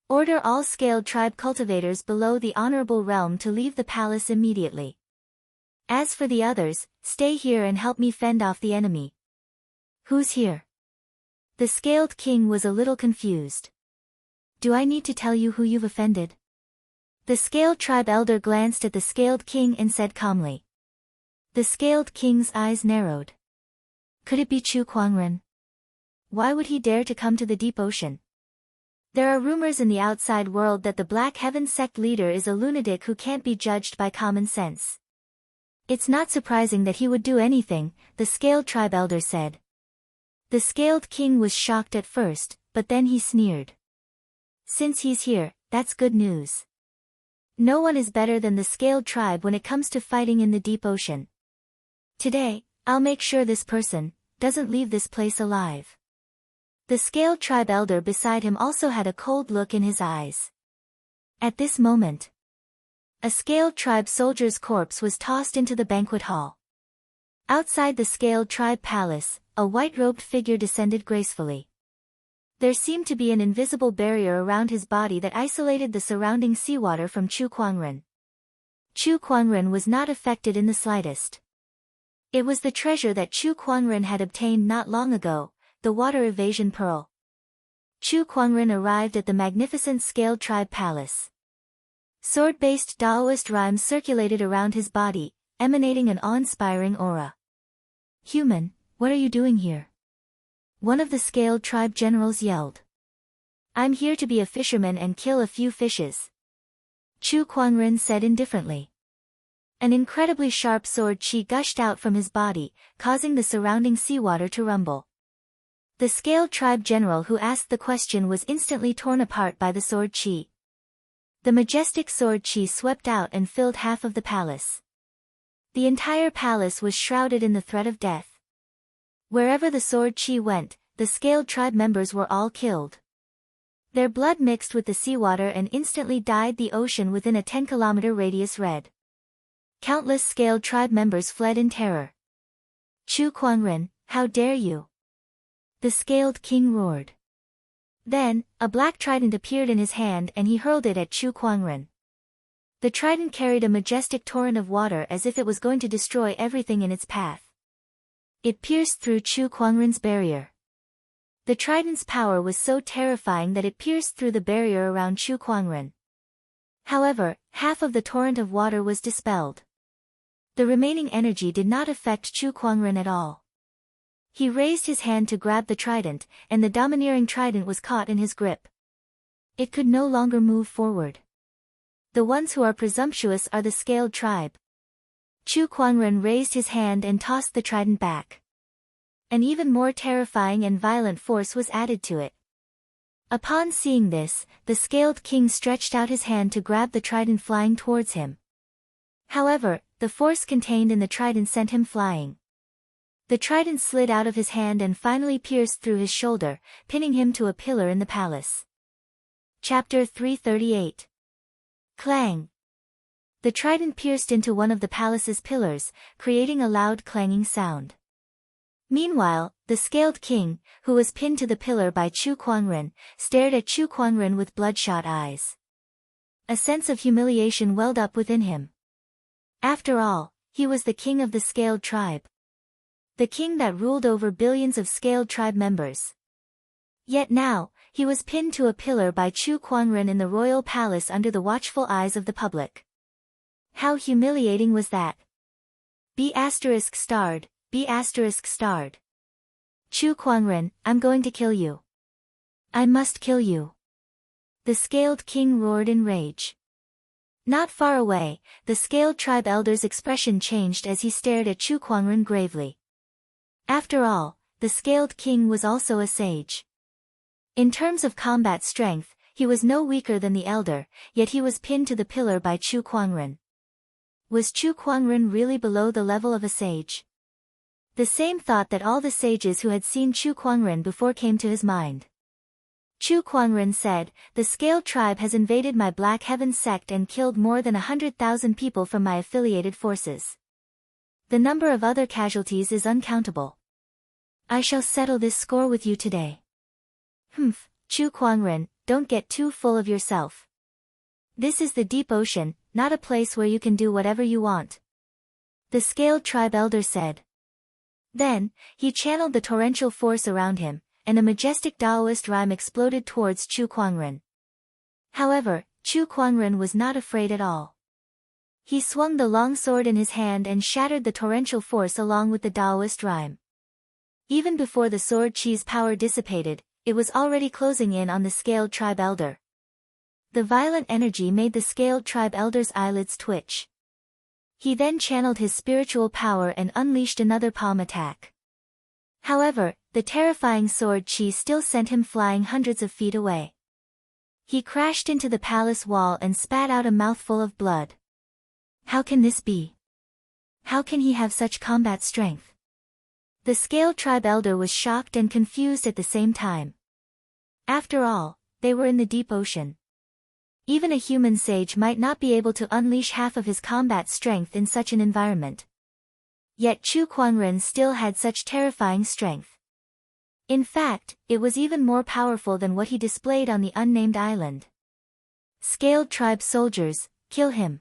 Order all scaled tribe cultivators below the honorable realm to leave the palace immediately. As for the others, stay here and help me fend off the enemy." "Who's here?" The scaled king was a little confused. "Do I need to tell you who you've offended?" The scaled tribe elder glanced at the scaled king and said calmly. The scaled king's eyes narrowed. Could it be Chu Kuangren? Why would he dare to come to the deep ocean? There are rumors in the outside world that the Black Heaven sect leader is a lunatic who can't be judged by common sense. It's not surprising that he would do anything, the Scaled Tribe elder said. The Scaled King was shocked at first, but then he sneered. Since he's here, that's good news. No one is better than the Scaled Tribe when it comes to fighting in the deep ocean. Today, I'll make sure this person doesn't leave this place alive. The Scaled Tribe elder beside him also had a cold look in his eyes. At this moment, a Scaled Tribe soldier's corpse was tossed into the banquet hall. Outside the Scaled Tribe palace, a white-robed figure descended gracefully. There seemed to be an invisible barrier around his body that isolated the surrounding seawater from Chu Kuangren. Chu Kuangren was not affected in the slightest. It was the treasure that Chu Kuangren had obtained not long ago, the water evasion pearl. Chu Kuangren arrived at the magnificent Scaled Tribe palace. Sword-based Taoist rhymes circulated around his body, emanating an awe-inspiring aura. "Human, what are you doing here?" one of the Scaled Tribe generals yelled. "I'm here to be a fisherman and kill a few fishes," Chu Kuangren said indifferently. An incredibly sharp sword chi gushed out from his body, causing the surrounding seawater to rumble. The Scaled Tribe general who asked the question was instantly torn apart by the sword chi. The majestic sword chi swept out and filled half of the palace. The entire palace was shrouded in the threat of death. Wherever the sword chi went, the Scaled Tribe members were all killed. Their blood mixed with the seawater and instantly dyed the ocean within a 10-kilometer radius red. Countless Scaled Tribe members fled in terror. "Chu Kuangren, how dare you!" the Scaled King roared. Then, a black trident appeared in his hand and he hurled it at Chu Kuangren. The trident carried a majestic torrent of water as if it was going to destroy everything in its path. It pierced through Chu Kuangren's barrier. The trident's power was so terrifying that it pierced through the barrier around Chu Kuangren. However, half of the torrent of water was dispelled. The remaining energy did not affect Chu Kuangren at all. He raised his hand to grab the trident, and the domineering trident was caught in his grip. It could no longer move forward. The ones who are presumptuous are the Scaled Tribe. Chu Kuangren raised his hand and tossed the trident back. An even more terrifying and violent force was added to it. Upon seeing this, the Scaled King stretched out his hand to grab the trident flying towards him. However, the force contained in the trident sent him flying. The trident slid out of his hand and finally pierced through his shoulder, pinning him to a pillar in the palace. Chapter 338. Clang. The trident pierced into one of the palace's pillars, creating a loud clanging sound. Meanwhile, the Scaled King, who was pinned to the pillar by Chu Kuangren, stared at Chu Kuangren with bloodshot eyes. A sense of humiliation welled up within him. After all, he was the king of the Scaled Tribe. The king that ruled over billions of Scaled Tribe members. Yet now, he was pinned to a pillar by Chu Kuangren in the royal palace under the watchful eyes of the public. How humiliating was that? B*****. Chu Kuangren, I'm going to kill you. I must kill you. The Scaled King roared in rage. Not far away, the Scaled Tribe elder's expression changed as he stared at Chu Kuangren gravely. After all, the Scaled King was also a sage. In terms of combat strength, he was no weaker than the elder, yet he was pinned to the pillar by Chu Kuangren. Was Chu Kuangren really below the level of a sage? The same thought that all the sages who had seen Chu Kuangren before came to his mind. Chu Kuangren said, "The Scaled Tribe has invaded my Black Heaven sect and killed more than 100,000 people from my affiliated forces. The number of other casualties is uncountable. I shall settle this score with you today." "Humph, Chu Kuangren, don't get too full of yourself. This is the deep ocean, not a place where you can do whatever you want," the Scaled Tribe elder said. Then, he channeled the torrential force around him, and a majestic Taoist rhyme exploded towards Chu Kuangren. However, Chu Kuangren was not afraid at all. He swung the long sword in his hand and shattered the torrential force along with the Taoist rhyme. Even before the sword chi's power dissipated, it was already closing in on the scaled tribe elder. The violent energy made the scaled tribe elder's eyelids twitch. He then channeled his spiritual power and unleashed another palm attack. However, the terrifying sword chi still sent him flying hundreds of feet away. He crashed into the palace wall and spat out a mouthful of blood. How can this be? How can he have such combat strength? The scaled tribe elder was shocked and confused at the same time. After all, they were in the deep ocean. Even a human sage might not be able to unleash half of his combat strength in such an environment. Yet Chu Kuangren still had such terrifying strength. In fact, it was even more powerful than what he displayed on the unnamed island. Scaled tribe soldiers, kill him.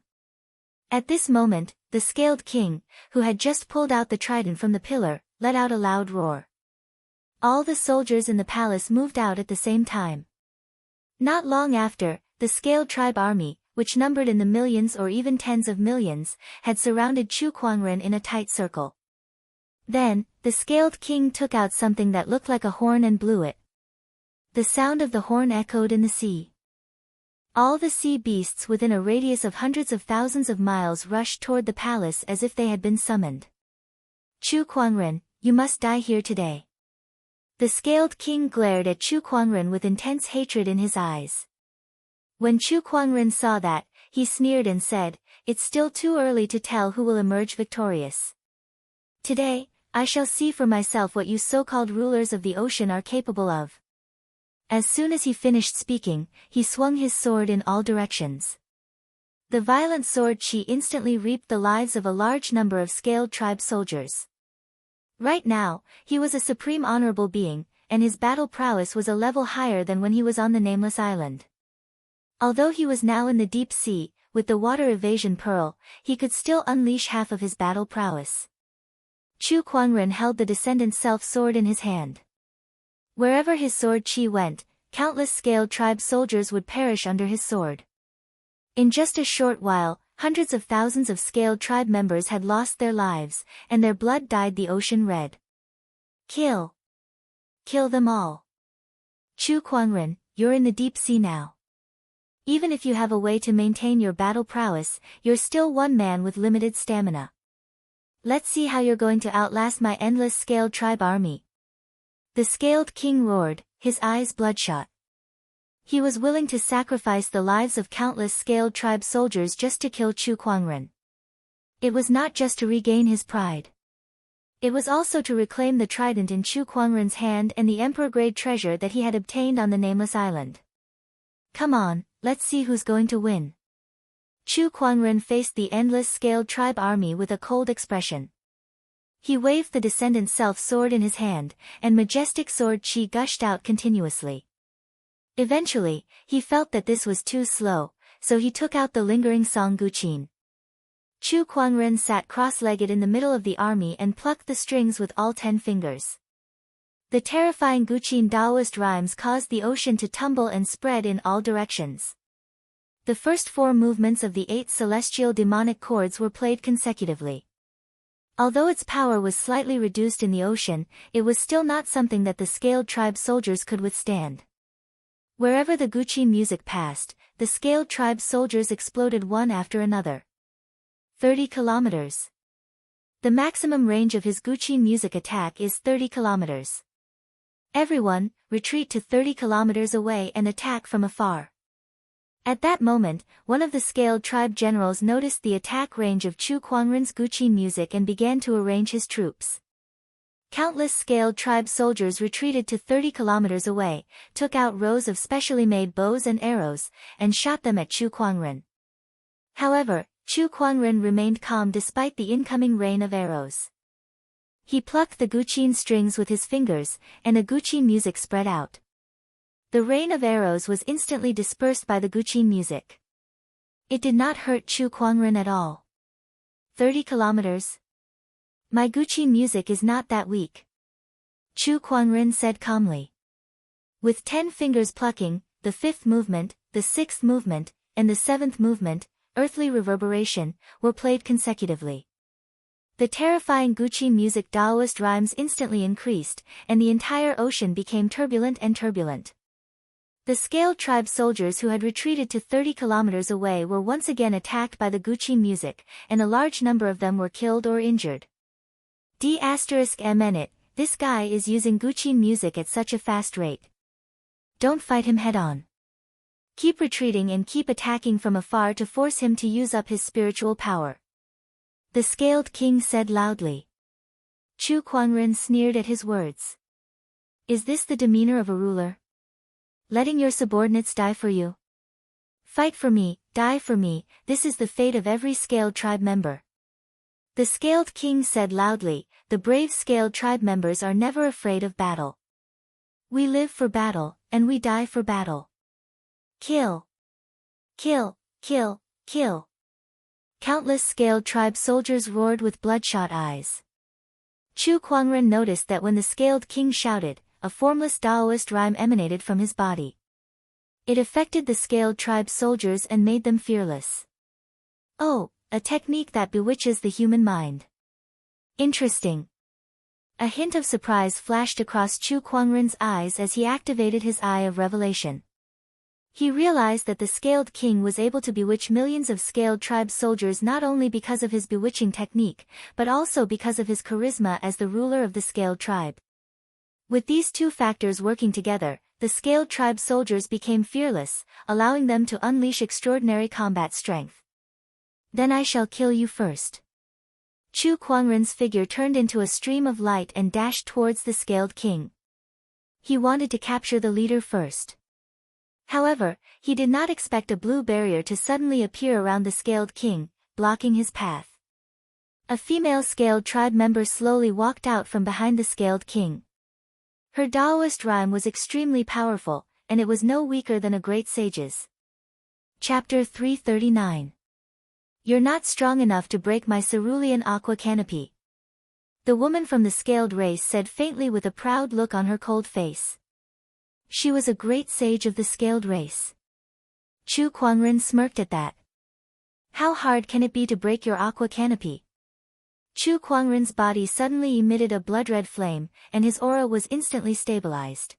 At this moment, the scaled king, who had just pulled out the trident from the pillar, let out a loud roar. All the soldiers in the palace moved out at the same time. Not long after, the scaled tribe army, which numbered in the millions or even tens of millions, had surrounded Chu Kuangren in a tight circle. Then, the scaled king took out something that looked like a horn and blew it. The sound of the horn echoed in the sea. All the sea beasts within a radius of hundreds of thousands of miles rushed toward the palace as if they had been summoned. Chu Kuangren, you must die here today. The scaled king glared at Chu Kuangren with intense hatred in his eyes. When Chu Kuangren saw that, he sneered and said, "It's still too early to tell who will emerge victorious. Today, I shall see for myself what you so-called rulers of the ocean are capable of." As soon as he finished speaking, he swung his sword in all directions. The violent sword chi instantly reaped the lives of a large number of scaled tribe soldiers. Right now, he was a supreme honorable being, and his battle prowess was a level higher than when he was on the nameless island. Although he was now in the deep sea, with the water evasion pearl, he could still unleash half of his battle prowess. Chu Kuangren held the descendant self-sword in his hand. Wherever his sword chi went, countless scaled tribe soldiers would perish under his sword. In just a short while, hundreds of thousands of scaled tribe members had lost their lives, and their blood dyed the ocean red. Kill! Kill them all! Chu Kuangren, you're in the deep sea now. Even if you have a way to maintain your battle prowess, you're still one man with limited stamina. Let's see how you're going to outlast my endless scaled tribe army. The scaled king roared, his eyes bloodshot. He was willing to sacrifice the lives of countless scaled tribe soldiers just to kill Chu Kuangren. It was not just to regain his pride. It was also to reclaim the trident in Chu Kuangren's hand and the emperor-grade treasure that he had obtained on the nameless island. Come on, let's see who's going to win. Chu Kuangren faced the endless scaled tribe army with a cold expression. He waved the descendant self-sword in his hand, and majestic sword chi gushed out continuously. Eventually, he felt that this was too slow, so he took out the lingering song guqin. Chu Kuangren sat cross-legged in the middle of the army and plucked the strings with all 10 fingers. The terrifying guqin Taoist rhymes caused the ocean to tumble and spread in all directions. The first 4 movements of the 8 celestial demonic chords were played consecutively. Although its power was slightly reduced in the ocean, it was still not something that the scaled tribe soldiers could withstand. Wherever the guqin music passed, the scaled tribe soldiers exploded one after another. 30 kilometers. The maximum range of his guqin music attack is 30 kilometers. Everyone, retreat to 30 kilometers away and attack from afar. At that moment, one of the scaled tribe generals noticed the attack range of Chu Kuangren's guqin music and began to arrange his troops. Countless scaled tribe soldiers retreated to 30 kilometers away, took out rows of specially made bows and arrows, and shot them at Chu Kuangren. However, Chu Kuangren remained calm despite the incoming rain of arrows. He plucked the guqin strings with his fingers, and the guqin music spread out. The rain of arrows was instantly dispersed by the guqin music. It did not hurt Chu Kuangren at all. 30 kilometers? My guqin music is not that weak. Chu Kuangren said calmly. With 10 fingers plucking, the 5th movement, the 6th movement, and the 7th movement, earthly reverberation, were played consecutively. The terrifying Guqin music Daoist rhymes instantly increased, and the entire ocean became turbulent and turbulent. The Scaled Tribe soldiers who had retreated to 30 kilometers away were once again attacked by the Guqin music, and a large number of them were killed or injured. D***MN it, this guy is using Guqin music at such a fast rate. Don't fight him head-on. Keep retreating and keep attacking from afar to force him to use up his spiritual power. The Scaled King said loudly. Chu Kuangren sneered at his words. Is this the demeanor of a ruler? Letting your subordinates die for you? Fight for me, die for me, this is the fate of every Scaled Tribe member. The Scaled King said loudly, the brave Scaled Tribe members are never afraid of battle. We live for battle, and we die for battle. Kill. Kill, kill, kill. Countless Scaled Tribe soldiers roared with bloodshot eyes. Chu Kuangren noticed that when the Scaled King shouted, a formless Daoist rhyme emanated from his body. It affected the Scaled Tribe soldiers and made them fearless. Oh, a technique that bewitches the human mind. Interesting. A hint of surprise flashed across Chu Kuangren's eyes as he activated his Eye of Revelation. He realized that the Scaled King was able to bewitch millions of Scaled Tribe soldiers not only because of his bewitching technique, but also because of his charisma as the ruler of the Scaled Tribe. With these two factors working together, the Scaled Tribe soldiers became fearless, allowing them to unleash extraordinary combat strength. Then I shall kill you first. Chu Kuangren's figure turned into a stream of light and dashed towards the Scaled King. He wanted to capture the leader first. However, he did not expect a blue barrier to suddenly appear around the Scaled King, blocking his path. A female Scaled Tribe member slowly walked out from behind the Scaled King. Her Daoist rhyme was extremely powerful, and it was no weaker than a great sage's. Chapter 339. You're not strong enough to break my cerulean aqua canopy. The woman from the Scaled race said faintly with a proud look on her cold face. She was a great sage of the Scaled race. Chu Kuangren smirked at that. How hard can it be to break your aqua canopy? Chu Kuangren's body suddenly emitted a blood-red flame, and his aura was instantly stabilized.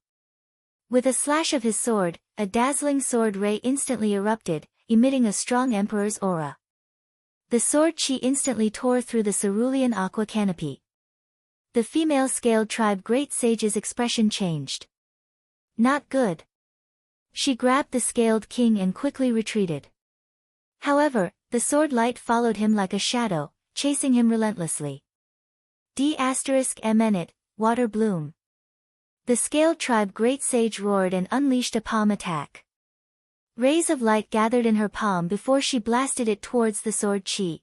With a slash of his sword, a dazzling sword ray instantly erupted, emitting a strong emperor's aura. The sword chi instantly tore through the cerulean aqua canopy. The female Scaled Tribe Great Sage's expression changed. Not good. She grabbed the Scaled King and quickly retreated. However, the sword light followed him like a shadow, chasing him relentlessly. D***MN it, water bloom. The Scaled Tribe Great Sage roared and unleashed a palm attack. Rays of light gathered in her palm before she blasted it towards the sword chi.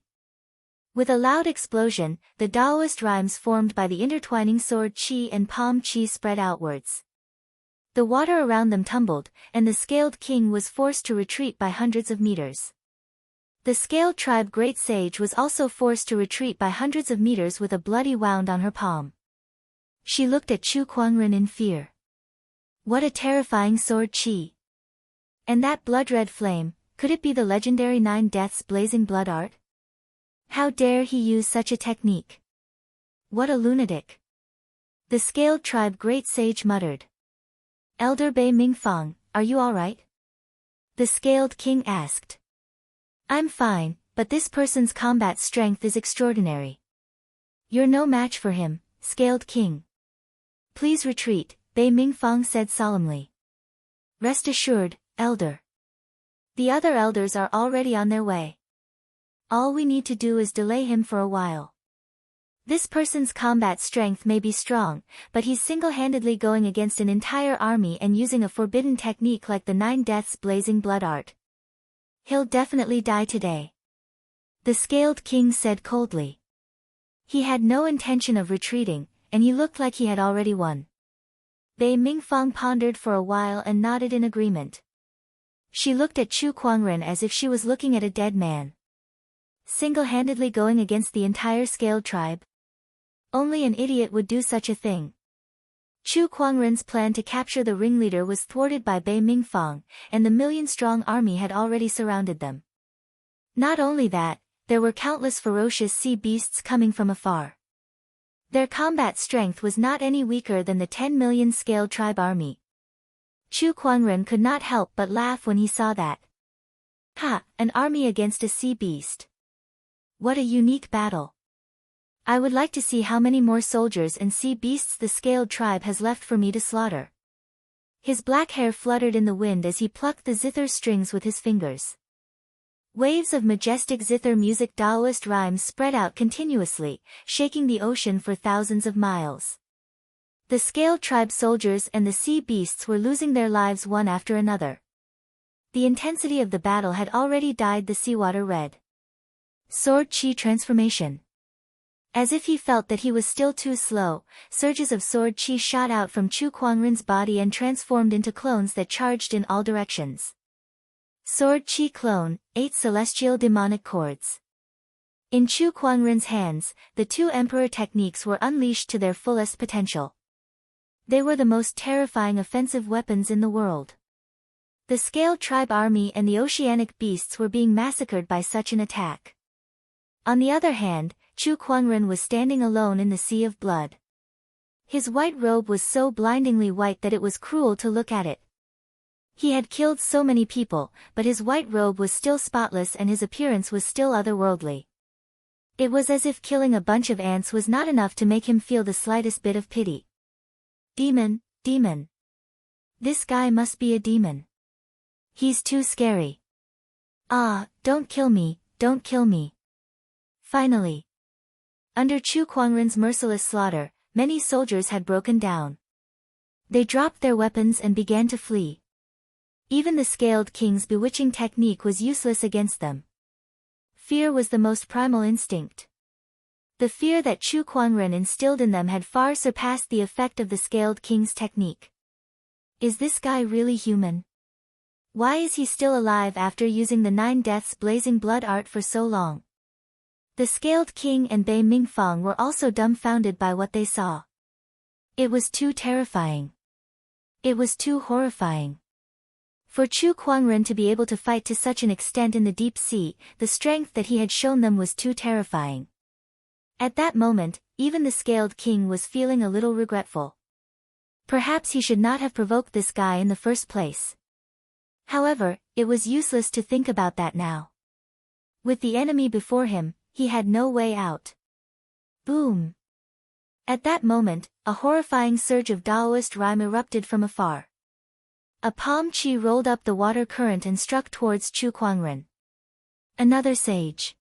With a loud explosion, the Daoist rhymes formed by the intertwining sword chi and palm chi spread outwards. The water around them tumbled, and the Scaled King was forced to retreat by hundreds of meters. The Scaled Tribe Great Sage was also forced to retreat by hundreds of meters with a bloody wound on her palm. She looked at Chu Kuangren in fear. What a terrifying sword chi! And that blood-red flame, could it be the legendary 9 Deaths blazing blood art? How dare he use such a technique? What a lunatic! The Scaled Tribe Great Sage muttered. Elder Bei Mingfang, are you alright? The Scaled King asked. I'm fine, but this person's combat strength is extraordinary. You're no match for him, Scaled King. Please retreat, Bei Mingfang said solemnly. Rest assured, Elder. The other elders are already on their way. All we need to do is delay him for a while. This person's combat strength may be strong, but he's single-handedly going against an entire army and using a forbidden technique like the 9 Deaths blazing blood art. He'll definitely die today. The Scaled King said coldly. He had no intention of retreating, and he looked like he had already won. Bei Mingfang pondered for a while and nodded in agreement. She looked at Chu Kuangren as if she was looking at a dead man. Single-handedly going against the entire Scaled Tribe? Only an idiot would do such a thing. Chu Kuangren's plan to capture the ringleader was thwarted by Bei Mingfang, and the million-strong army had already surrounded them. Not only that, there were countless ferocious sea beasts coming from afar. Their combat strength was not any weaker than the 10 million scaled tribe army. Chu Kuangren could not help but laugh when he saw that. Ha, an army against a sea beast. What a unique battle. I would like to see how many more soldiers and sea beasts the scaled tribe has left for me to slaughter. His black hair fluttered in the wind as he plucked the zither strings with his fingers. Waves of majestic zither music Taoist rhymes spread out continuously, shaking the ocean for thousands of miles. The scaled tribe soldiers and the sea beasts were losing their lives one after another. The intensity of the battle had already dyed the seawater red. Sword Chi transformation. As if he felt that he was still too slow, surges of sword chi shot out from Chu Kuangren's body and transformed into clones that charged in all directions. Sword Chi Clone, 8 Celestial Demonic Chords. In Chu Kuangren's hands, the two Emperor techniques were unleashed to their fullest potential. They were the most terrifying offensive weapons in the world. The scaled tribe army and the oceanic beasts were being massacred by such an attack. On the other hand, Chu Kuangren was standing alone in the sea of blood. His white robe was so blindingly white that it was cruel to look at it. He had killed so many people, but his white robe was still spotless and his appearance was still otherworldly. It was as if killing a bunch of ants was not enough to make him feel the slightest bit of pity. Demon, demon. This guy must be a demon. He's too scary. Ah, don't kill me, don't kill me. Finally. Under Chu Kuangren's merciless slaughter, many soldiers had broken down. They dropped their weapons and began to flee. Even the scaled king's bewitching technique was useless against them. Fear was the most primal instinct. The fear that Chu Kuangren instilled in them had far surpassed the effect of the scaled king's technique. Is this guy really human? Why is he still alive after using the 9 deaths blazing blood art for so long? The scaled king and Bei Mingfang were also dumbfounded by what they saw. It was too terrifying. It was too horrifying. For Chu Kuangren to be able to fight to such an extent in the deep sea, the strength that he had shown them was too terrifying. At that moment, even the scaled king was feeling a little regretful. Perhaps he should not have provoked this guy in the first place. However, it was useless to think about that now. With the enemy before him, he had no way out. Boom! At that moment, a horrifying surge of Taoist rhyme erupted from afar. A palm chi rolled up the water current and struck towards Chu Kuangren. Another sage.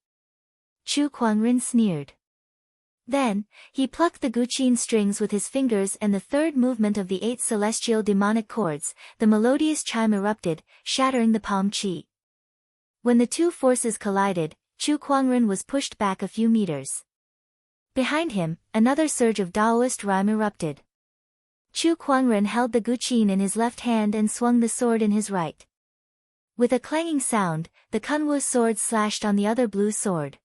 Chu Kuangren sneered. Then, he plucked the guqin strings with his fingers and the third movement of the 8 celestial demonic chords, the melodious chime erupted, shattering the palm chi. When the two forces collided, Chu Kuangren was pushed back a few meters. Behind him, another surge of Taoist rhyme erupted. Chu Kuangren held the guqin in his left hand and swung the sword in his right. With a clanging sound, the Kunwu sword slashed on the other blue sword.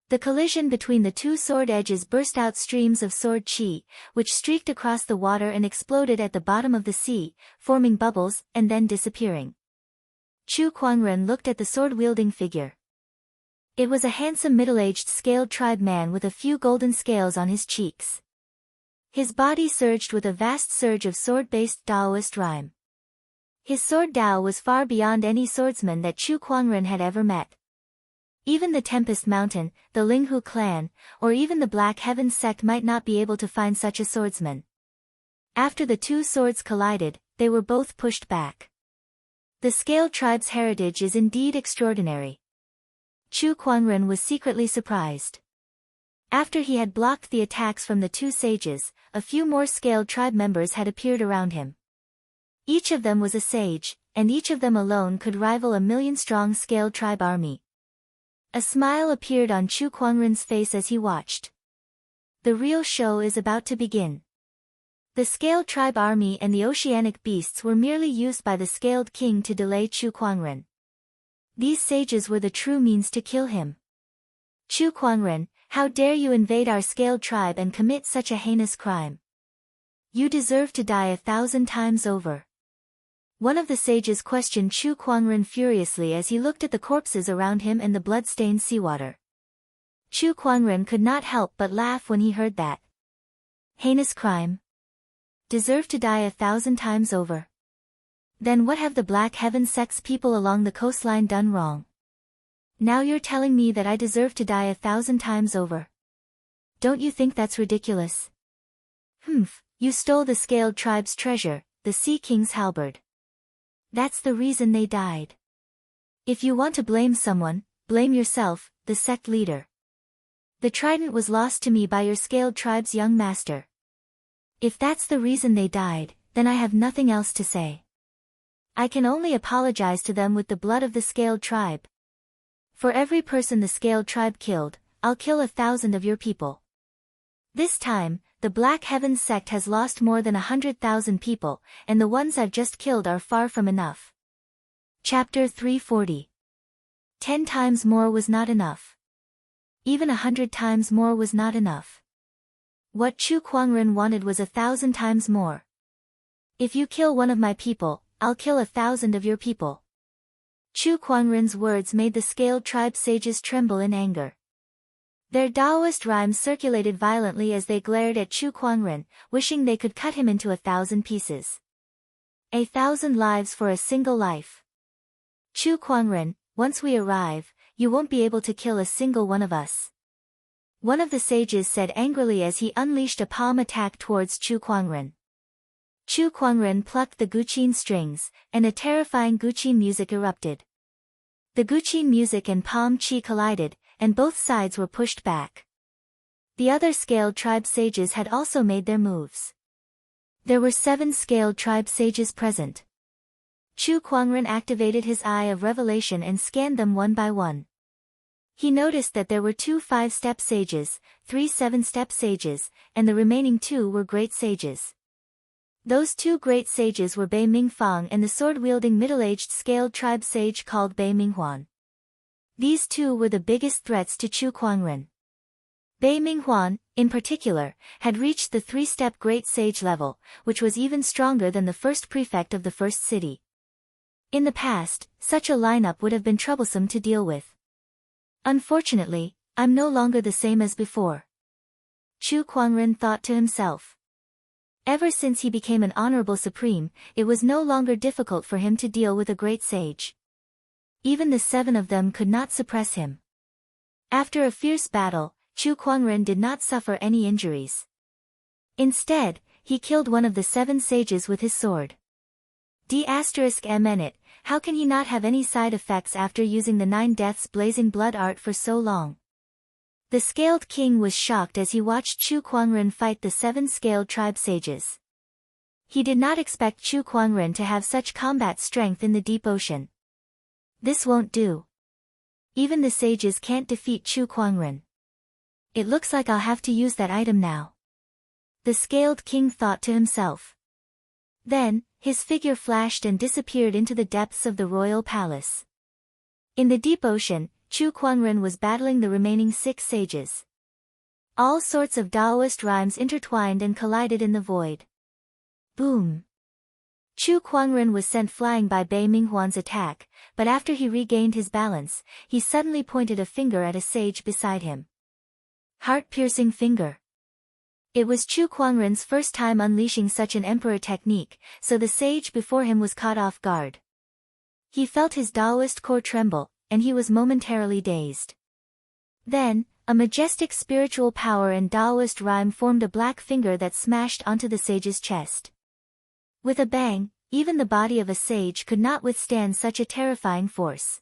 The collision between the two sword edges burst out streams of sword chi, which streaked across the water and exploded at the bottom of the sea, forming bubbles and then disappearing. Chu Kuangren looked at the sword-wielding figure. It was a handsome middle-aged scaled tribe man with a few golden scales on his cheeks. His body surged with a vast surge of sword-based Taoist rhyme. His sword Dao was far beyond any swordsman that Chu Kuangren had ever met. Even the Tempest Mountain, the Linghu clan, or even the Black Heaven sect might not be able to find such a swordsman. After the two swords collided, they were both pushed back. The scaled tribe's heritage is indeed extraordinary. Chu Kuangren was secretly surprised. After he had blocked the attacks from the two sages, a few more scaled tribe members had appeared around him. Each of them was a sage, and each of them alone could rival a million-strong scaled tribe army. A smile appeared on Chu Kuangren's face as he watched. The real show is about to begin. The scaled tribe army and the oceanic beasts were merely used by the scaled king to delay Chu Kuangren. These sages were the true means to kill him. Chu Kuangren, how dare you invade our scaled tribe and commit such a heinous crime? You deserve to die 1,000 times over. One of the sages questioned Chu Kuangren furiously as he looked at the corpses around him and the blood-stained seawater. Chu Kuangren could not help but laugh when he heard that. Heinous crime. Deserve to die 1,000 times over. Then what have the Black Heaven sect's people along the coastline done wrong? Now you're telling me that I deserve to die 1,000 times over. Don't you think that's ridiculous? Humph, you stole the Scaled Tribe's treasure, the Sea King's halberd. That's the reason they died. If you want to blame someone, blame yourself, the sect leader. The trident was lost to me by your Scaled Tribe's young master. If that's the reason they died, then I have nothing else to say. I can only apologize to them with the blood of the Scaled Tribe. For every person the Scaled Tribe killed, I'll kill 1,000 of your people. This time, the Black Heaven sect has lost more than 100,000 people, and the ones I've just killed are far from enough. Chapter 340. 10 times more was not enough. Even 100 times more was not enough. What Chu Kuangren wanted was 1,000 times more. If you kill one of my people, I'll kill 1,000 of your people. Chu Kuangren's words made the Scaled Tribe sages tremble in anger. Their Taoist rhymes circulated violently as they glared at Chu Kuangren, wishing they could cut him into 1,000 pieces. 1,000 lives for a single life. Chu Kuangren, once we arrive, you won't be able to kill a single one of us. One of the sages said angrily as he unleashed a palm attack towards Chu Kuangren. Chu Kuangren plucked the guqin strings, and a terrifying guqin music erupted. The guqin music and palm chi collided, and both sides were pushed back. The other Scaled Tribe sages had also made their moves. There were 7 Scaled Tribe sages present. Chu Kuangren activated his eye of revelation and scanned them one by one. He noticed that there were 2 5-step sages, 3 7-step sages, and the remaining 2 were great sages. Those 2 great sages were Bei Mingfang and the sword-wielding middle-aged Scaled Tribe sage called Bei Minghuan. These 2 were the biggest threats to Chu Kuangren. Bei Minghuan, in particular, had reached the 3-step great sage level, which was even stronger than the first prefect of the first city. In the past, such a lineup would have been troublesome to deal with. Unfortunately, I'm no longer the same as before. Chu Kuangren thought to himself. Ever since he became an honorable supreme, it was no longer difficult for him to deal with a great sage. Even the 7 of them could not suppress him. After a fierce battle, Chu Kuangren did not suffer any injuries. Instead, he killed one of the 7 sages with his sword. D***, how can he not have any side effects after using the 9 deaths blazing blood art for so long? The Scaled King was shocked as he watched Chu Kuangren fight the 7 Scaled Tribe sages. He did not expect Chu Kuangren to have such combat strength in the deep ocean. This won't do. Even the sages can't defeat Chu Kuangren. It looks like I'll have to use that item now. The Scaled King thought to himself. Then, his figure flashed and disappeared into the depths of the royal palace. In the deep ocean, Chu Kuangren was battling the remaining 6 sages. All sorts of Taoist rhymes intertwined and collided in the void. Boom! Chu Kuangren was sent flying by Bei Minghuan's attack, but after he regained his balance, he suddenly pointed a finger at a sage beside him. Heart-piercing finger. It was Chu Kuangren's first time unleashing such an emperor technique, so the sage before him was caught off guard. He felt his Taoist core tremble, and he was momentarily dazed. Then, a majestic spiritual power and Taoist rhyme formed a black finger that smashed onto the sage's chest. With a bang, even the body of a sage could not withstand such a terrifying force.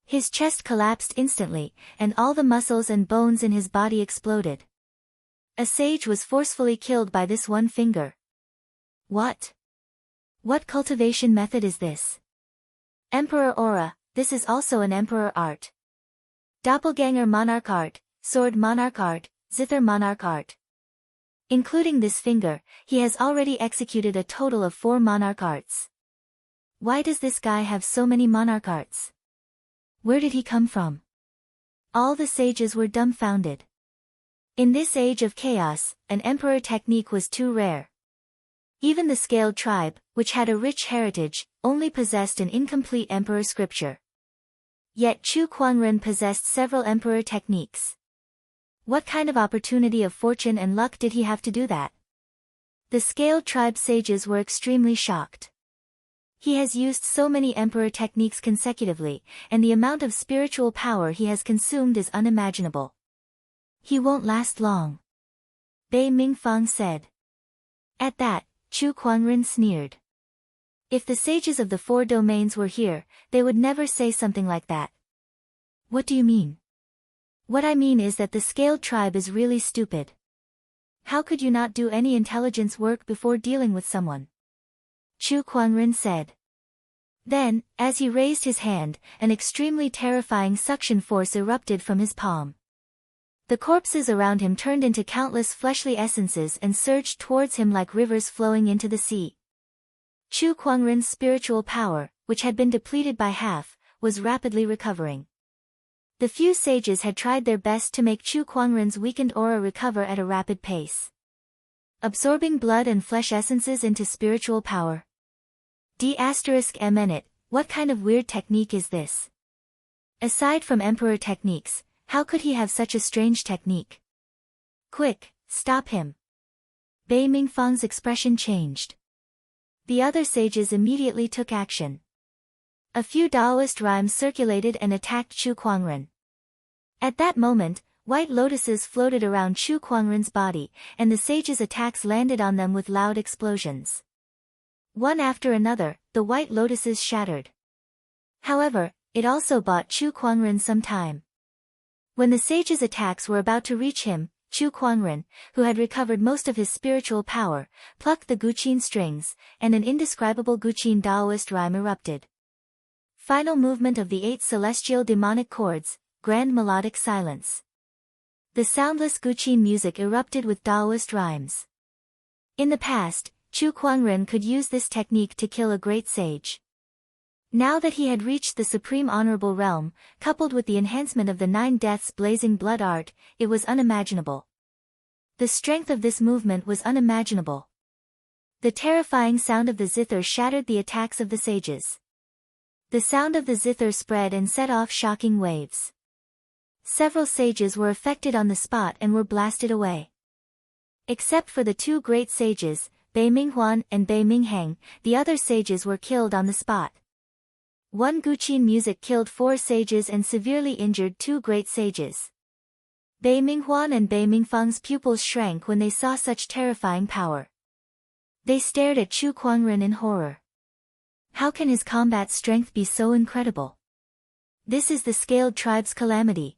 His chest collapsed instantly, and all the muscles and bones in his body exploded. A sage was forcefully killed by this one finger. What? What cultivation method is this? Emperor Aura, this is also an emperor art. Doppelganger monarch art, sword monarch art, zither monarch art. Including this finger, he has already executed a total of 4 monarch arts. Why does this guy have so many monarch arts? Where did he come from? All the sages were dumbfounded. In this age of chaos, an emperor technique was too rare. Even the Scaled tribe, which had a rich heritage, only possessed an incomplete emperor scripture. Yet Chu Kuangren possessed several emperor techniques. What kind of opportunity of fortune and luck did he have to do that? The Scaled tribe sages were extremely shocked. He has used so many emperor techniques consecutively, and the amount of spiritual power he has consumed is unimaginable. He won't last long. Bei Mingfang said. At that, Chu Kuangren sneered. If the sages of the 4 domains were here, they would never say something like that. What do you mean? What I mean is that the Scaled tribe is really stupid. How could you not do any intelligence work before dealing with someone? Chu Kuangren said. Then, as he raised his hand, an extremely terrifying suction force erupted from his palm. The corpses around him turned into countless fleshly essences and surged towards him like rivers flowing into the sea. Chu Kuangren's spiritual power, which had been depleted by half, was rapidly recovering. The few sages had tried their best to make Chu Kuangren's weakened aura recover at a rapid pace. Absorbing blood and flesh essences into spiritual power. D***MNit, what kind of weird technique is this? Aside from emperor techniques, how could he have such a strange technique? Quick, stop him. Bei Mingfang's expression changed. The other sages immediately took action. A few Taoist rhymes circulated and attacked Chu Kuangren. At that moment, white lotuses floated around Chu Kuangren's body, and the sages' attacks landed on them with loud explosions. One after another, the white lotuses shattered. However, it also bought Chu Kuangren some time. When the sages' attacks were about to reach him, Chu Kuangren, who had recovered most of his spiritual power, plucked the Guqin strings, and an indescribable Guqin Taoist rhyme erupted. Final movement of the 8 celestial demonic chords, grand melodic silence. The soundless Guqin music erupted with Taoist rhymes. In the past, Chu Kuangren could use this technique to kill a great sage. Now that he had reached the supreme honorable realm, coupled with the enhancement of the 9 deaths blazing blood art, it was unimaginable. The strength of this movement was unimaginable. The terrifying sound of the zither shattered the attacks of the sages. The sound of the zither spread and set off shocking waves. Several sages were affected on the spot and were blasted away. Except for the 2 great sages, Bei Minghuan and Bei Mingheng, the other sages were killed on the spot. One Guqin music killed 4 sages and severely injured 2 great sages. Bei Minghuan and Bei Mingfang's pupils shrank when they saw such terrifying power. They stared at Chu Kuangren in horror. How can his combat strength be so incredible? This is the Scaled tribe's calamity.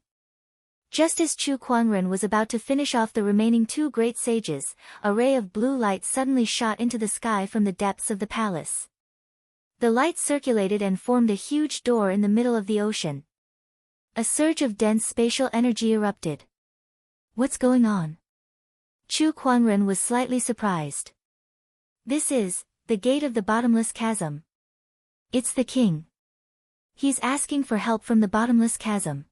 Just as Chu Kuangren was about to finish off the remaining 2 great sages, a ray of blue light suddenly shot into the sky from the depths of the palace. The light circulated and formed a huge door in the middle of the ocean. A surge of dense spatial energy erupted. What's going on? Chu Kuangren was slightly surprised. This is the gate of the bottomless chasm. It's the king. He's asking for help from the bottomless chasm.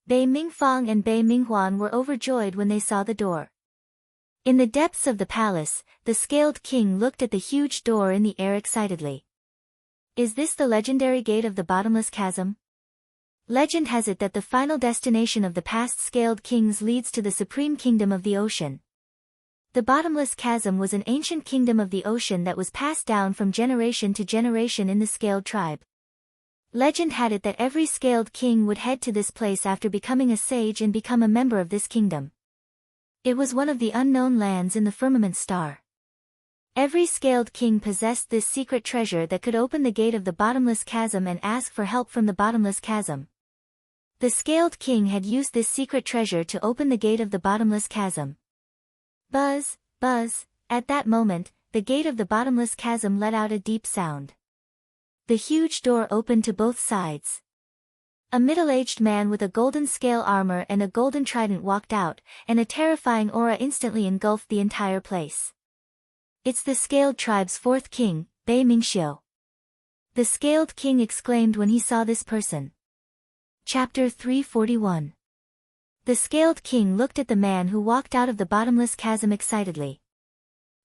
Bei Mingfang and Bei Minghuan were overjoyed when they saw the door. In the depths of the palace, the Scaled king looked at the huge door in the air excitedly. Is this the legendary gate of the bottomless chasm? Legend has it that the final destination of the past Scaled kings leads to the supreme kingdom of the ocean. The bottomless chasm was an ancient kingdom of the ocean that was passed down from generation to generation in the Scaled tribe. Legend had it that every Scaled king would head to this place after becoming a sage and become a member of this kingdom. It was one of the unknown lands in the firmament star. Every Scaled king possessed this secret treasure that could open the gate of the bottomless chasm and ask for help from the bottomless chasm. The Scaled king had used this secret treasure to open the gate of the bottomless chasm. Buzz, buzz, at that moment, the gate of the bottomless chasm let out a deep sound. The huge door opened to both sides. A middle-aged man with a golden scale armor and a golden trident walked out, and a terrifying aura instantly engulfed the entire place. It's the Scaled tribe's 4th king, Bei Mingxiu. The Scaled king exclaimed when he saw this person. Chapter 341. The Scaled king looked at the man who walked out of the bottomless chasm excitedly.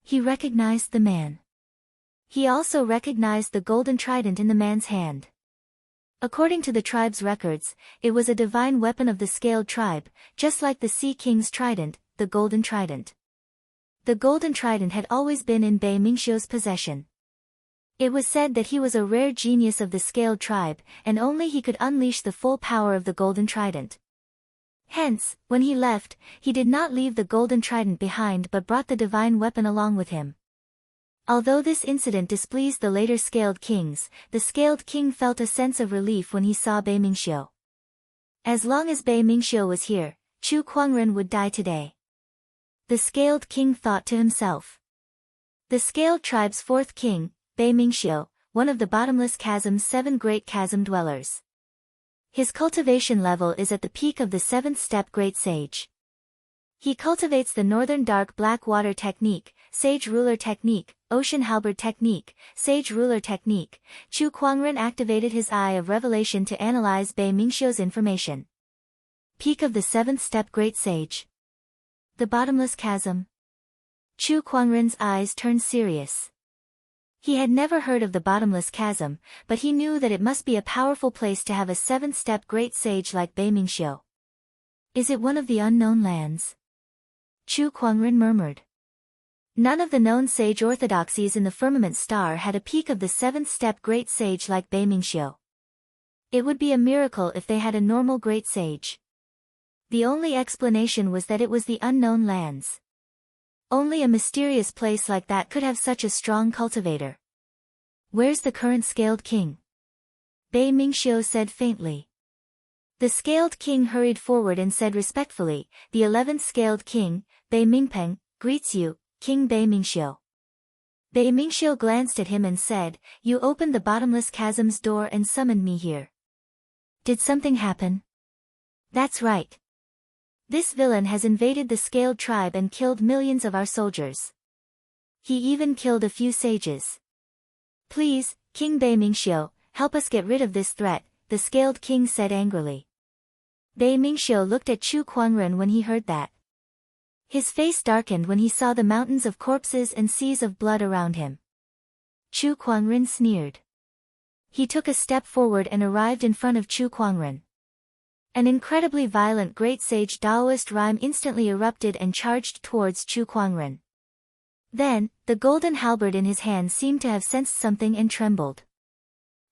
He recognized the man. He also recognized the golden trident in the man's hand. According to the tribe's records, it was a divine weapon of the Scaled tribe, just like the Sea King's trident, the golden trident. The golden trident had always been in Bei Mingxiu's possession. It was said that he was a rare genius of the Scaled tribe, and only he could unleash the full power of the golden trident. Hence, when he left, he did not leave the golden trident behind but brought the divine weapon along with him. Although this incident displeased the later Scaled kings, the Scaled king felt a sense of relief when he saw Bei Mingxiu. As long as Bei Mingxiu was here, Chu Kuangren would die today. The Scaled king thought to himself. The Scaled tribe's fourth king, Bei Mingxiu, one of the bottomless chasm's 7 great chasm dwellers. His cultivation level is at the peak of the 7th step Great Sage. He cultivates the Northern Dark Black Water Technique, Sage Ruler Technique, Ocean Halberd Technique, Sage Ruler Technique. Chu Kuangren activated his Eye of Revelation to analyze Bei Mingxiu's information. Peak of the 7th step Great Sage. The bottomless chasm. Chu Kuangren's eyes turned serious. He had never heard of the bottomless chasm, but he knew that it must be a powerful place to have a 7th step Great Sage like Bei Mingxiu. Is it one of the unknown lands? Chu Kuangren murmured. None of the known sage orthodoxies in the firmament star had a peak of the 7th step Great Sage like Bei Mingxiu. It would be a miracle if they had a normal Great Sage. The only explanation was that it was the unknown lands. Only a mysterious place like that could have such a strong cultivator. Where's the current Scaled king? Bei Mingxiu said faintly. The Scaled king hurried forward and said respectfully, the 11th Scaled king, Bei Mingpeng, greets you, King Bei Mingxiu. Bei Mingxiu glanced at him and said, you opened the bottomless chasm's door and summoned me here. Did something happen? That's right. This villain has invaded the Scaled tribe and killed millions of our soldiers. He even killed a few sages. Please, King Bei Mingxiu, help us get rid of this threat, the Scaled king said angrily. Bei Mingxiu looked at Chu Kuangren when he heard that. His face darkened when he saw the mountains of corpses and seas of blood around him. Chu Kuangren sneered. He took a step forward and arrived in front of Chu Kuangren. An incredibly violent Great Sage Daoist rhyme instantly erupted and charged towards Chu Kuangren. Then, the golden halberd in his hand seemed to have sensed something and trembled.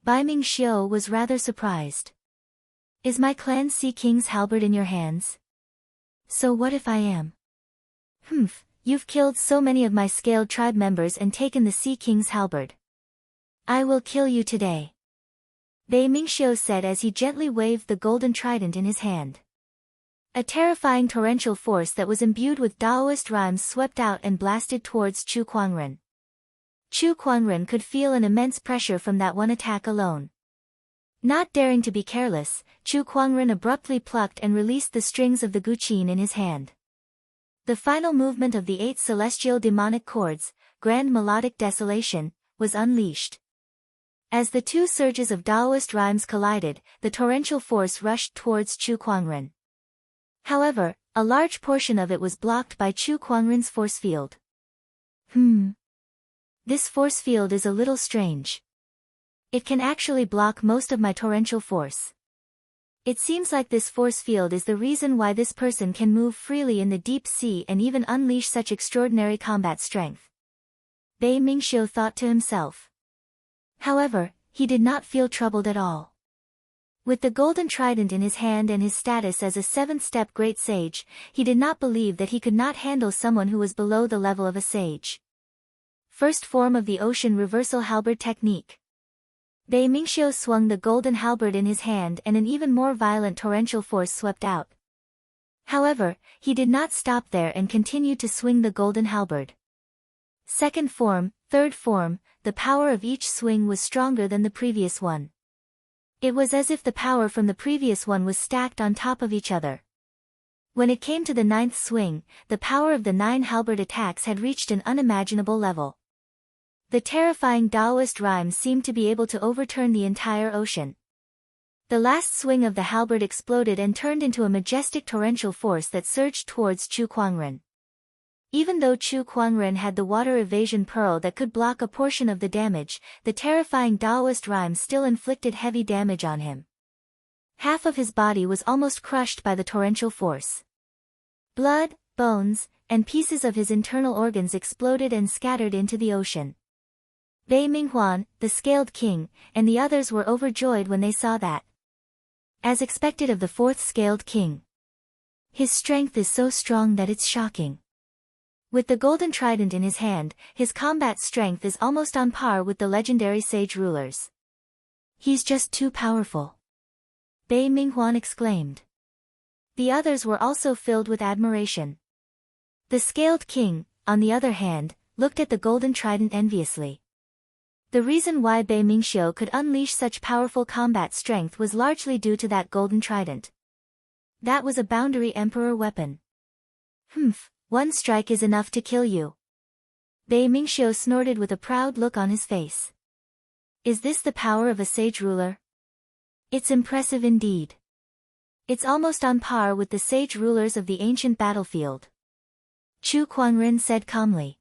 Bei Mingxiu was rather surprised. Is my clan Sea King's halberd in your hands? So what if I am? You've killed so many of my Scaled tribe members and taken the Sea King's halberd. I will kill you today. Bei Mingxiu said as he gently waved the golden trident in his hand. A terrifying torrential force that was imbued with Daoist rhymes swept out and blasted towards Chu Kuangren. Chu Kuangren could feel an immense pressure from that one attack alone. Not daring to be careless, Chu Kuangren abruptly plucked and released the strings of the guqin in his hand. The final movement of the 8 celestial demonic chords, Grand Melodic Desolation, was unleashed. As the 2 surges of Daoist rhymes collided, the torrential force rushed towards Chu Kuangren. However, a large portion of it was blocked by Chu Kuangren's force field. This force field is a little strange. It can actually block most of my torrential force. It seems like this force field is the reason why this person can move freely in the deep sea and even unleash such extraordinary combat strength. Bei Mingxiu thought to himself. However, he did not feel troubled at all. With the golden trident in his hand and his status as a 7th step Great Sage, he did not believe that he could not handle someone who was below the level of a sage. First form of the Ocean Reversal Halberd Technique. Bei Mingxiu swung the golden halberd in his hand and an even more violent torrential force swept out. However, he did not stop there and continued to swing the golden halberd. Second form, third form, the power of each swing was stronger than the previous one. It was as if the power from the previous one was stacked on top of each other. When it came to the 9th swing, the power of the 9 halberd attacks had reached an unimaginable level. The terrifying Daoist rhyme seemed to be able to overturn the entire ocean. The last swing of the halberd exploded and turned into a majestic torrential force that surged towards Chu Kuangren. Even though Chu Kuangren had the water evasion pearl that could block a portion of the damage, the terrifying Daoist rhyme still inflicted heavy damage on him. Half of his body was almost crushed by the torrential force. Blood, bones, and pieces of his internal organs exploded and scattered into the ocean. Bei Minghuan, the Scaled King, and the others were overjoyed when they saw that. As expected of the fourth Scaled King. His strength is so strong that it's shocking. With the golden trident in his hand, his combat strength is almost on par with the legendary sage rulers. He's just too powerful. Bei Minghuan exclaimed. The others were also filled with admiration. The Scaled King, on the other hand, looked at the golden trident enviously. The reason why Bei Mingxiu could unleash such powerful combat strength was largely due to that golden trident. That was a boundary emperor weapon. One strike is enough to kill you. Bei Mingxiu snorted with a proud look on his face. Is this the power of a sage ruler? It's impressive indeed. It's almost on par with the sage rulers of the ancient battlefield. Chu Kuangren said calmly.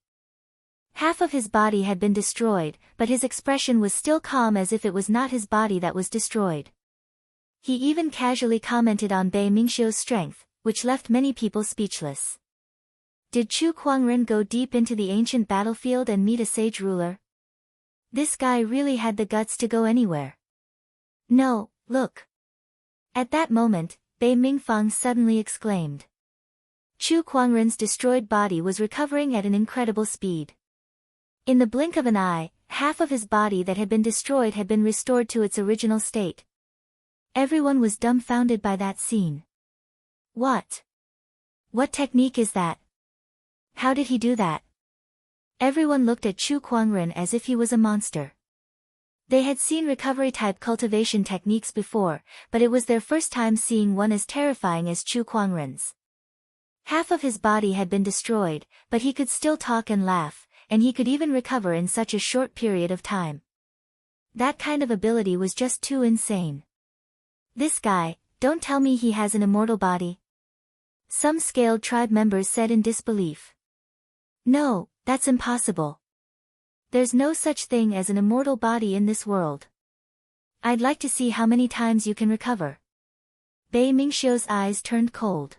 Half of his body had been destroyed, but his expression was still calm as if it was not his body that was destroyed. He even casually commented on Bei Mingxiu's strength, which left many people speechless. Did Chu Kuangren go deep into the ancient battlefield and meet a sage ruler? This guy really had the guts to go anywhere. No, look. At that moment, Bei Mingfang suddenly exclaimed. Chu Kuangren's destroyed body was recovering at an incredible speed. In the blink of an eye, half of his body that had been destroyed had been restored to its original state. Everyone was dumbfounded by that scene. What? What technique is that? How did he do that? Everyone looked at Chu Kuangren as if he was a monster. They had seen recovery-type cultivation techniques before, but it was their first time seeing one as terrifying as Chu Kuangren's. Half of his body had been destroyed, but he could still talk and laugh, and he could even recover in such a short period of time. That kind of ability was just too insane. This guy, don't tell me he has an immortal body. Some Scaled tribe members said in disbelief. No, that's impossible. There's no such thing as an immortal body in this world. I'd like to see how many times you can recover. Bei Mingxiu's eyes turned cold.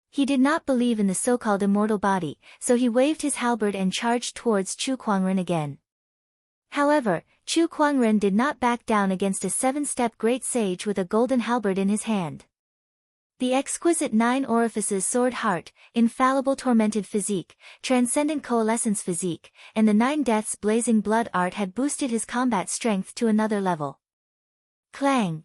He did not believe in the so-called immortal body, so he waved his halberd and charged towards Chu Kuangren again. However, Chu Kuangren did not back down against a 7-step great sage with a golden halberd in his hand. The exquisite 9 orifices sword heart, infallible tormented physique, transcendent coalescence physique, and the 9 deaths blazing blood art had boosted his combat strength to another level. Clang!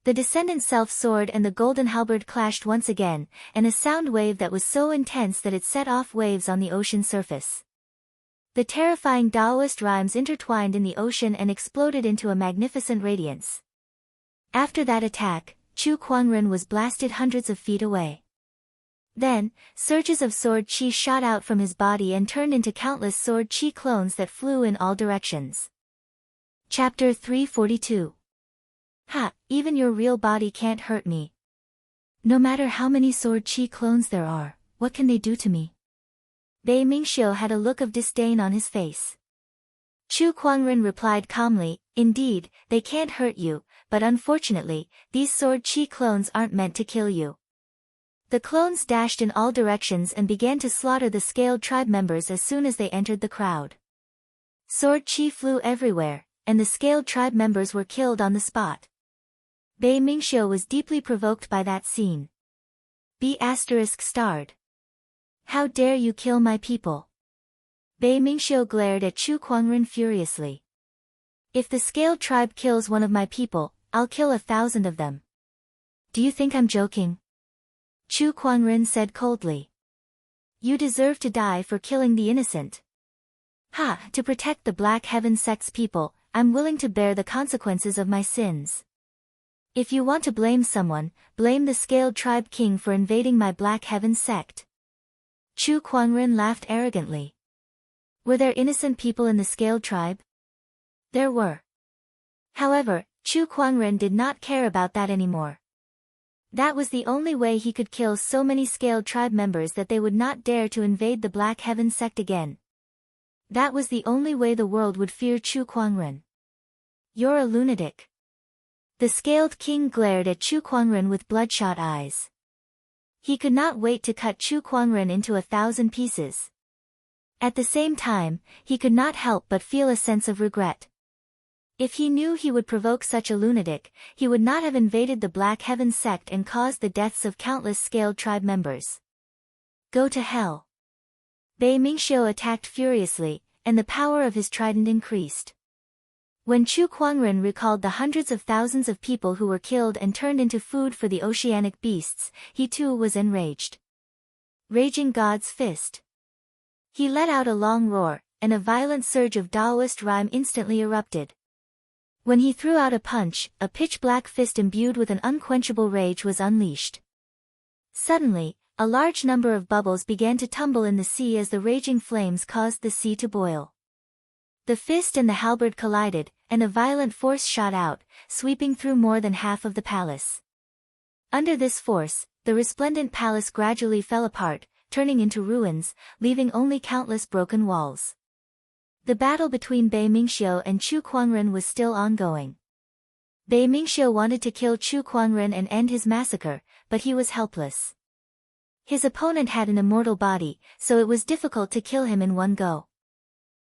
The descendant self-sword and the golden halberd clashed once again, and a sound wave that was so intense that it set off waves on the ocean surface. The terrifying Daoist rhymes intertwined in the ocean and exploded into a magnificent radiance. After that attack, Chu Kuangren was blasted hundreds of feet away. Then, surges of sword chi shot out from his body and turned into countless sword chi clones that flew in all directions. Chapter 342. Ha, even your real body can't hurt me. No matter how many sword chi clones there are, what can they do to me? Bei Mingxiu had a look of disdain on his face. Chu Kuangren replied calmly, indeed, they can't hurt you, but unfortunately, these sword chi clones aren't meant to kill you. The clones dashed in all directions and began to slaughter the Scaled tribe members as soon as they entered the crowd. Sword chi flew everywhere, and the Scaled tribe members were killed on the spot. Bei Mingxiu was deeply provoked by that scene. B*****. How dare you kill my people? Bei Mingxiu glared at Chu Kuangren furiously. If the Scaled tribe kills one of my people, I'll kill 1,000 of them. Do you think I'm joking? Chu Kuangren said coldly. You deserve to die for killing the innocent. Ha! To protect the Black Heaven sect's people, I'm willing to bear the consequences of my sins. If you want to blame someone, blame the Scaled tribe king for invading my Black Heaven sect. Chu Kuangren laughed arrogantly. Were there innocent people in the Scaled tribe? There were. However, Chu Kuangren did not care about that anymore. That was the only way he could kill so many scaled tribe members that they would not dare to invade the Black Heaven sect again. That was the only way the world would fear Chu Kuangren. You're a lunatic. The scaled king glared at Chu Kuangren with bloodshot eyes. He could not wait to cut Chu Kuangren into 1,000 pieces. At the same time, he could not help but feel a sense of regret. If he knew he would provoke such a lunatic, he would not have invaded the Black Heaven sect and caused the deaths of countless scaled tribe members. Go to hell. Bei Mingxiu attacked furiously, and the power of his trident increased. When Chu Kuangren recalled the hundreds of thousands of people who were killed and turned into food for the oceanic beasts, he too was enraged. Raging God's Fist. He let out a long roar, and a violent surge of Taoist rhyme instantly erupted. When he threw out a punch, a pitch-black fist imbued with an unquenchable rage was unleashed. Suddenly, a large number of bubbles began to tumble in the sea as the raging flames caused the sea to boil. The fist and the halberd collided, and a violent force shot out, sweeping through more than half of the palace. Under this force, the resplendent palace gradually fell apart, turning into ruins, leaving only countless broken walls. The battle between Bei Mingxiu and Chu Kuangren was still ongoing. Bei Mingxiu wanted to kill Chu Kuangren and end his massacre, but he was helpless. His opponent had an immortal body, so it was difficult to kill him in one go.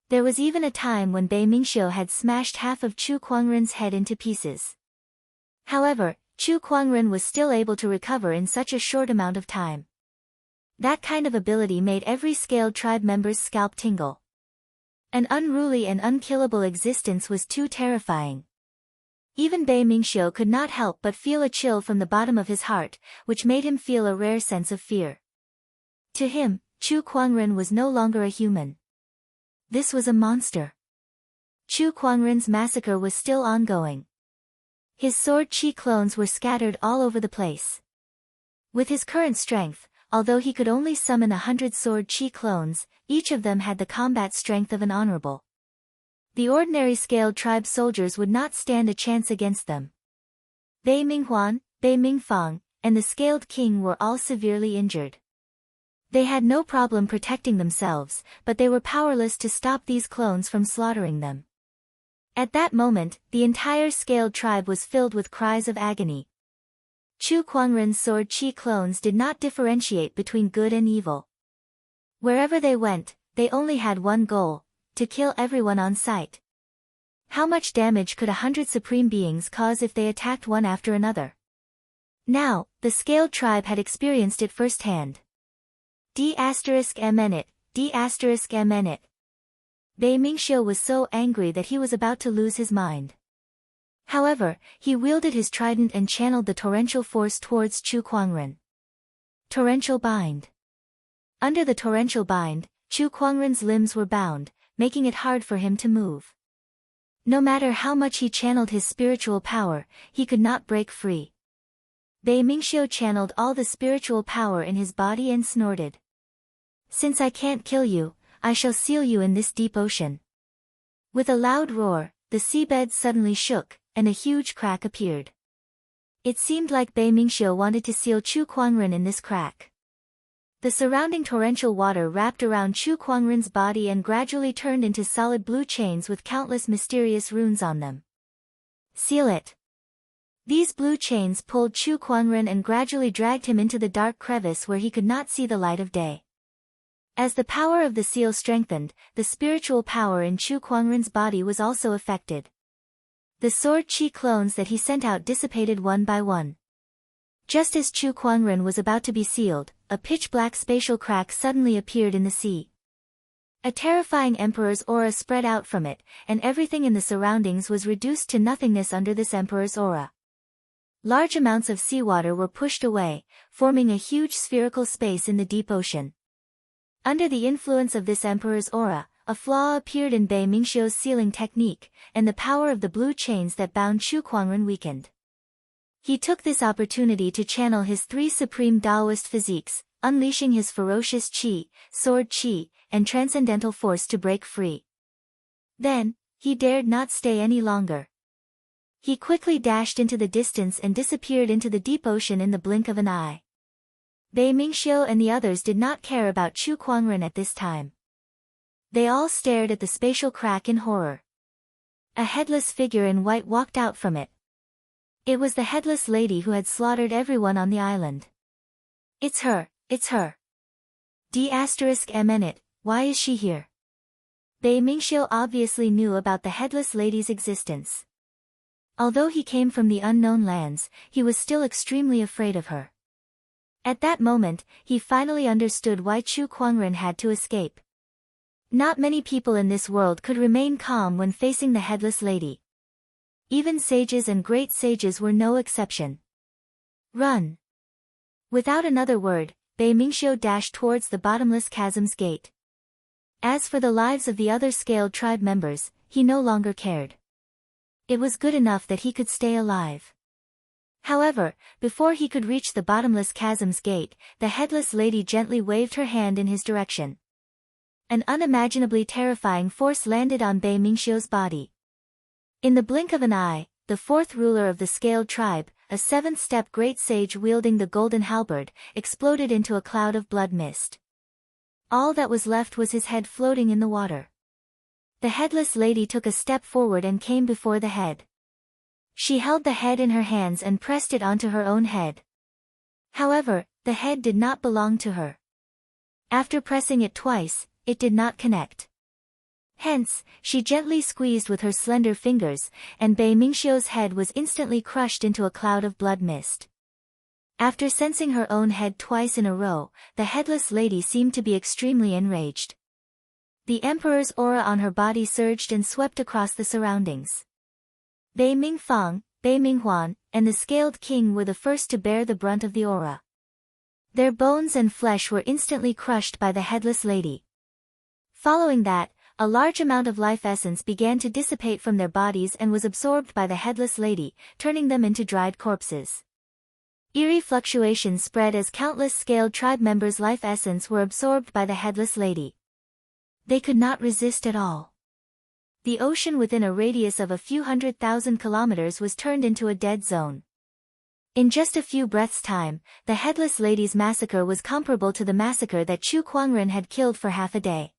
There was even a time when Bei Mingxiu had smashed half of Chu Kuangren's head into pieces. However, Chu Kuangren was still able to recover in such a short amount of time. That kind of ability made every scaled tribe member's scalp tingle. An unruly and unkillable existence was too terrifying. Even Bei Mingxiu could not help but feel a chill from the bottom of his heart, which made him feel a rare sense of fear. To him, Chu Kuangren was no longer a human. This was a monster. Chu Kuangren's massacre was still ongoing. His sword chi clones were scattered all over the place. With his current strength, although he could only summon 100 sword chi clones, each of them had the combat strength of an honorable. The ordinary scaled tribe soldiers would not stand a chance against them. Bei Minghuan, Bei Mingfang, and the scaled king were all severely injured. They had no problem protecting themselves, but they were powerless to stop these clones from slaughtering them. At that moment, the entire scaled tribe was filled with cries of agony. Chu Kuangren's sword chi clones did not differentiate between good and evil. Wherever they went, they only had one goal: to kill everyone on sight. How much damage could 100 supreme beings cause if they attacked one after another? Now, the scaled tribe had experienced it firsthand. D*mn it. Bei Mingxiu was so angry that he was about to lose his mind. However, he wielded his trident and channeled the torrential force towards Chu Kuangren. Torrential Bind. Under the torrential bind, Chu Kuangren's limbs were bound, making it hard for him to move. No matter how much he channeled his spiritual power, he could not break free. Bei Mingxiu channeled all the spiritual power in his body and snorted. Since I can't kill you, I shall seal you in this deep ocean. With a loud roar, the seabed suddenly shook, and a huge crack appeared. It seemed like Bei Mingxiu wanted to seal Chu Kuangren in this crack. The surrounding torrential water wrapped around Chu Kuangren's body and gradually turned into solid blue chains with countless mysterious runes on them. Seal it. These blue chains pulled Chu Kuangren and gradually dragged him into the dark crevice where he could not see the light of day. As the power of the seal strengthened, the spiritual power in Chu Kuangren's body was also affected. The sword chi clones that he sent out dissipated one by one. Just as Chu Kuangren was about to be sealed, a pitch-black spatial crack suddenly appeared in the sea. A terrifying emperor's aura spread out from it, and everything in the surroundings was reduced to nothingness under this emperor's aura. Large amounts of seawater were pushed away, forming a huge spherical space in the deep ocean. Under the influence of this emperor's aura, a flaw appeared in Bei Mingxiu's sealing technique, and the power of the blue chains that bound Chu Kuangren weakened. He took this opportunity to channel his 3 supreme Taoist physiques, unleashing his ferocious chi, sword chi, and transcendental force to break free. Then, he dared not stay any longer. He quickly dashed into the distance and disappeared into the deep ocean in the blink of an eye. Bei Mingxiu and the others did not care about Chu Kuangren at this time. They all stared at the spatial crack in horror. A headless figure in white walked out from it. It was the headless lady who had slaughtered everyone on the island. It's her, it's her. D***MN it, why is she here? Bei Mingxiu obviously knew about the headless lady's existence. Although he came from the unknown lands, he was still extremely afraid of her. At that moment, he finally understood why Chu Kuangren had to escape. Not many people in this world could remain calm when facing the headless lady. Even sages and great sages were no exception. Run! Without another word, Bei Mingxiu dashed towards the bottomless chasm's gate. As for the lives of the other scaled tribe members, he no longer cared. It was good enough that he could stay alive. However, before he could reach the bottomless chasm's gate, the headless lady gently waved her hand in his direction. An unimaginably terrifying force landed on Bei Mingxiu's body. In the blink of an eye, the fourth ruler of the scaled tribe, a seventh-step great sage wielding the golden halberd, exploded into a cloud of blood mist. All that was left was his head floating in the water. The headless lady took a step forward and came before the head. She held the head in her hands and pressed it onto her own head. However, the head did not belong to her. After pressing it twice, it did not connect. Hence, she gently squeezed with her slender fingers, and Bei Mingxiu's head was instantly crushed into a cloud of blood mist. After sensing her own head twice in a row, the headless lady seemed to be extremely enraged. The emperor's aura on her body surged and swept across the surroundings. Bei Mingfang, Bei Minghuan, and the scaled king were the first to bear the brunt of the aura. Their bones and flesh were instantly crushed by the headless lady. Following that, a large amount of life essence began to dissipate from their bodies and was absorbed by the headless lady, turning them into dried corpses. Eerie fluctuations spread as countless scaled tribe members' life essence were absorbed by the headless lady. They could not resist at all. The ocean within a radius of a few 100,000 kilometers was turned into a dead zone. In just a few breaths' time, the headless lady's massacre was comparable to the massacre that Chu Kuangren had killed for half a day.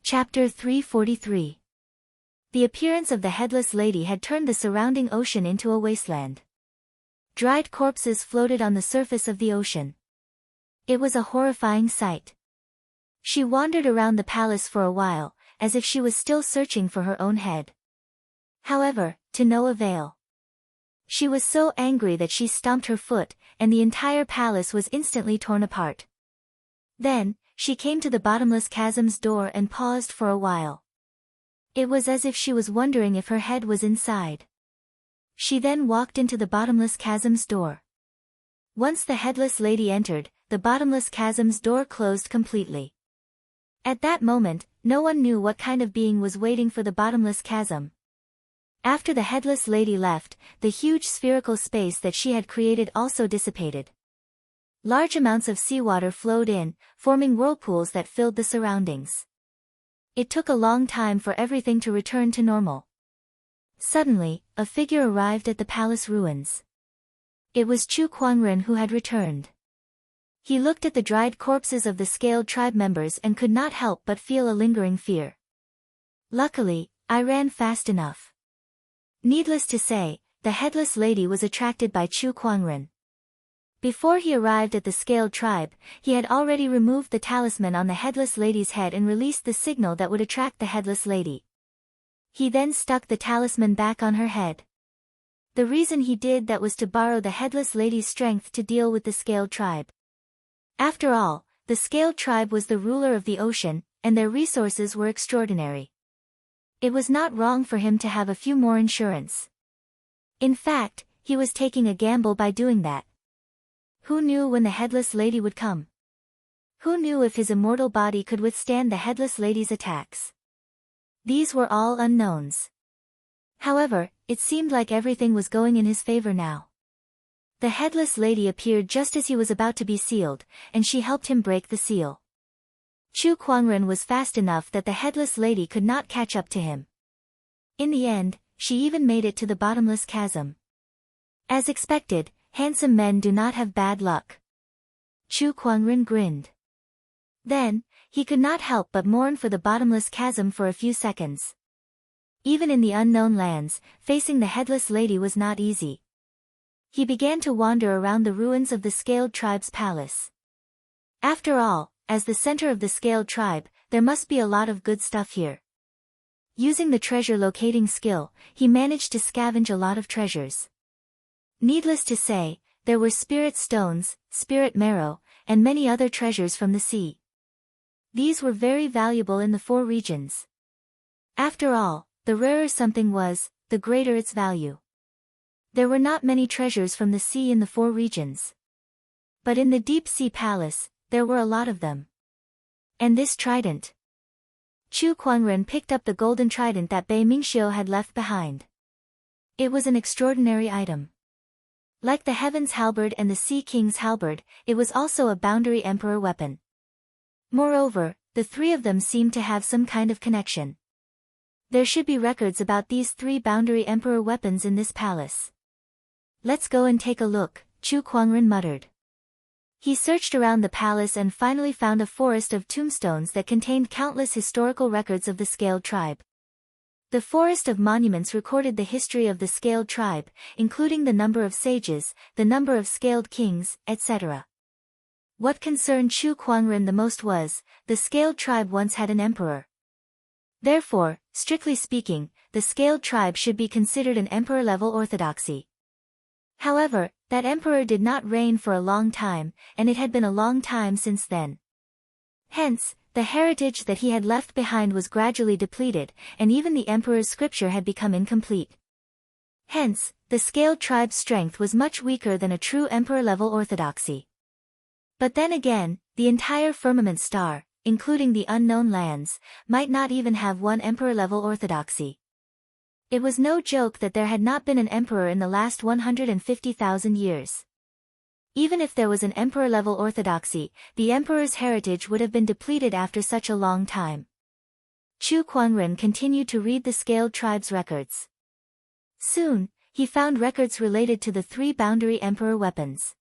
Chapter 343. The appearance of the headless lady had turned the surrounding ocean into a wasteland. Dried corpses floated on the surface of the ocean. It was a horrifying sight. She wandered around the palace for a while, as if she was still searching for her own head. However, to no avail. She was so angry that she stomped her foot, and the entire palace was instantly torn apart. Then, she came to the bottomless chasm's door and paused for a while. It was as if she was wondering if her head was inside. She then walked into the bottomless chasm's door. Once the headless lady entered, the bottomless chasm's door closed completely. At that moment, no one knew what kind of being was waiting for the bottomless chasm. After the headless lady left, the huge spherical space that she had created also dissipated. Large amounts of seawater flowed in, forming whirlpools that filled the surroundings. It took a long time for everything to return to normal. Suddenly, a figure arrived at the palace ruins. It was Chu Kuangren who had returned. He looked at the dried corpses of the scaled tribe members and could not help but feel a lingering fear. Luckily, I ran fast enough. Needless to say, the headless lady was attracted by Chu Kuangren. Before he arrived at the scaled tribe, he had already removed the talisman on the headless lady's head and released the signal that would attract the headless lady. He then stuck the talisman back on her head. The reason he did that was to borrow the headless lady's strength to deal with the scaled tribe. After all, the scaled tribe was the ruler of the ocean, and their resources were extraordinary. It was not wrong for him to have a few more insurance. In fact, he was taking a gamble by doing that. Who knew when the headless lady would come? Who knew if his immortal body could withstand the headless lady's attacks? These were all unknowns. However, it seemed like everything was going in his favor now. The headless lady appeared just as he was about to be sealed, and she helped him break the seal. Chu Kuangren was fast enough that the headless lady could not catch up to him. In the end, she even made it to the bottomless chasm. As expected, handsome men do not have bad luck. Chu Kuangren grinned. Then, he could not help but mourn for the bottomless chasm for a few seconds. Even in the unknown lands, facing the headless lady was not easy. He began to wander around the ruins of the Scaled Tribe's palace. After all, as the center of the Scaled Tribe, there must be a lot of good stuff here. Using the treasure locating skill, he managed to scavenge a lot of treasures. Needless to say, there were spirit stones, spirit marrow, and many other treasures from the sea. These were very valuable in the 4 regions. After all, the rarer something was, the greater its value. There were not many treasures from the sea in the 4 regions. But in the Deep Sea Palace, there were a lot of them. And this trident. Chu Kuangren picked up the golden trident that Bei Mingxiu had left behind. It was an extraordinary item. Like the Heaven's Halberd and the Sea King's Halberd, it was also a Boundary Emperor weapon. Moreover, the 3 of them seemed to have some kind of connection. There should be records about these 3 Boundary Emperor weapons in this palace. Let's go and take a look, Chu Kuangren muttered. He searched around the palace and finally found a forest of tombstones that contained countless historical records of the Scaled Tribe. The forest of monuments recorded the history of the Scaled Tribe, including the number of sages, the number of scaled kings, etc. What concerned Chu Kuangren the most was, the Scaled Tribe once had an emperor. Therefore, strictly speaking, the Scaled Tribe should be considered an emperor-level orthodoxy. However, that emperor did not reign for a long time, and it had been a long time since then. Hence, the heritage that he had left behind was gradually depleted, and even the emperor's scripture had become incomplete. Hence, the Scaled Tribe's strength was much weaker than a true emperor-level orthodoxy. But then again, the entire firmament star, including the unknown lands, might not even have one emperor-level orthodoxy. It was no joke that there had not been an emperor in the last 150,000 years. Even if there was an emperor-level orthodoxy, the emperor's heritage would have been depleted after such a long time. Chu Kuangren continued to read the Scaled Tribe's records. Soon, he found records related to the 3 Boundary Emperor weapons.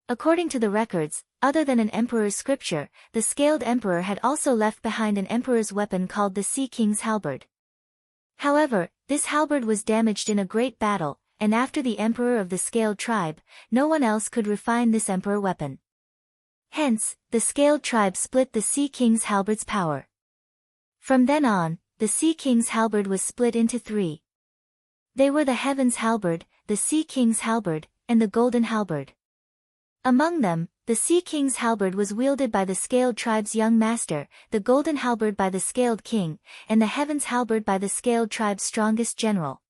According to the records, other than an emperor's scripture, the Scaled Emperor had also left behind an emperor's weapon called the Sea King's Halberd. However, this halberd was damaged in a great battle, and after the emperor of the Scaled Tribe, no one else could refine this emperor weapon. Hence, the Scaled Tribe split the Sea King's Halberd's power. From then on, the Sea King's Halberd was split into 3. They were the Heaven's Halberd, the Sea King's Halberd, and the Golden Halberd. Among them, the Sea King's Halberd was wielded by the Scaled Tribe's young master, the Golden Halberd by the Scaled King, and the Heaven's Halberd by the Scaled Tribe's strongest general.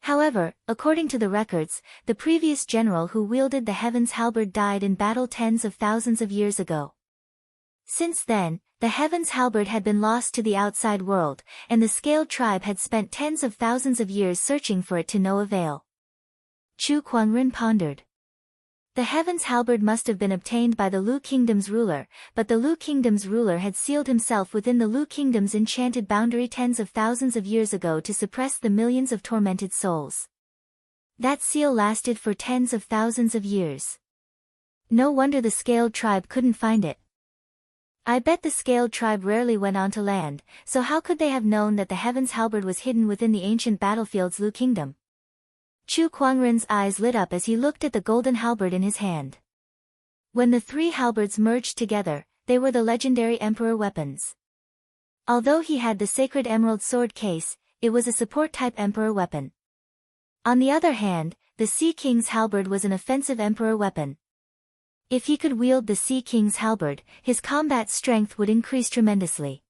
However, according to the records, the previous general who wielded the Heaven's Halberd died in battle tens of thousands of years ago. Since then, the Heaven's Halberd had been lost to the outside world, and the Scaled Tribe had spent tens of thousands of years searching for it to no avail. Chu Kuangren pondered. The Heaven's Halberd must have been obtained by the Lu Kingdom's ruler, but the Lu Kingdom's ruler had sealed himself within the Lu Kingdom's enchanted boundary tens of thousands of years ago to suppress the millions of tormented souls. That seal lasted for tens of thousands of years. No wonder the Scaled Tribe couldn't find it. I bet the Scaled Tribe rarely went onto land, so how could they have known that the Heaven's Halberd was hidden within the ancient battlefield's Lu Kingdom? Chu Kuangren's eyes lit up as he looked at the golden halberd in his hand. When the 3 halberds merged together, they were the legendary emperor weapons. Although he had the sacred emerald sword case, it was a support-type emperor weapon. On the other hand, the Sea King's halberd was an offensive emperor weapon. If he could wield the Sea King's halberd, his combat strength would increase tremendously.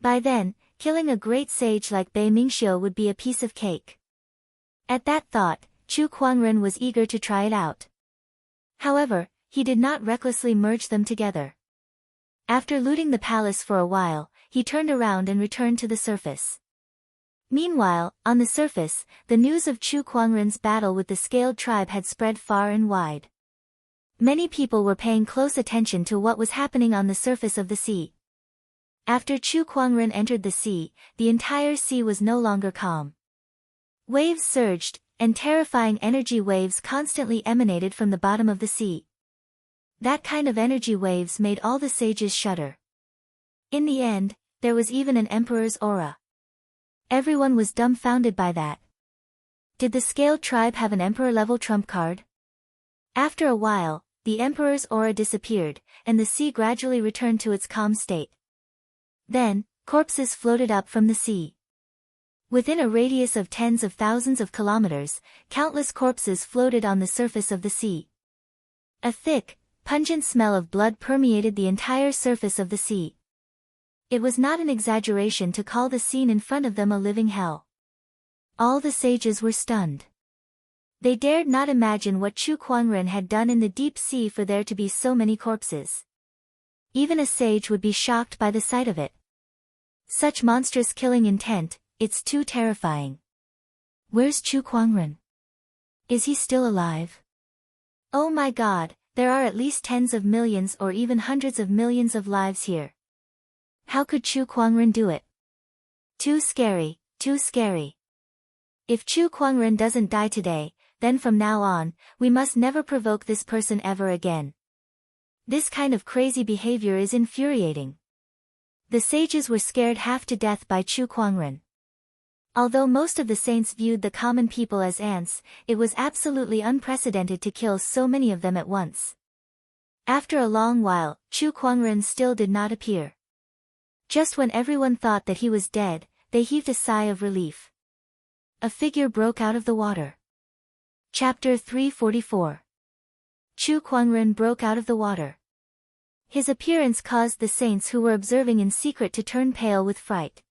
By then, killing a great sage like Bei Mingxiu would be a piece of cake. At that thought, Chu Kuangren was eager to try it out. However, he did not recklessly merge them together. After looting the palace for a while, he turned around and returned to the surface. Meanwhile, on the surface, the news of Chu Kuangren's battle with the Scaled Tribe had spread far and wide. Many people were paying close attention to what was happening on the surface of the sea. After Chu Kuangren entered the sea, the entire sea was no longer calm. Waves surged, and terrifying energy waves constantly emanated from the bottom of the sea. That kind of energy waves made all the sages shudder. In the end, there was even an emperor's aura. Everyone was dumbfounded by that. Did the scaled tribe have an emperor-level trump card? After a while, the emperor's aura disappeared, and the sea gradually returned to its calm state. Then, corpses floated up from the sea. Within a radius of tens of thousands of kilometers, countless corpses floated on the surface of the sea. A thick, pungent smell of blood permeated the entire surface of the sea. It was not an exaggeration to call the scene in front of them a living hell. All the sages were stunned. They dared not imagine what Chu Kuangren had done in the deep sea for there to be so many corpses. Even a sage would be shocked by the sight of it. Such monstrous killing intent, it's too terrifying. Where's Chu Kuangren? Is he still alive? Oh my God, there are at least tens of millions or even hundreds of millions of lives here. How could Chu Kuangren do it? Too scary, too scary. If Chu Kuangren doesn't die today, then from now on, we must never provoke this person ever again. This kind of crazy behavior is infuriating. The sages were scared half to death by Chu Kuangren. Although most of the saints viewed the common people as ants, it was absolutely unprecedented to kill so many of them at once. After a long while, Chu Kuangren still did not appear. Just when everyone thought that he was dead, they heaved a sigh of relief. A figure broke out of the water. Chapter 344. Chu Kuangren broke out of the water. His appearance caused the saints who were observing in secret to turn pale with fright.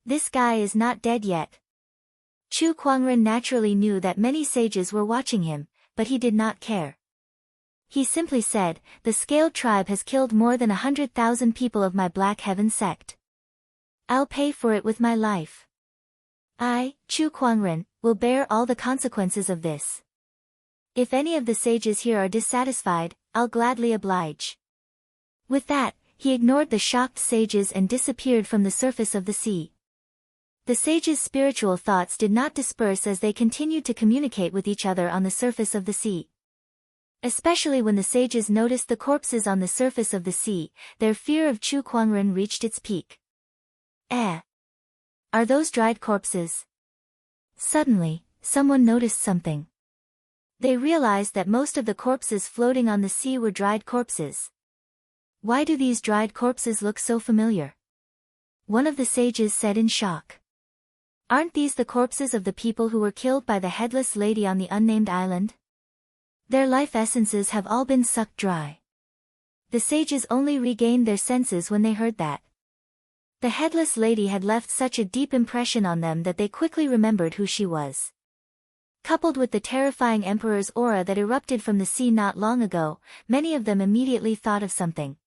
This guy is not dead yet. Chu Kuangren naturally knew that many sages were watching him, but he did not care. He simply said, "The scaled tribe has killed more than 100,000 people of my Black Heaven sect. I'll pay for it with my life. I, Chu Kuangren, will bear all the consequences of this. If any of the sages here are dissatisfied, I'll gladly oblige." With that, he ignored the shocked sages and disappeared from the surface of the sea. The sages' spiritual thoughts did not disperse as they continued to communicate with each other on the surface of the sea. Especially when the sages noticed the corpses on the surface of the sea, their fear of Chu Kuangren reached its peak. Are those dried corpses? Suddenly, someone noticed something. They realized that most of the corpses floating on the sea were dried corpses. Why do these dried corpses look so familiar? One of the sages said in shock. Aren't these the corpses of the people who were killed by the headless lady on the unnamed island? Their life essences have all been sucked dry. The sages only regained their senses when they heard that. The headless lady had left such a deep impression on them that they quickly remembered who she was. Coupled with the terrifying emperor's aura that erupted from the sea not long ago, many of them immediately thought of something.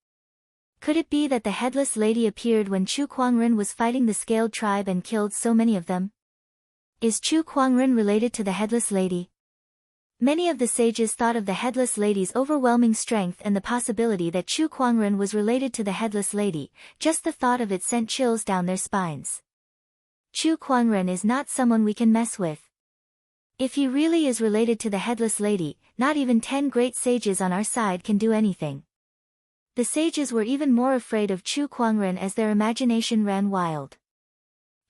Could it be that the headless lady appeared when Chu Kuangren was fighting the scaled tribe and killed so many of them? Is Chu Kuangren related to the headless lady? Many of the sages thought of the headless lady's overwhelming strength and the possibility that Chu Kuangren was related to the headless lady. Just the thought of it sent chills down their spines. Chu Kuangren is not someone we can mess with. If he really is related to the headless lady, not even 10 great sages on our side can do anything. The sages were even more afraid of Chu Kuangren as their imagination ran wild.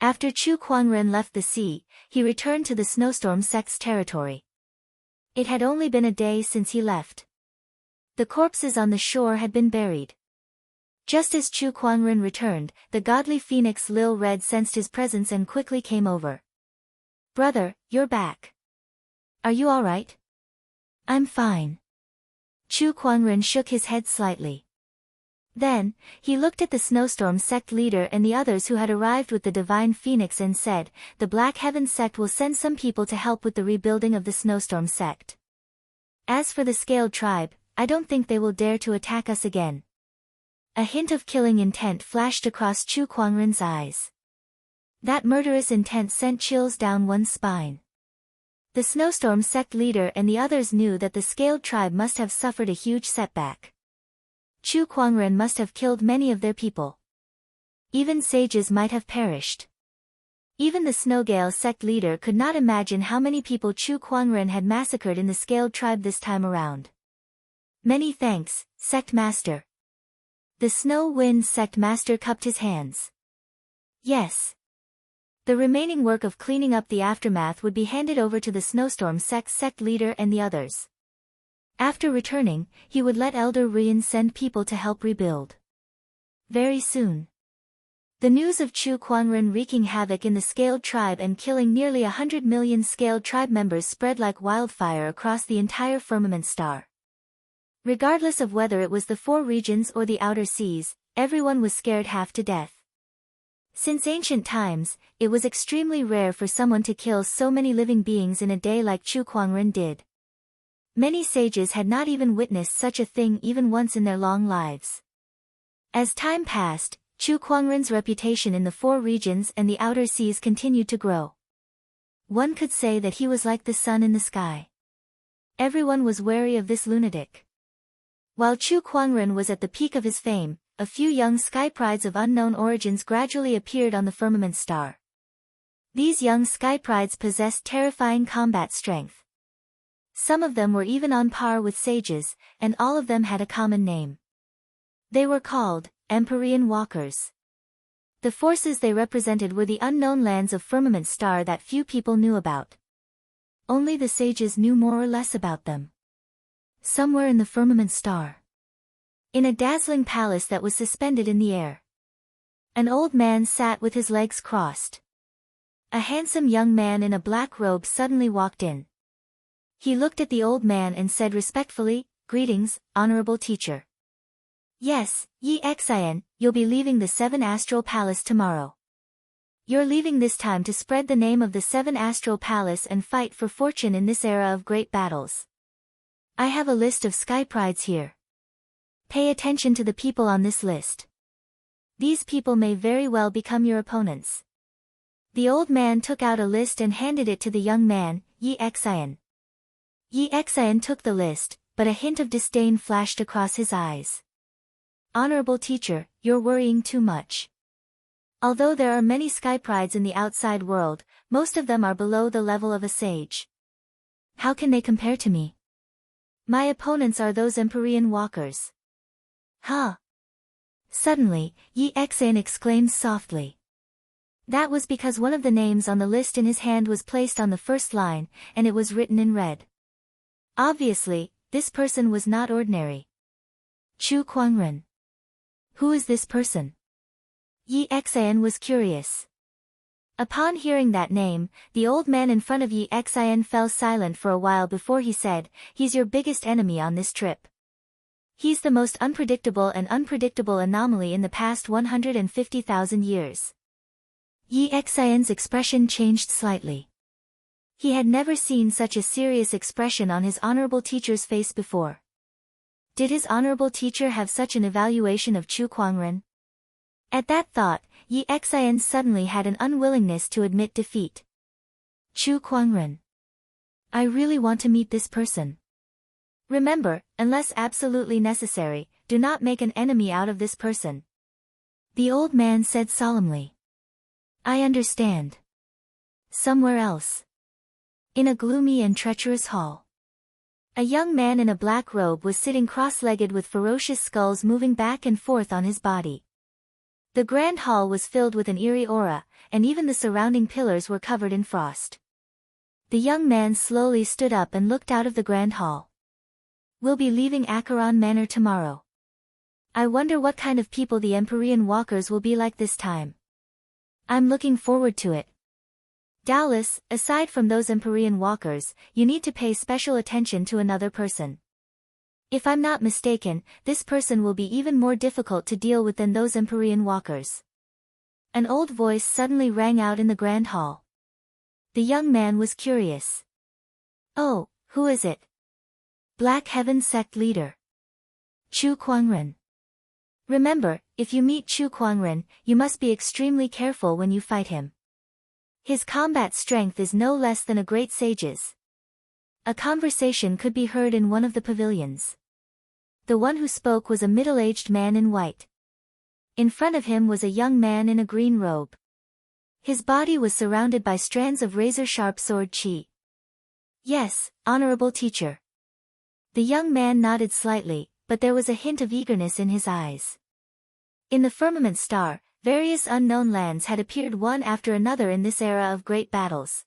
After Chu Kuangren left the sea, he returned to the snowstorm sect's territory. It had only been a day since he left. The corpses on the shore had been buried. Just as Chu Kuangren returned, the godly phoenix Lil Red sensed his presence and quickly came over. "Brother, you're back. Are you all right?" "I'm fine." Chu Kuangren shook his head slightly. Then, he looked at the snowstorm sect leader and the others who had arrived with the divine phoenix and said, "The Black Heaven sect will send some people to help with the rebuilding of the snowstorm sect. As for the scaled tribe, I don't think they will dare to attack us again." A hint of killing intent flashed across Chu Kuangren's eyes. That murderous intent sent chills down one's spine. The snowstorm sect leader and the others knew that the scaled tribe must have suffered a huge setback. Chu Kuangren must have killed many of their people. Even sages might have perished. Even the Snowgale sect leader could not imagine how many people Chu Kuangren had massacred in the Scaled tribe this time around. Many thanks, Sect Master. The Snow Wind Sect Master cupped his hands. Yes. The remaining work of cleaning up the aftermath would be handed over to the Snowstorm sect leader and the others. After returning, he would let Elder Rian send people to help rebuild. Very soon. The news of Chu Kuangren wreaking havoc in the Scaled tribe and killing nearly 100 million Scaled tribe members spread like wildfire across the entire firmament star. Regardless of whether it was the four regions or the outer seas, everyone was scared half to death. Since ancient times, it was extremely rare for someone to kill so many living beings in a day like Chu Kuangren did. Many sages had not even witnessed such a thing even once in their long lives. As time passed, Chu Kuangren's reputation in the four regions and the outer seas continued to grow. One could say that he was like the sun in the sky. Everyone was wary of this lunatic. While Chu Kuangren was at the peak of his fame, a few young sky prides of unknown origins gradually appeared on the firmament star. These young sky prides possessed terrifying combat strength. Some of them were even on par with sages, and all of them had a common name. They were called Empyrean Walkers. The forces they represented were the unknown lands of Firmament Star that few people knew about. Only the sages knew more or less about them. Somewhere in the Firmament Star, in a dazzling palace that was suspended in the air, an old man sat with his legs crossed. A handsome young man in a black robe suddenly walked in. He looked at the old man and said respectfully, "Greetings, honorable teacher." "Yes, Yi Xian, you'll be leaving the Seven Astral Palace tomorrow. You're leaving this time to spread the name of the Seven Astral Palace and fight for fortune in this era of great battles. I have a list of sky prides here. Pay attention to the people on this list. These people may very well become your opponents." The old man took out a list and handed it to the young man, Yi Xian. Yi Xian took the list, but a hint of disdain flashed across his eyes. "Honorable teacher, you're worrying too much. Although there are many sky prides in the outside world, most of them are below the level of a sage. How can they compare to me? My opponents are those Empyrean walkers." "Huh?" Suddenly, Yi Xian exclaimed softly. That was because one of the names on the list in his hand was placed on the first line, and it was written in red. Obviously, this person was not ordinary. Chu Kuangren. Who is this person? Yi Xian was curious. Upon hearing that name, the old man in front of Yi Xian fell silent for a while before he said, "He's your biggest enemy on this trip. He's the most unpredictable anomaly in the past 150,000 years." Yi Xian's expression changed slightly. He had never seen such a serious expression on his honorable teacher's face before. Did his honorable teacher have such an evaluation of Chu Kuangren? At that thought, Yi Xian suddenly had an unwillingness to admit defeat. Chu Kuangren. I really want to meet this person. Remember, unless absolutely necessary, do not make an enemy out of this person. The old man said solemnly. I understand. Somewhere else. In a gloomy and treacherous hall. A young man in a black robe was sitting cross-legged with ferocious skulls moving back and forth on his body. The grand hall was filled with an eerie aura, and even the surrounding pillars were covered in frost. The young man slowly stood up and looked out of the grand hall. We'll be leaving Acheron Manor tomorrow. I wonder what kind of people the Empyrean walkers will be like this time. I'm looking forward to it. Doubtless, aside from those Empyrean walkers, you need to pay special attention to another person. If I'm not mistaken, this person will be even more difficult to deal with than those Empyrean walkers. An old voice suddenly rang out in the grand hall. The young man was curious. Oh, who is it? Black Heaven Sect Leader. Chu Kuangren. Remember, if you meet Chu Kuangren, you must be extremely careful when you fight him. His combat strength is no less than a great sage's. A conversation could be heard in one of the pavilions. The one who spoke was a middle-aged man in white. In front of him was a young man in a green robe. His body was surrounded by strands of razor-sharp sword qi. Yes, honorable teacher. The young man nodded slightly, but there was a hint of eagerness in his eyes. In the firmament star, various unknown lands had appeared one after another in this era of great battles.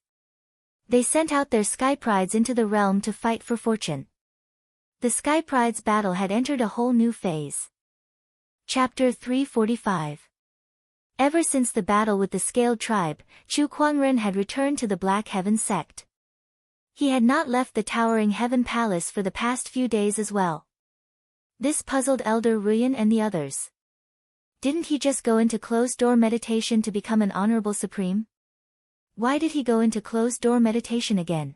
They sent out their sky prides into the realm to fight for fortune. The sky pride's battle had entered a whole new phase. Chapter 345. Ever since the battle with the Scaled Tribe, Chu Kuangren had returned to the Black Heaven sect. He had not left the towering Heaven Palace for the past few days as well. This puzzled Elder Ruyan and the others. Didn't he just go into closed-door meditation to become an honorable supreme? Why did he go into closed-door meditation again?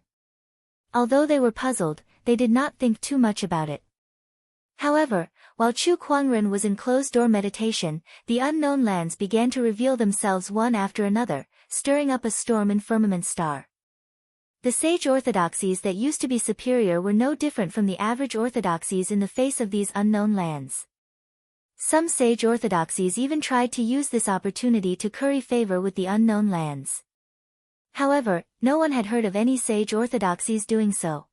Although they were puzzled, they did not think too much about it. However, while Chu Kuangren was in closed-door meditation, the unknown lands began to reveal themselves one after another, stirring up a storm in Firmament Star. The sage orthodoxies that used to be superior were no different from the average orthodoxies in the face of these unknown lands. Some sage orthodoxies even tried to use this opportunity to curry favor with the unknown lands. However, no one had heard of any sage orthodoxies doing so.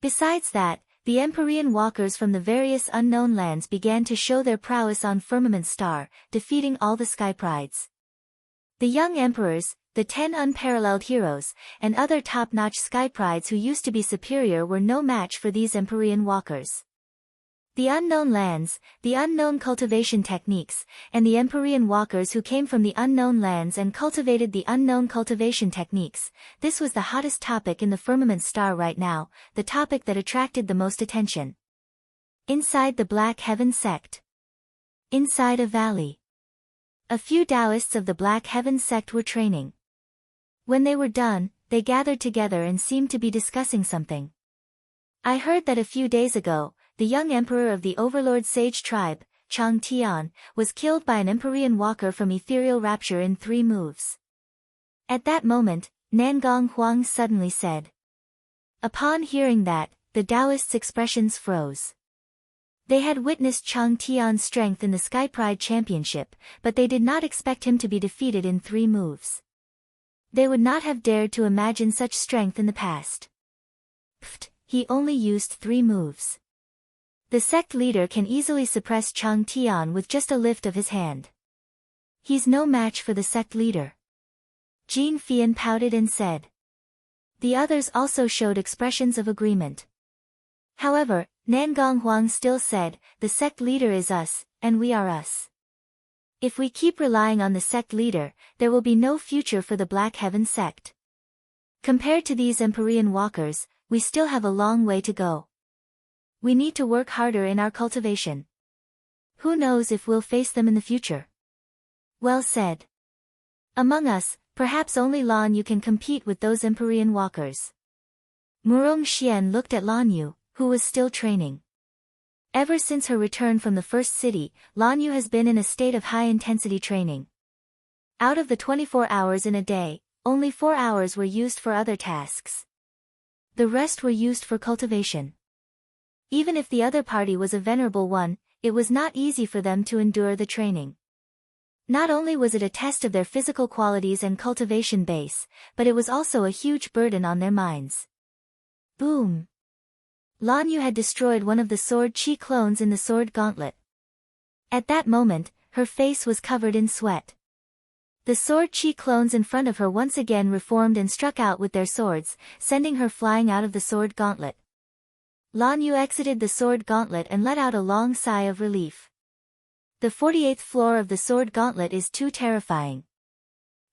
Besides that, the Empyrean walkers from the various unknown lands began to show their prowess on Firmament Star, defeating all the sky prides. The young emperors, the 10 unparalleled heroes, and other top-notch sky prides who used to be superior were no match for these Empyrean walkers. The unknown lands, the unknown cultivation techniques, and the Empyrean walkers who came from the unknown lands and cultivated the unknown cultivation techniques, this was the hottest topic in the Firmament Star right now, the topic that attracted the most attention. Inside the Black Heaven sect. Inside a valley. A few Taoists of the Black Heaven sect were training. When they were done, they gathered together and seemed to be discussing something. I heard that a few days ago, the young emperor of the Overlord Sage tribe, Chang Tian, was killed by an Empyrean walker from Ethereal Rapture in 3 moves. At that moment, Nangong Huang suddenly said. Upon hearing that, the Taoists' expressions froze. They had witnessed Chang Tian's strength in the Sky Pride Championship, but they did not expect him to be defeated in 3 moves. They would not have dared to imagine such strength in the past. Pfft, he only used 3 moves. The sect leader can easily suppress Chang Tian with just a lift of his hand. He's no match for the sect leader. Jin Fian pouted and said. The others also showed expressions of agreement. However, Nangong Huang still said, the sect leader is us, and we are us. If we keep relying on the sect leader, there will be no future for the Black Heaven sect. Compared to these Empyrean walkers, we still have a long way to go. We need to work harder in our cultivation. Who knows if we'll face them in the future? Well said. Among us, perhaps only Lan Yu can compete with those Empyrean walkers. Murong Xian looked at Lan Yu, who was still training. Ever since her return from the first city, Lan Yu has been in a state of high-intensity training. Out of the 24 hours in a day, only 4 hours were used for other tasks. The rest were used for cultivation. Even if the other party was a venerable one, it was not easy for them to endure the training. Not only was it a test of their physical qualities and cultivation base, but it was also a huge burden on their minds. Boom! Lan Yu had destroyed one of the sword qi clones in the sword gauntlet. At that moment, her face was covered in sweat. The sword qi clones in front of her once again reformed and struck out with their swords, sending her flying out of the sword gauntlet. Lan Yu exited the sword gauntlet and let out a long sigh of relief. The 48th floor of the sword gauntlet is too terrifying.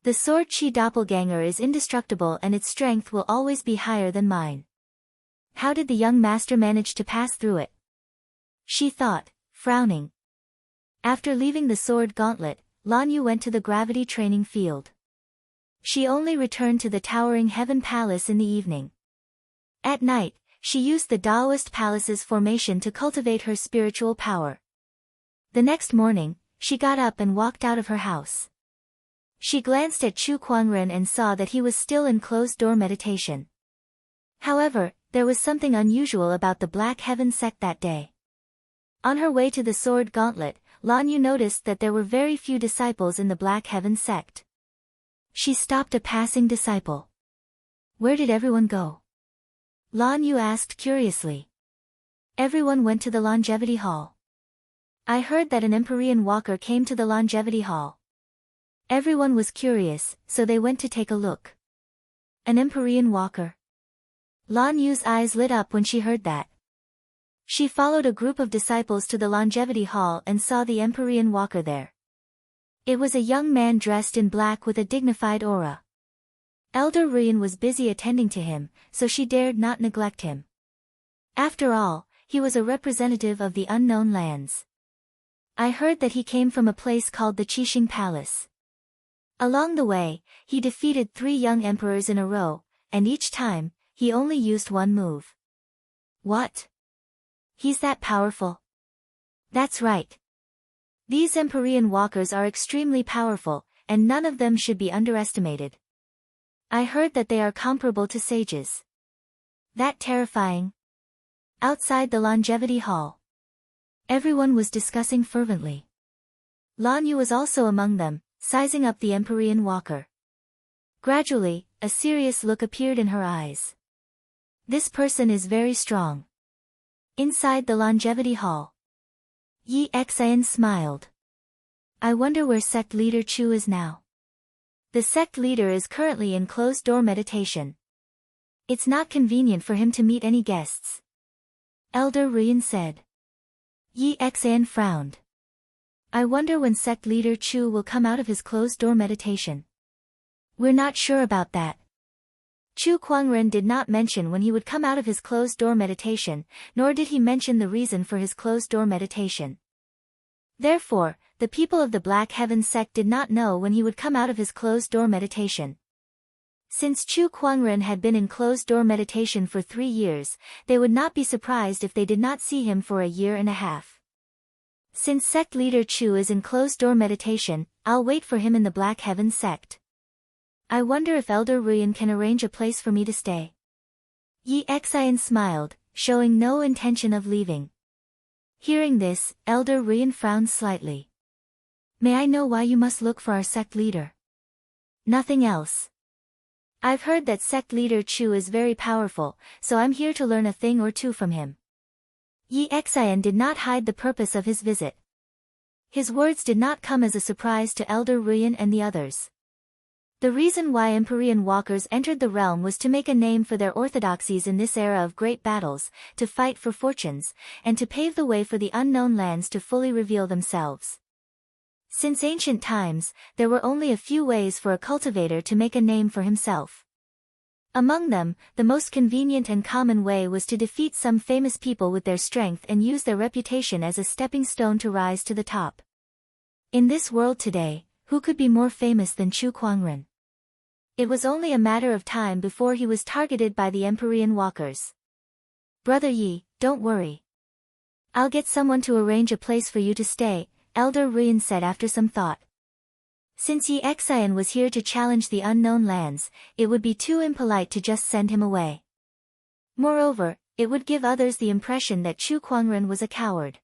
The sword qi doppelganger is indestructible and its strength will always be higher than mine. How did the young master manage to pass through it? She thought, frowning. After leaving the sword gauntlet, Lan Yu went to the gravity training field. She only returned to the towering Heaven Palace in the evening. At night, she used the Taoist palace's formation to cultivate her spiritual power. The next morning, she got up and walked out of her house. She glanced at Chu Kuangren and saw that he was still in closed-door meditation. However, there was something unusual about the Black Heaven sect that day. On her way to the sword gauntlet, Lan Yu noticed that there were very few disciples in the Black Heaven sect. She stopped a passing disciple. Where did everyone go? Lan Yu asked curiously. Everyone went to the longevity hall. I heard that an Empyrean walker came to the longevity hall. Everyone was curious, so they went to take a look. An Empyrean walker. Lan Yu's eyes lit up when she heard that. She followed a group of disciples to the longevity hall and saw the Empyrean walker there. It was a young man dressed in black with a dignified aura. Elder Ruyan was busy attending to him, so she dared not neglect him. After all, he was a representative of the unknown lands. I heard that he came from a place called the Qixing Palace. Along the way, he defeated 3 young emperors in a row, and each time, he only used one move. What? He's that powerful? That's right. These Empyrean walkers are extremely powerful, and none of them should be underestimated. I heard that they are comparable to sages. That terrifying? Outside the longevity hall, everyone was discussing fervently. Lan Yu was also among them, sizing up the Empyrean walker. Gradually, a serious look appeared in her eyes. This person is very strong. Inside the longevity hall, Yi Xian smiled. I wonder where sect leader Chu is now. The sect leader is currently in closed-door meditation. It's not convenient for him to meet any guests. Elder Ruyan said. Yi Xian frowned. I wonder when sect leader Chu will come out of his closed-door meditation. We're not sure about that. Chu Kuangren did not mention when he would come out of his closed-door meditation, nor did he mention the reason for his closed-door meditation. Therefore, the people of the Black Heaven sect did not know when he would come out of his closed-door meditation. Since Chu Kuangren had been in closed-door meditation for 3 years, they would not be surprised if they did not see him for a year and a half. Since sect leader Chu is in closed-door meditation, I'll wait for him in the Black Heaven sect. I wonder if Elder Ruyan can arrange a place for me to stay. Yi Xian smiled, showing no intention of leaving. Hearing this, Elder Ruyan frowned slightly. May I know why you must look for our sect leader? Nothing else. I've heard that sect leader Chu is very powerful, so I'm here to learn a thing or two from him. Yi Xian did not hide the purpose of his visit. His words did not come as a surprise to Elder Ruyan and the others. The reason why Empyrean walkers entered the realm was to make a name for their orthodoxies in this era of great battles, to fight for fortunes, and to pave the way for the unknown lands to fully reveal themselves. Since ancient times, there were only a few ways for a cultivator to make a name for himself. Among them, the most convenient and common way was to defeat some famous people with their strength and use their reputation as a stepping stone to rise to the top. In this world today, who could be more famous than Chu Kuangren? It was only a matter of time before he was targeted by the Empyrean walkers. Brother Yi, don't worry. I'll get someone to arrange a place for you to stay, Elder Ruyan said after some thought. Since Yi Xian was here to challenge the unknown lands, it would be too impolite to just send him away. Moreover, it would give others the impression that Chu Kuangren was a coward.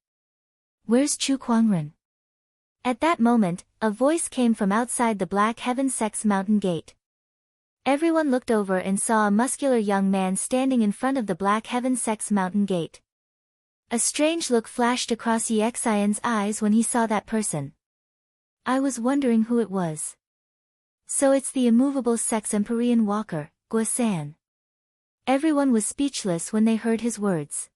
Where's Chu Kuangren? At that moment, a voice came from outside the Black Heaven sect's mountain gate. Everyone looked over and saw a muscular young man standing in front of the Black Heaven sect's mountain gate. A strange look flashed across Yi Xian's eyes when he saw that person. I was wondering who it was. So it's the immovable sect's Empyrean walker, Guosan. Everyone was speechless when they heard his words.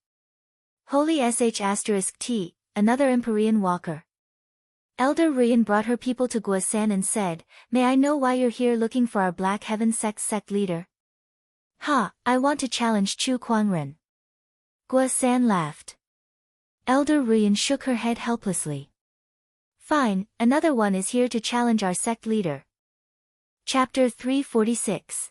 Holy *T, another Empyrean walker. Elder Ruyan brought her people to Guosan and said, May I know why you're here looking for our Black Heaven sect leader? Ha, I want to challenge Chu Kuangren. Guosan laughed. Elder Ruyan shook her head helplessly. Fine, another one is here to challenge our sect leader. Chapter 346.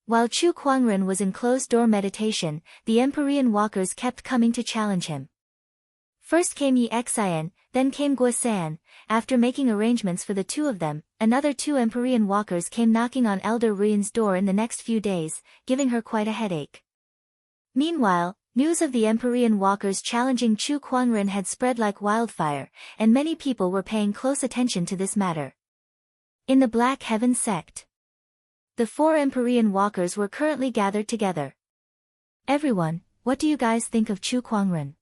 While Chu Kuangren was in closed-door meditation, the Empyrean walkers kept coming to challenge him. First came Yi Xian, then came Guosan. After making arrangements for the two of them, another 2 Empyrean walkers came knocking on Elder Ruyan's door in the next few days, giving her quite a headache. Meanwhile, news of the Empyrean walkers challenging Chu Kuangren had spread like wildfire, and many people were paying close attention to this matter. In the Black Heaven sect. The 4 Empyrean walkers were currently gathered together. Everyone, what do you guys think of Chu Kuangren?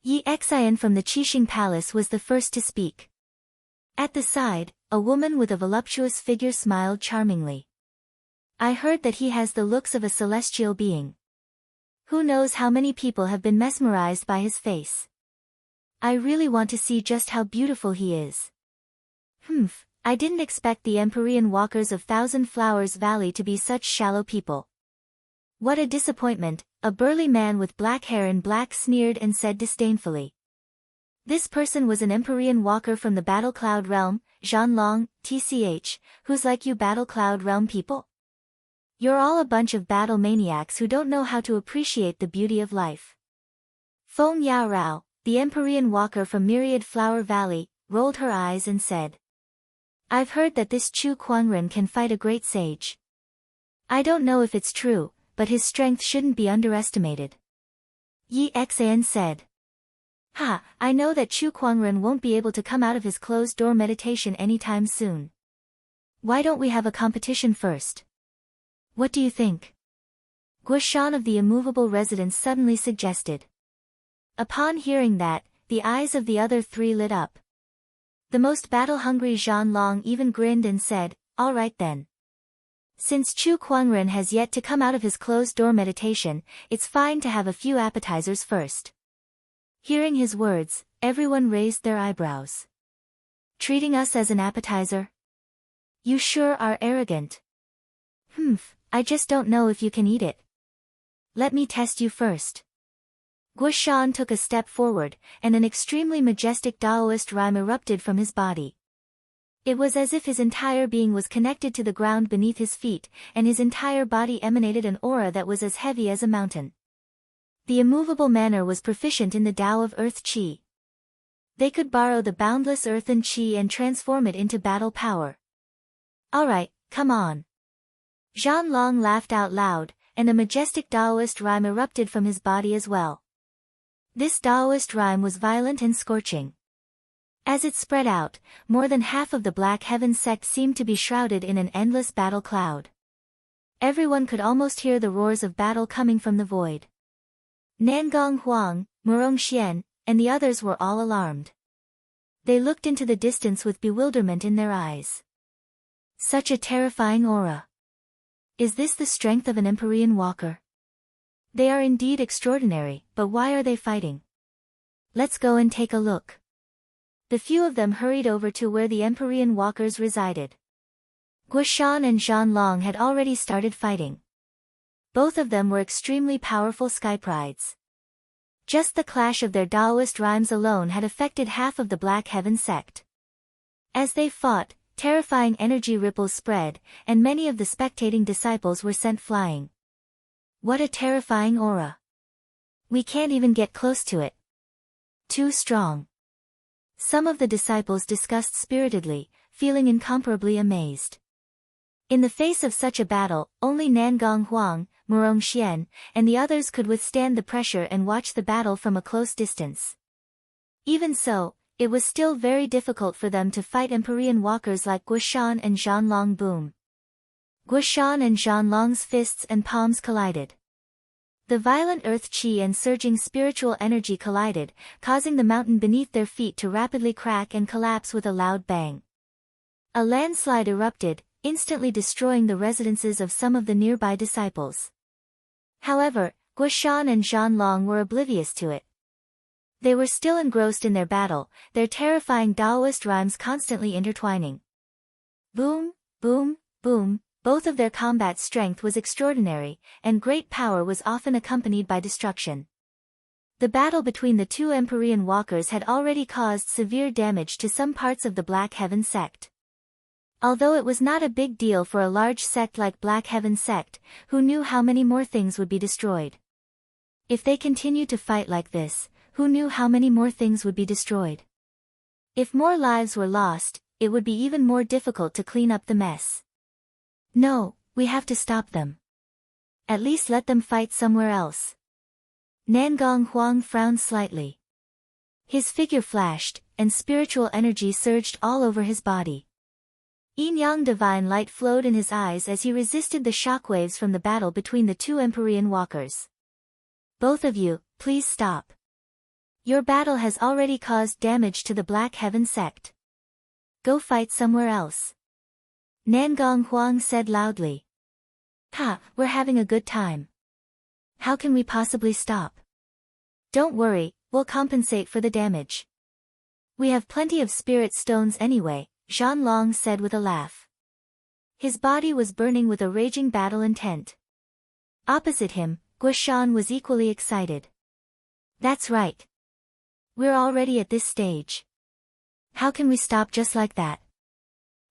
Yi Xian from the Qixing Palace was the first to speak. At the side, a woman with a voluptuous figure smiled charmingly. I heard that he has the looks of a celestial being. Who knows how many people have been mesmerized by his face. I really want to see just how beautiful he is. I didn't expect the Empyrean walkers of Thousand Flowers Valley to be such shallow people. What a disappointment, a burly man with black hair and black sneered and said disdainfully. This person was an Empyrean walker from the Battle Cloud realm, Zhanlong, TCH, who's like you Battle Cloud realm people? You're all a bunch of battle maniacs who don't know how to appreciate the beauty of life. Feng Yaorao, the Empyrean walker from Myriad Flower Valley, rolled her eyes and said. I've heard that this Chu Kuangren can fight a great sage. I don't know if it's true, but his strength shouldn't be underestimated. Yi Xian said. I know that Chu Kuangren won't be able to come out of his closed-door meditation anytime soon. Why don't we have a competition first? What do you think? Guoshan of the immovable residence suddenly suggested. Upon hearing that, the eyes of the other 3 lit up. The most battle-hungry Zhanlong even grinned and said, all right then. Since Chu Kuangren has yet to come out of his closed-door meditation, it's fine to have a few appetizers first. Hearing his words, everyone raised their eyebrows. Treating us as an appetizer? You sure are arrogant. I just don't know if you can eat it. Let me test you first. Guoshan took a step forward, and an extremely majestic Taoist rhyme erupted from his body. It was as if his entire being was connected to the ground beneath his feet, and his entire body emanated an aura that was as heavy as a mountain. The immovable manner was proficient in the Tao of Earth Qi. They could borrow the boundless earthen Qi and transform it into battle power. Alright, come on. Zhanlong laughed out loud, and a majestic Taoist rhyme erupted from his body as well. This Taoist rhyme was violent and scorching. As it spread out, more than half of the Black Heaven sect seemed to be shrouded in an endless battle cloud. Everyone could almost hear the roars of battle coming from the void. Nangong Huang, Murong Xian, and the others were all alarmed. They looked into the distance with bewilderment in their eyes. Such a terrifying aura. Is this the strength of an Empyrean walker? They are indeed extraordinary, but why are they fighting? Let's go and take a look. The few of them hurried over to where the Empyrean walkers resided. Guoshan and Zhanlong had already started fighting. Both of them were extremely powerful skyprides. Just the clash of their Taoist rhymes alone had affected half of the Black Heaven sect. As they fought, terrifying energy ripples spread, and many of the spectating disciples were sent flying. What a terrifying aura. We can't even get close to it. Too strong. Some of the disciples discussed spiritedly, feeling incomparably amazed. In the face of such a battle, only Nangong Huang, Murong Xian, and the others could withstand the pressure and watch the battle from a close distance. Even so, it was still very difficult for them to fight Empyrean walkers like Guoshan and Zhanlong. Boom. Guoshan and Zhanlong's fists and palms collided. The violent earth qi and surging spiritual energy collided, causing the mountain beneath their feet to rapidly crack and collapse with a loud bang. A landslide erupted, instantly destroying the residences of some of the nearby disciples. However, Guoshan and Zhanlong were oblivious to it. They were still engrossed in their battle, their terrifying Taoist rhymes constantly intertwining. Boom, boom, boom. Both of their combat strength was extraordinary, and great power was often accompanied by destruction. The battle between the 2 Empyrean walkers had already caused severe damage to some parts of the Black Heaven sect. Although it was not a big deal for a large sect like Black Heaven sect, who knew how many more things would be destroyed? If they continued to fight like this, who knew how many more things would be destroyed? If more lives were lost, it would be even more difficult to clean up the mess. No, we have to stop them. At least let them fight somewhere else. Nangong Huang frowned slightly. His figure flashed, and spiritual energy surged all over his body. Yin-yang divine light flowed in his eyes as he resisted the shockwaves from the battle between the two Empyrean walkers. Both of you, please stop. Your battle has already caused damage to the Black Heaven sect. Go fight somewhere else. Nangong Huang said loudly. Ha, we're having a good time. How can we possibly stop? Don't worry, we'll compensate for the damage. We have plenty of spirit stones anyway, Zhan Long said with a laugh. His body was burning with a raging battle intent. Opposite him, Guoshan was equally excited. That's right. We're already at this stage. How can we stop just like that?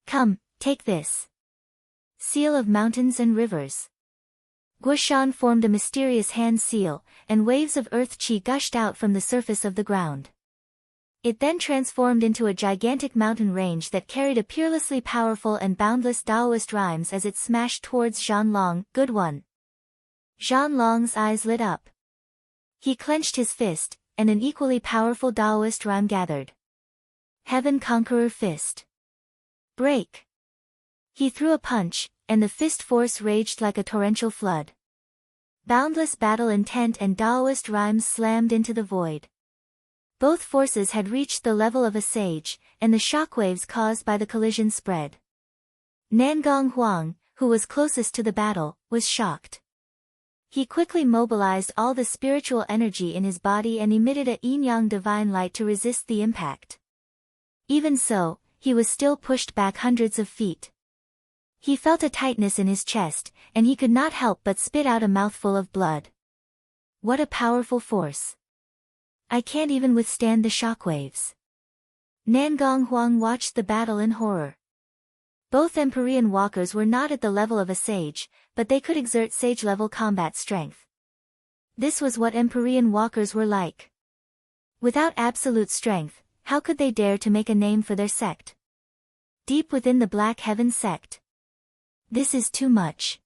Come, take this. Seal of mountains and rivers. Guoshan formed a mysterious hand seal, and waves of earth qi gushed out from the surface of the ground. It then transformed into a gigantic mountain range that carried a peerlessly powerful and boundless Taoist rhymes as it smashed towards Zhan Long. Good one. Zhan Long's eyes lit up. He clenched his fist, and an equally powerful Taoist rhyme gathered. Heaven Conqueror Fist. Break. He threw a punch, and the fist force raged like a torrential flood. Boundless battle intent and Taoist rhymes slammed into the void. Both forces had reached the level of a sage, and the shockwaves caused by the collision spread. Nangong Huang, who was closest to the battle, was shocked. He quickly mobilized all the spiritual energy in his body and emitted a yin-yang divine light to resist the impact. Even so, he was still pushed back hundreds of feet. He felt a tightness in his chest, and he could not help but spit out a mouthful of blood. What a powerful force. I can't even withstand the shockwaves. Nangong Huang watched the battle in horror. Both Empyrean walkers were not at the level of a sage, but they could exert sage-level combat strength. This was what Empyrean walkers were like. Without absolute strength, how could they dare to make a name for their sect? Deep within the Black Heaven sect. This is too much.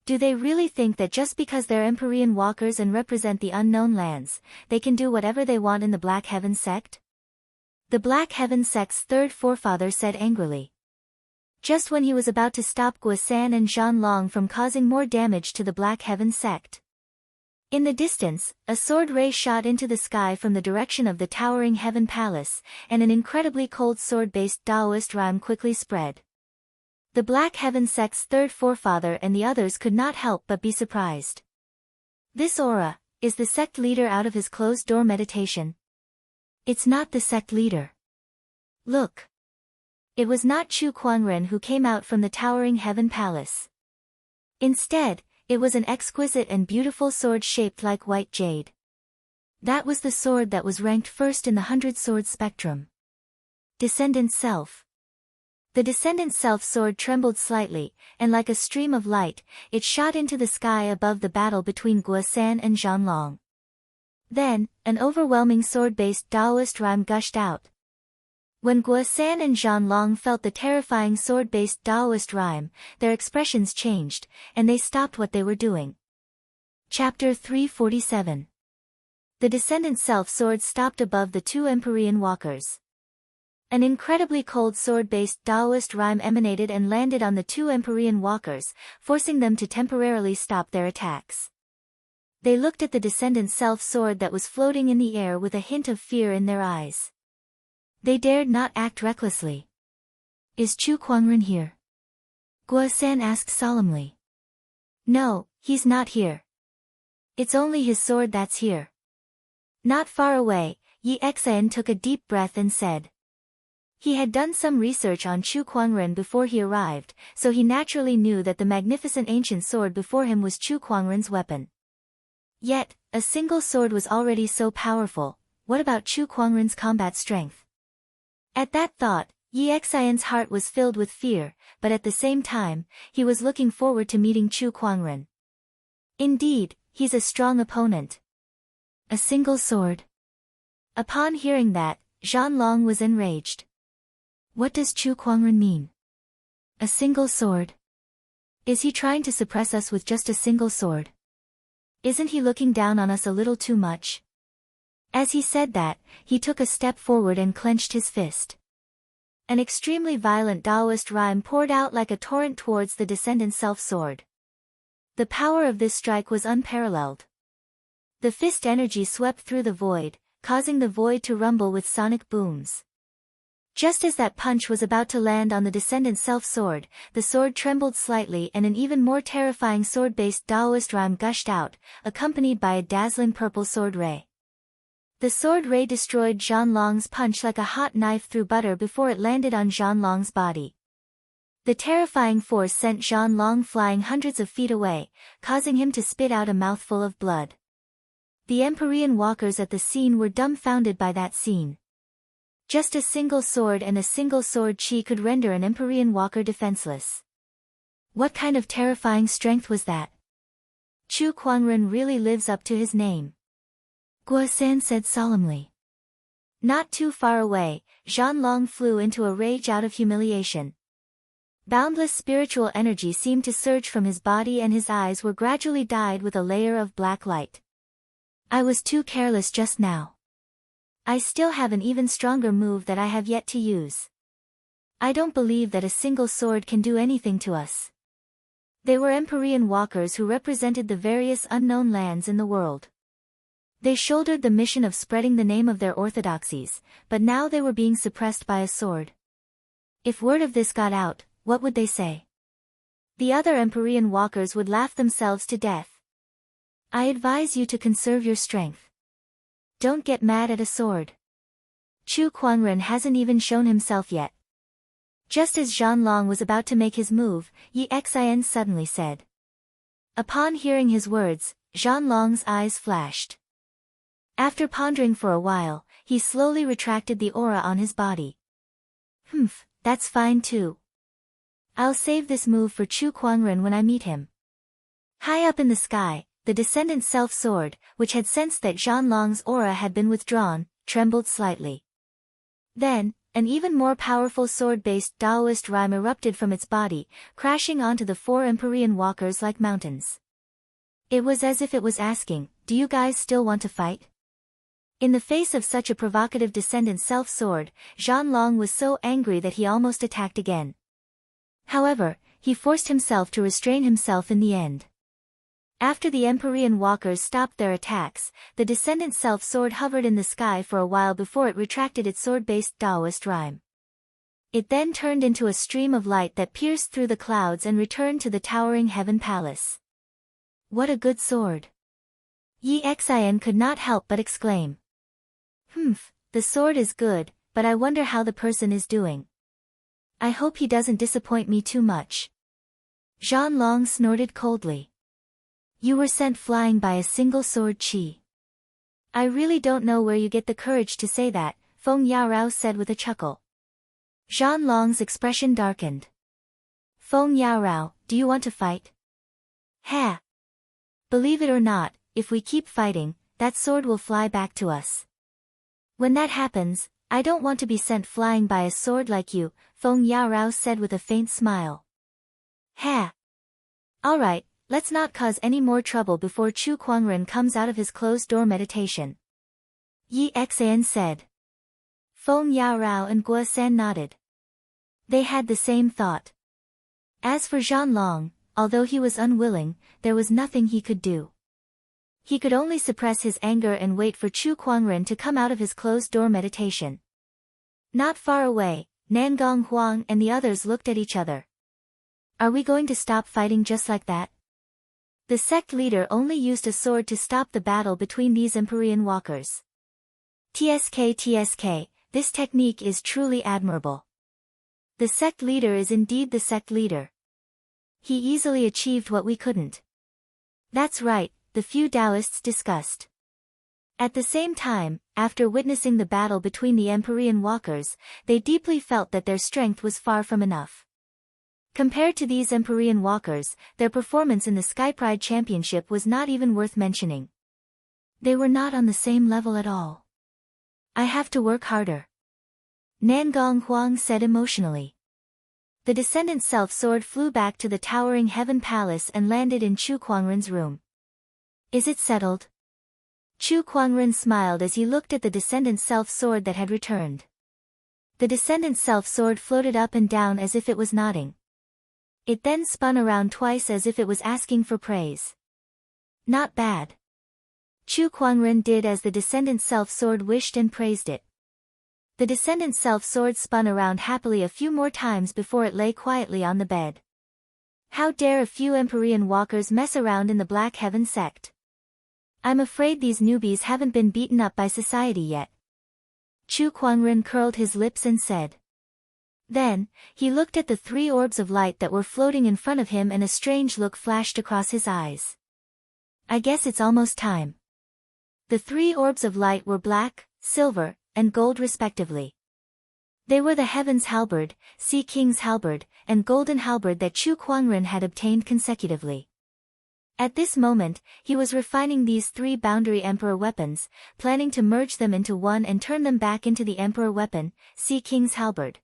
Do they really think that just because they're Empyrean walkers and represent the unknown lands, they can do whatever they want in the Black Heaven sect? The Black Heaven sect's third forefather said angrily. Just when he was about to stop Guosan and Zhan Long from causing more damage to the Black Heaven sect. In the distance, a sword ray shot into the sky from the direction of the towering Heaven Palace, and an incredibly cold sword-based Taoist rhyme quickly spread. The Black Heaven sect's third forefather and the others could not help but be surprised. This aura, is the sect leader out of his closed-door meditation? It's not the sect leader. Look. It was not Chu Kuangren who came out from the towering Heaven Palace. Instead, it was an exquisite and beautiful sword shaped like white jade. That was the sword that was ranked first in the 100-sword spectrum. Descendant Self. The Descendant Self sword trembled slightly, and like a stream of light, it shot into the sky above the battle between Guosan and Zhan Long. Then, an overwhelming sword-based Taoist rhyme gushed out. When Guosan and Zhan Long felt the terrifying sword-based Taoist rhyme, their expressions changed, and they stopped what they were doing. Chapter 347. The Descendant Self sword stopped above the two Empyrean walkers. An incredibly cold sword-based Taoist rhyme emanated and landed on the two Empyrean walkers, forcing them to temporarily stop their attacks. They looked at the Descendant Self sword that was floating in the air with a hint of fear in their eyes. They dared not act recklessly. Is Chu Kuangren here? Guosan asked solemnly. No, he's not here. It's only his sword that's here. Not far away, Yi Xian took a deep breath and said. He had done some research on Chu Kuangren before he arrived, so he naturally knew that the magnificent ancient sword before him was Chu Kuangren's weapon. Yet, a single sword was already so powerful, what about Chu Kuangren's combat strength? At that thought, Yi Xian's heart was filled with fear, but at the same time, he was looking forward to meeting Chu Kuangren. Indeed, he's a strong opponent. A single sword. Upon hearing that, Zhan Long was enraged. What does Chu Kuangren mean? A single sword? Is he trying to suppress us with just a single sword? Isn't he looking down on us a little too much? As he said that, he took a step forward and clenched his fist. An extremely violent Taoist rhyme poured out like a torrent towards the descendant self-sword. The power of this strike was unparalleled. The fist energy swept through the void, causing the void to rumble with sonic booms. Just as that punch was about to land on the descendant self-sword, the sword trembled slightly and an even more terrifying sword-based Taoist rhyme gushed out, accompanied by a dazzling purple sword ray. The sword ray destroyed Zhan Long's punch like a hot knife through butter before it landed on Zhan Long's body. The terrifying force sent Zhan Long flying hundreds of feet away, causing him to spit out a mouthful of blood. The Empyrean walkers at the scene were dumbfounded by that scene. Just a single sword and a single sword chi could render an Empyrean walker defenseless. What kind of terrifying strength was that? Chu Kuangren really lives up to his name, Guo San said solemnly. Not too far away, Zhan Long flew into a rage out of humiliation. Boundless spiritual energy seemed to surge from his body and his eyes were gradually dyed with a layer of black light. I was too careless just now. I still have an even stronger move that I have yet to use. I don't believe that a single sword can do anything to us. They were Empyrean walkers who represented the various unknown lands in the world. They shouldered the mission of spreading the name of their orthodoxies, but now they were being suppressed by a sword. If word of this got out, what would they say? The other Empyrean walkers would laugh themselves to death. I advise you to conserve your strength. Don't get mad at a sword. Chu Kuangren hasn't even shown himself yet. Just as Zhan Long was about to make his move, Yi Xin suddenly said. Upon hearing his words, Zhan Long's eyes flashed. After pondering for a while, he slowly retracted the aura on his body. That's fine too. I'll save this move for Chu Kuangren when I meet him. High up in the sky, the descendant self-sword, which had sensed that Zhan Long's aura had been withdrawn, trembled slightly. Then, an even more powerful sword-based Taoist rhyme erupted from its body, crashing onto the four Empyrean walkers like mountains. It was as if it was asking, do you guys still want to fight? In the face of such a provocative descendant self-sword, Zhan Long was so angry that he almost attacked again. However, he forced himself to restrain himself in the end. After the Empyrean walkers stopped their attacks, the descendant self-sword hovered in the sky for a while before it retracted its sword-based Taoist rhyme. It then turned into a stream of light that pierced through the clouds and returned to the towering heaven palace. What a good sword! Yi Xin could not help but exclaim. The sword is good, but I wonder how the person is doing. I hope he doesn't disappoint me too much. Zhan Long snorted coldly. You were sent flying by a single sword chi. I really don't know where you get the courage to say that, Feng Yarao said with a chuckle. Zhan Long's expression darkened. Feng Yarao, do you want to fight? Ha! Believe it or not, if we keep fighting, that sword will fly back to us. When that happens, I don't want to be sent flying by a sword like you, Feng Yarao said with a faint smile. Ha! Alright, let's not cause any more trouble before Chu Kuangren comes out of his closed-door meditation. Yi Xin said. Feng Yarao and Guo San nodded. They had the same thought. As for Zhan Long, although he was unwilling, there was nothing he could do. He could only suppress his anger and wait for Chu Kuangren to come out of his closed-door meditation. Not far away, Nangong Huang and the others looked at each other. Are we going to stop fighting just like that? The sect leader only used a sword to stop the battle between these Empyrean walkers. TSK, this technique is truly admirable. The sect leader is indeed the sect leader. He easily achieved what we couldn't. That's right, the few Taoists discussed. At the same time, after witnessing the battle between the Empyrean walkers, they deeply felt that their strength was far from enough. Compared to these Empyrean walkers, their performance in the Sky Pride Championship was not even worth mentioning. They were not on the same level at all. I have to work harder. Nangong Huang said emotionally. The descendant self-sword flew back to the towering heaven palace and landed in Chu Kuangren's room. Is it settled? Chu Kuangren smiled as he looked at the descendant self-sword that had returned. The descendant self-sword floated up and down as if it was nodding. It then spun around twice as if it was asking for praise. Not bad. Chu Kuangren did as the descendant self-sword wished and praised it. The descendant self-sword spun around happily a few more times before it lay quietly on the bed. How dare a few Empyrean walkers mess around in the Black Heaven sect? I'm afraid these newbies haven't been beaten up by society yet. Chu Kuangren curled his lips and said. Then, he looked at the 3 orbs of light that were floating in front of him and a strange look flashed across his eyes. I guess it's almost time. The 3 orbs of light were black, silver, and gold respectively. They were the Heaven's Halberd, Sea King's Halberd, and Golden Halberd that Chu Kuangren had obtained consecutively. At this moment, he was refining these 3 boundary Emperor weapons, planning to merge them into one and turn them back into the Emperor weapon, Sea King's Halberd.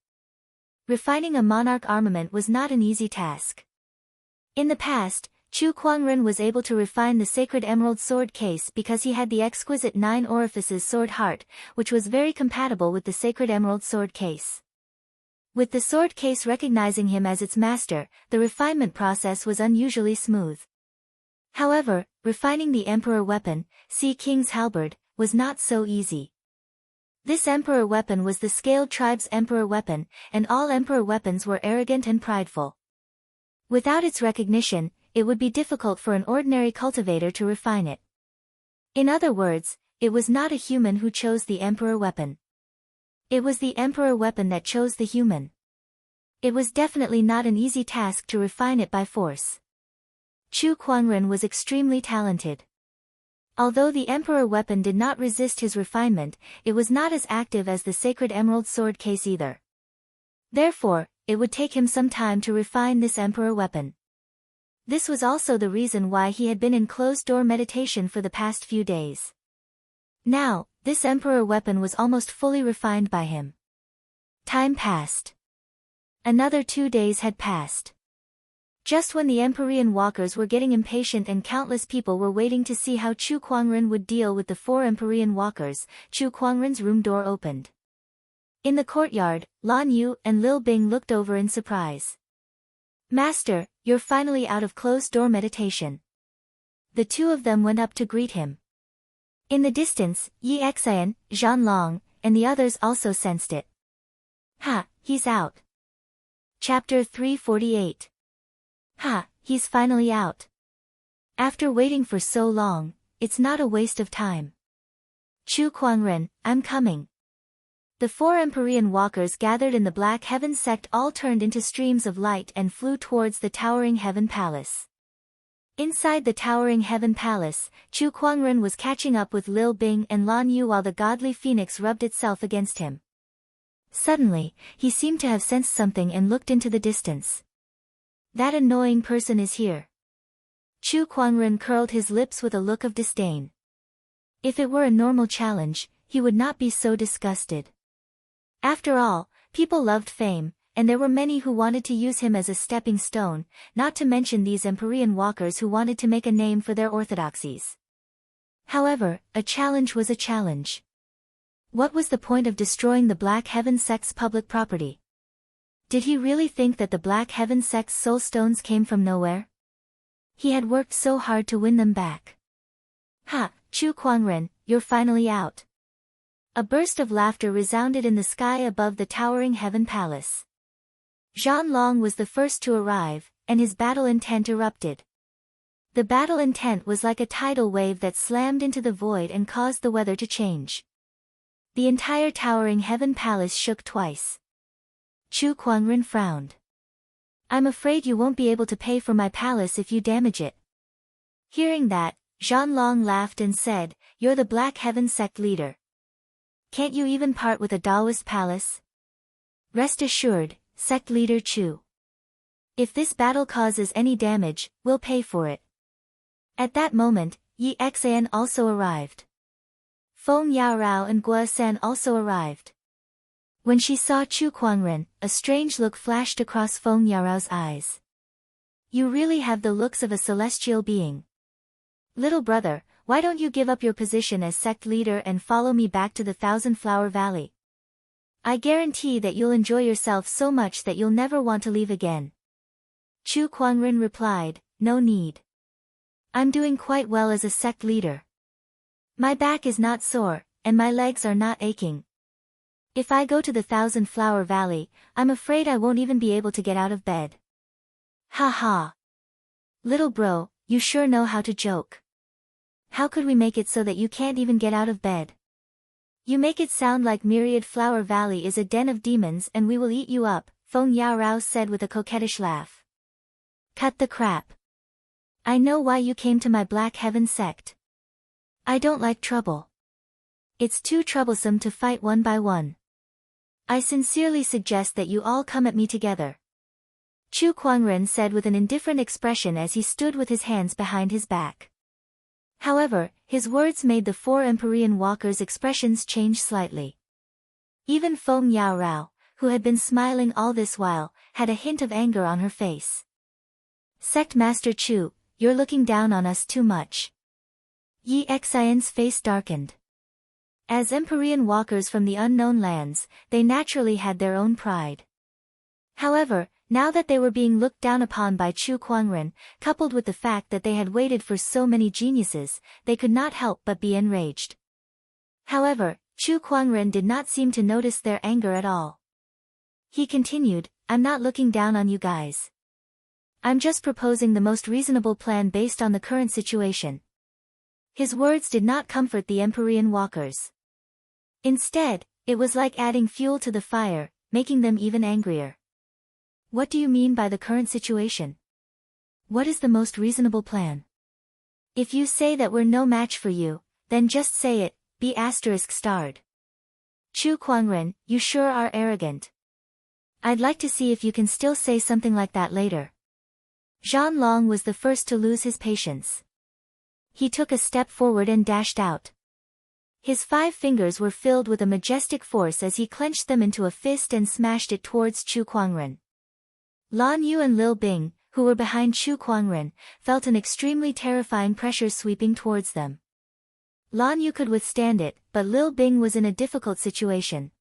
Refining a monarch armament was not an easy task. In the past, Chu Kuangren was able to refine the sacred emerald sword case because he had the exquisite 9 orifices sword heart, which was very compatible with the sacred emerald sword case. With the sword case recognizing him as its master, the refinement process was unusually smooth. However, refining the Emperor weapon, Sea King's Halberd, was not so easy. This Emperor weapon was the Scaled Tribe's Emperor weapon, and all Emperor weapons were arrogant and prideful. Without its recognition, it would be difficult for an ordinary cultivator to refine it. In other words, it was not a human who chose the Emperor weapon. It was the Emperor weapon that chose the human. It was definitely not an easy task to refine it by force. Chu Kuangren was extremely talented. Although the Emperor weapon did not resist his refinement, it was not as active as the sacred emerald sword case either. Therefore, it would take him some time to refine this Emperor weapon. This was also the reason why he had been in closed-door meditation for the past few days. Now, this Emperor weapon was almost fully refined by him. Time passed. Another 2 days had passed. Just when the Empyrean walkers were getting impatient and countless people were waiting to see how Chu Kuangren would deal with the 4 Empyrean walkers, Chu Kuangren's room door opened. In the courtyard, Lan Yu and Lil Bing looked over in surprise. Master, you're finally out of closed-door meditation. The 2 of them went up to greet him. In the distance, Yi Xian, Zhan Long, and the others also sensed it. Ha, he's out. Chapter 348. Ha, he's finally out. After waiting for so long, it's not a waste of time. Chu Kuangren, I'm coming. The 4 Empyrean walkers gathered in the Black Heaven sect all turned into streams of light and flew towards the towering Heaven Palace. Inside the towering Heaven Palace, Chu Kuangren was catching up with Lil Bing and Lan Yu while the godly phoenix rubbed itself against him. Suddenly, he seemed to have sensed something and looked into the distance. That annoying person is here. Chu Kuangren curled his lips with a look of disdain. If it were a normal challenge, he would not be so disgusted. After all, people loved fame, and there were many who wanted to use him as a stepping stone, not to mention these Empyrean walkers who wanted to make a name for their orthodoxies. However, a challenge was a challenge. What was the point of destroying the Black Heaven sect's public property? Did he really think that the Black Heaven sect's soul stones came from nowhere? He had worked so hard to win them back. Ha, Chu Kuangren, you're finally out. A burst of laughter resounded in the sky above the towering Heaven Palace. Zhan Long was the first to arrive, and his battle intent erupted. The battle intent was like a tidal wave that slammed into the void and caused the weather to change. The entire towering Heaven Palace shook twice. Chu Kuangren frowned. I'm afraid you won't be able to pay for my palace if you damage it. Hearing that, Zhan Long laughed and said, You're the Black Heaven sect leader. Can't you even part with a Daoist palace? Rest assured, sect leader Chu. If this battle causes any damage, we'll pay for it. At that moment, Yi Xian also arrived. Feng Yaorao and Gua San also arrived. When she saw Chu Kuangren, a strange look flashed across Feng Yaorao's eyes. You really have the looks of a celestial being. Little brother, why don't you give up your position as sect leader and follow me back to the Thousand Flower Valley? I guarantee that you'll enjoy yourself so much that you'll never want to leave again. Chu Kuangren replied, no need. I'm doing quite well as a sect leader. My back is not sore, and my legs are not aching. If I go to the Thousand Flower Valley, I'm afraid I won't even be able to get out of bed. Ha ha. Little bro, you sure know how to joke. How could we make it so that you can't even get out of bed? You make it sound like Myriad Flower Valley is a den of demons and we will eat you up, Feng Yaorao said with a coquettish laugh. Cut the crap. I know why you came to my Black Heaven sect. I don't like trouble. It's too troublesome to fight one by one. I sincerely suggest that you all come at me together. Chu Kuangren said with an indifferent expression as he stood with his hands behind his back. However, his words made the four Empyrean walkers' expressions change slightly. Even Feng Yaorao, who had been smiling all this while, had a hint of anger on her face. Sect Master Chu, you're looking down on us too much. Yi Xian's face darkened. As Empyrean walkers from the unknown lands, they naturally had their own pride. However, now that they were being looked down upon by Chu Kuangren, coupled with the fact that they had waited for so many geniuses, they could not help but be enraged. However, Chu Kuangren did not seem to notice their anger at all. He continued, I'm not looking down on you guys. I'm just proposing the most reasonable plan based on the current situation. His words did not comfort the Empyrean walkers. Instead, it was like adding fuel to the fire, making them even angrier. What do you mean by the current situation? What is the most reasonable plan? If you say that we're no match for you, then just say it, be ****. Chu Kuangren, you sure are arrogant. I'd like to see if you can still say something like that later. Zhan Long was the first to lose his patience. He took a step forward and dashed out. His 5 fingers were filled with a majestic force as he clenched them into a fist and smashed it towards Chu Kuangren. Lan Yu and Lil Bing, who were behind Chu Kuangren, felt an extremely terrifying pressure sweeping towards them. Lan Yu could withstand it, but Lil Bing was in a difficult situation.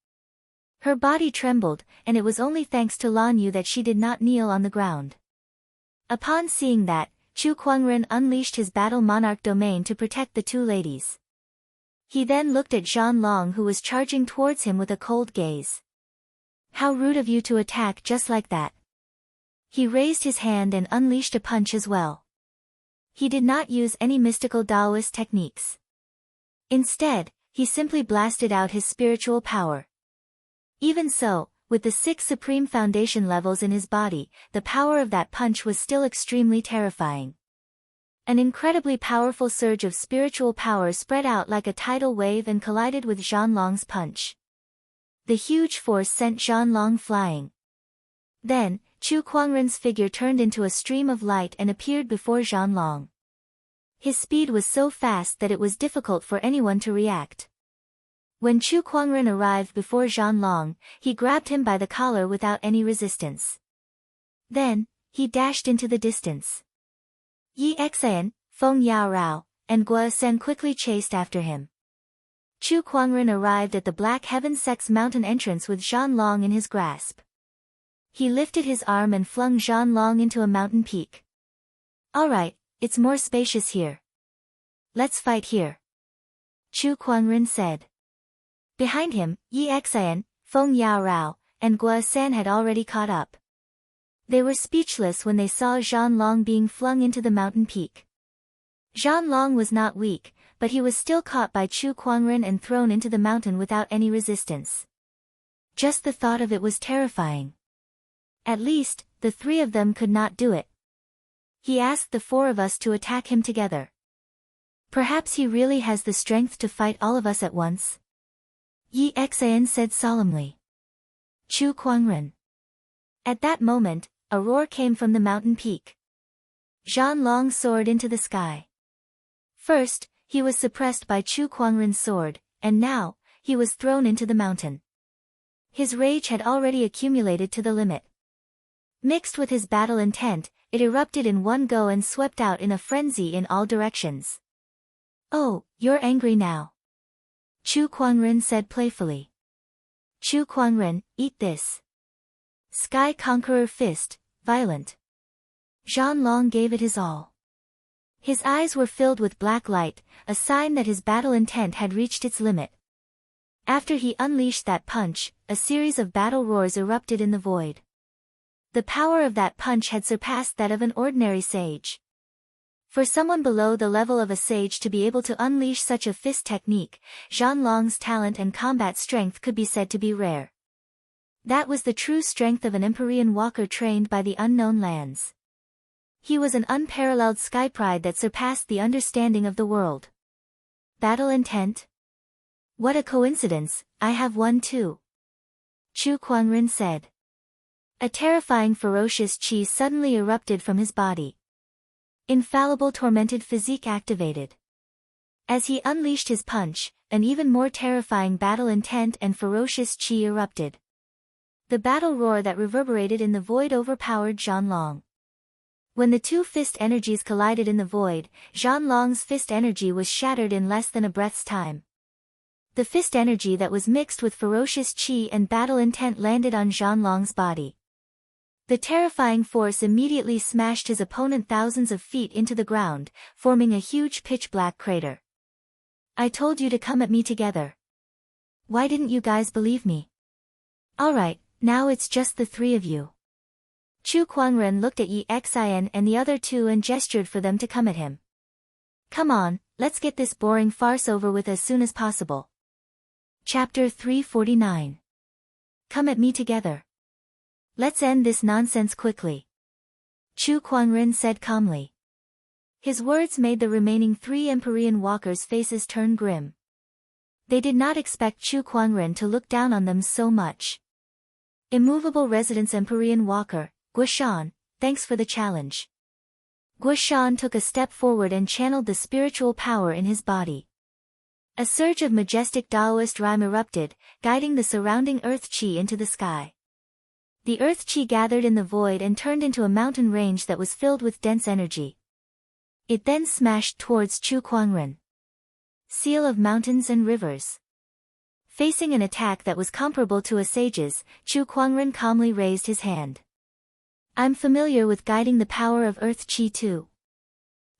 Her body trembled, and it was only thanks to Lan Yu that she did not kneel on the ground. Upon seeing that, Chu Kuangren unleashed his Battle Monarch domain to protect the 2 ladies. He then looked at Zhan Long, who was charging towards him with a cold gaze. How rude of you to attack just like that. He raised his hand and unleashed a punch as well. He did not use any mystical Taoist techniques. Instead, he simply blasted out his spiritual power. Even so, with the 6 supreme foundation levels in his body, the power of that punch was still extremely terrifying. An incredibly powerful surge of spiritual power spread out like a tidal wave and collided with Zhan Long's punch. The huge force sent Zhan Long flying. Then, Chu Kuangren's figure turned into a stream of light and appeared before Zhan Long. His speed was so fast that it was difficult for anyone to react. When Chu Kuangren arrived before Zhan Long, he grabbed him by the collar without any resistance. Then, he dashed into the distance. Yi Xian, Feng Yaorao, and Guo Sen quickly chased after him. Chu Kuangren arrived at the Black Heaven sect's mountain entrance with Zhan Long in his grasp. He lifted his arm and flung Zhan Long into a mountain peak. Alright, it's more spacious here. Let's fight here. Chu Kuangren said. Behind him, Yi Xian, Feng Yaorao, and Guo Sen had already caught up. They were speechless when they saw Zhan Long being flung into the mountain peak. Zhan Long was not weak, but he was still caught by Chu Kuangren and thrown into the mountain without any resistance. Just the thought of it was terrifying. At least, the 3 of them could not do it. He asked the 4 of us to attack him together. Perhaps he really has the strength to fight all of us at once. Yi Xian said solemnly. Chu Kuangren. At that moment, a roar came from the mountain peak. Zhan Long soared into the sky. First, he was suppressed by Chu Kuangren's sword, and now, he was thrown into the mountain. His rage had already accumulated to the limit. Mixed with his battle intent, it erupted in one go and swept out in a frenzy in all directions. Oh, you're angry now. Chu Kuangren said playfully. Chu Kuangren, eat this. Sky Conqueror Fist, violent. Zhan Long gave it his all. His eyes were filled with black light, a sign that his battle intent had reached its limit. After he unleashed that punch, a series of battle roars erupted in the void. The power of that punch had surpassed that of an ordinary sage. For someone below the level of a sage to be able to unleash such a fist technique, Zhan Long's talent and combat strength could be said to be rare. That was the true strength of an Empyrean walker trained by the unknown lands. He was an unparalleled sky pride that surpassed the understanding of the world. Battle intent? What a coincidence, I have one too. Chu Kuangren said. A terrifying ferocious chi suddenly erupted from his body. Infallible tormented physique activated. As he unleashed his punch, an even more terrifying battle intent and ferocious chi erupted. The battle roar that reverberated in the void overpowered Zhan Long. When the two fist energies collided in the void, Zhan Long's fist energy was shattered in less than a breath's time. The fist energy that was mixed with ferocious chi and battle intent landed on Zhan Long's body. The terrifying force immediately smashed his opponent thousands of feet into the ground, forming a huge pitch-black crater. I told you to come at me together. Why didn't you guys believe me? Alright, now it's just the three of you. Chu Kuangren looked at Yi Xian and the other two and gestured for them to come at him. Come on, let's get this boring farce over with as soon as possible. Chapter 349. Come at me together. Let's end this nonsense quickly. Chu Kuangren said calmly. His words made the remaining three Empyrean walkers' faces turn grim. They did not expect Chu Kuangren to look down on them so much. Immovable Residence Empyrean Walker, Guoshan, thanks for the challenge. Guoshan took a step forward and channeled the spiritual power in his body. A surge of majestic Taoist rhyme erupted, guiding the surrounding earth chi into the sky. The earth chi gathered in the void and turned into a mountain range that was filled with dense energy. It then smashed towards Chu Kuangren. Seal of Mountains and Rivers. Facing an attack that was comparable to a sage's, Chu Kuangren calmly raised his hand. I'm familiar with guiding the power of earth chi too.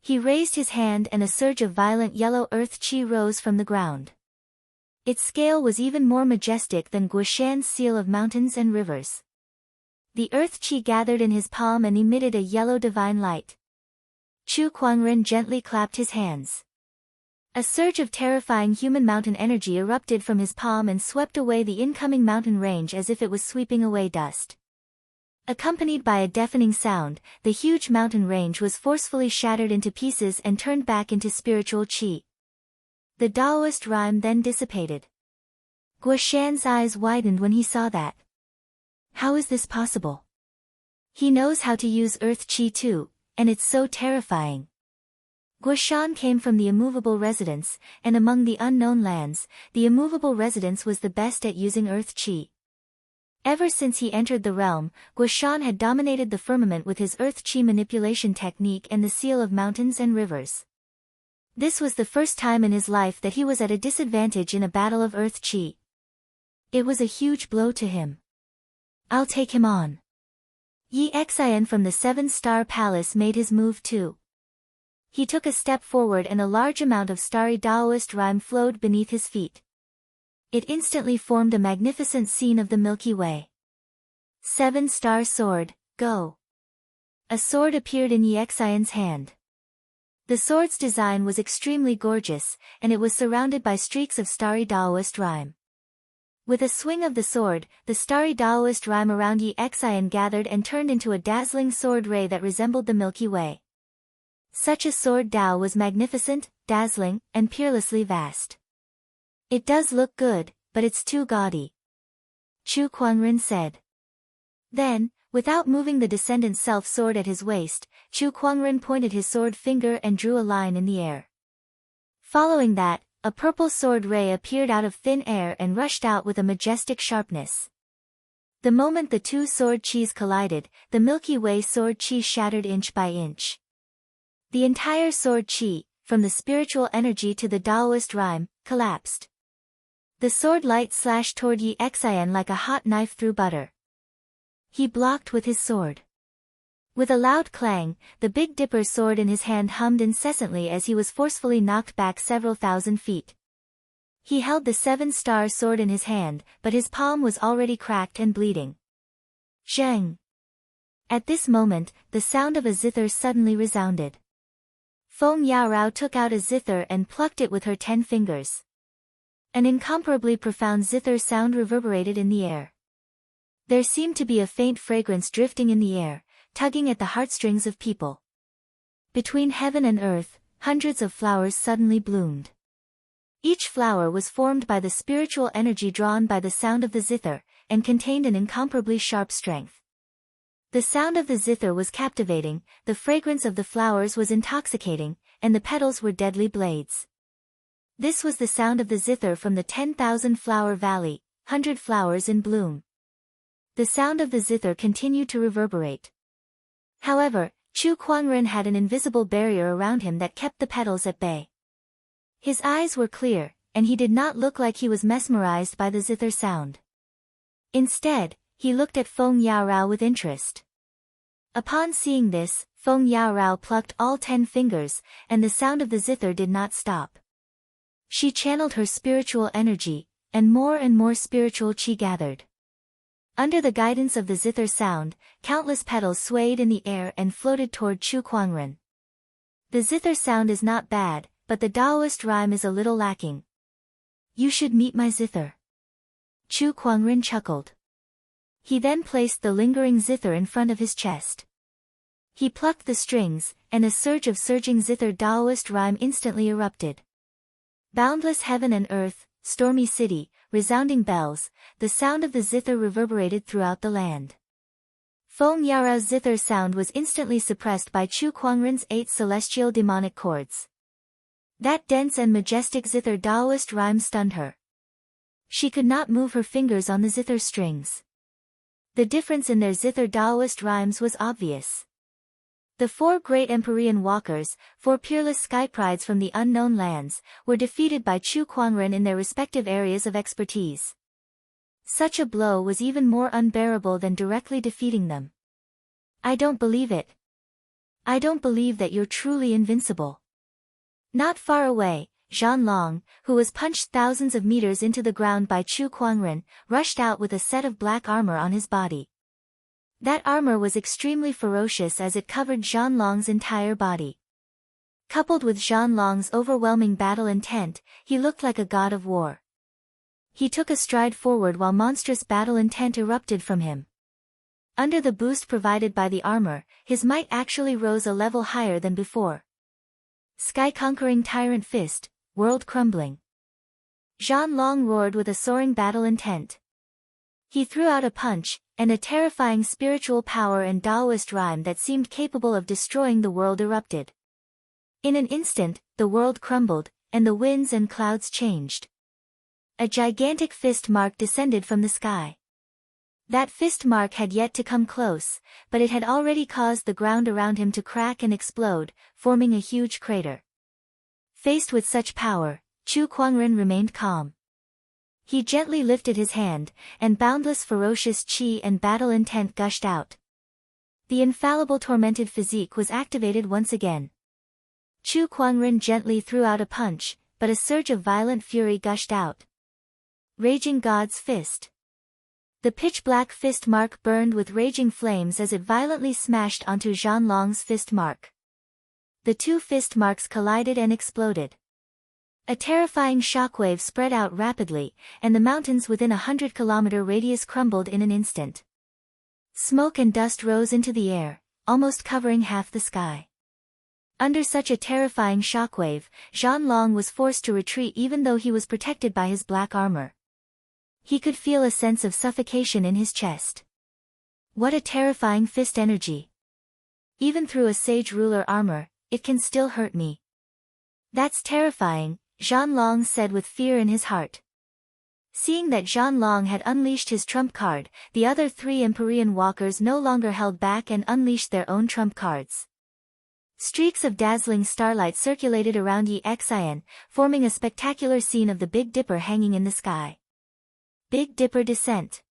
He raised his hand and a surge of violent yellow earth chi rose from the ground. Its scale was even more majestic than Guoshan's seal of mountains and rivers. The earth chi gathered in his palm and emitted a yellow divine light. Chu Kuangren gently clapped his hands. A surge of terrifying human mountain energy erupted from his palm and swept away the incoming mountain range as if it was sweeping away dust. Accompanied by a deafening sound, the huge mountain range was forcefully shattered into pieces and turned back into spiritual chi. The Taoist rhyme then dissipated. Guoshan's eyes widened when he saw that. How is this possible? He knows how to use earth chi too, and it's so terrifying. Guoshan came from the immovable residence, and among the unknown lands, the immovable residence was the best at using earth chi. Ever since he entered the realm, Guoshan had dominated the firmament with his earth chi manipulation technique and the seal of mountains and rivers. This was the first time in his life that he was at a disadvantage in a battle of earth chi. It was a huge blow to him. I'll take him on. Yi Xian from the 7-star palace made his move too. He took a step forward and a large amount of starry Taoist rhyme flowed beneath his feet. It instantly formed a magnificent scene of the Milky Way. 7-star sword, go. A sword appeared in Yi Xian's hand. The sword's design was extremely gorgeous, and it was surrounded by streaks of starry Taoist rhyme. With a swing of the sword, the starry Taoist rhyme around Yi Xian gathered and turned into a dazzling sword ray that resembled the Milky Way. Such a sword Tao was magnificent, dazzling, and peerlessly vast. It does look good, but it's too gaudy. Chu Kuangren said. Then, without moving the descendant's self-sword at his waist, Chu Kuangren pointed his sword finger and drew a line in the air. Following that, a purple sword ray appeared out of thin air and rushed out with a majestic sharpness. The moment the two sword chis collided, the Milky Way sword chi shattered inch by inch. The entire sword chi, from the spiritual energy to the Taoist rhyme, collapsed. The sword light slashed toward Yi Xian like a hot knife through butter. He blocked with his sword. With a loud clang, the Big Dipper's sword in his hand hummed incessantly as he was forcefully knocked back several thousand feet. He held the 7-star sword in his hand, but his palm was already cracked and bleeding. Zheng! At this moment, the sound of a zither suddenly resounded. Feng Yarao took out a zither and plucked it with her 10 fingers. An incomparably profound zither sound reverberated in the air. There seemed to be a faint fragrance drifting in the air, tugging at the heartstrings of people. Between heaven and earth, hundreds of flowers suddenly bloomed. Each flower was formed by the spiritual energy drawn by the sound of the zither, and contained an incomparably sharp strength. The sound of the zither was captivating, the fragrance of the flowers was intoxicating, and the petals were deadly blades. This was the sound of the zither from the 10,000 flower valley, 100 flowers in bloom. The sound of the zither continued to reverberate. However, Chu Kuangren had an invisible barrier around him that kept the petals at bay. His eyes were clear, and he did not look like he was mesmerized by the zither sound. Instead, he looked at Feng Yarao with interest. Upon seeing this, Feng Yarao plucked all 10 fingers, and the sound of the zither did not stop. She channeled her spiritual energy, and more spiritual qi gathered. Under the guidance of the zither sound, countless petals swayed in the air and floated toward Chu Kuangren. The zither sound is not bad, but the Taoist rhyme is a little lacking. You should meet my zither. Chu Kuangren chuckled. He then placed the lingering zither in front of his chest. He plucked the strings, and a surge of surging zither Taoist rhyme instantly erupted. Boundless heaven and earth, stormy city, resounding bells, the sound of the zither reverberated throughout the land. Feng Yarao's zither sound was instantly suppressed by Chu Kuangren's 8 celestial demonic chords. That dense and majestic zither Taoist rhyme stunned her. She could not move her fingers on the zither strings. The difference in their zither Taoist rhymes was obvious. The 4 great Empyrean walkers, 4 peerless sky prides from the unknown lands, were defeated by Chu Kuangren in their respective areas of expertise. Such a blow was even more unbearable than directly defeating them. I don't believe it. I don't believe that you're truly invincible. Not far away, Zhan Long, who was punched thousands of meters into the ground by Chu Kuangren, rushed out with a set of black armor on his body. That armor was extremely ferocious as it covered Zhan Long's entire body. Coupled with Zhan Long's overwhelming battle intent, he looked like a god of war. He took a stride forward while monstrous battle intent erupted from him. Under the boost provided by the armor, his might actually rose a level higher than before. Sky-conquering tyrant fist, world crumbling. Zhan Long roared with a soaring battle intent. He threw out a punch, and a terrifying spiritual power and Taoist rhyme that seemed capable of destroying the world erupted. In an instant, the world crumbled, and the winds and clouds changed. A gigantic fist mark descended from the sky. That fist mark had yet to come close, but it had already caused the ground around him to crack and explode, forming a huge crater. Faced with such power, Chu Kuangren remained calm. He gently lifted his hand, and boundless ferocious qi and battle intent gushed out. The infallible tormented physique was activated once again. Chu Kuangren gently threw out a punch, but a surge of violent fury gushed out. Raging God's Fist. The pitch-black fist mark burned with raging flames as it violently smashed onto Zhan Long's fist mark. The 2 fist marks collided and exploded. A terrifying shockwave spread out rapidly, and the mountains within a 100-kilometer radius crumbled in an instant. Smoke and dust rose into the air, almost covering half the sky. Under such a terrifying shockwave, Zhan Long was forced to retreat even though he was protected by his black armor. He could feel a sense of suffocation in his chest. What a terrifying fist energy. Even through a sage ruler armor, it can still hurt me. That's terrifying, Zhan Long said with fear in his heart. Seeing that Zhan Long had unleashed his trump card, the other 3 Empyrean walkers no longer held back and unleashed their own trump cards. Streaks of dazzling starlight circulated around Xian, forming a spectacular scene of the Big Dipper hanging in the sky. Big Dipper descent.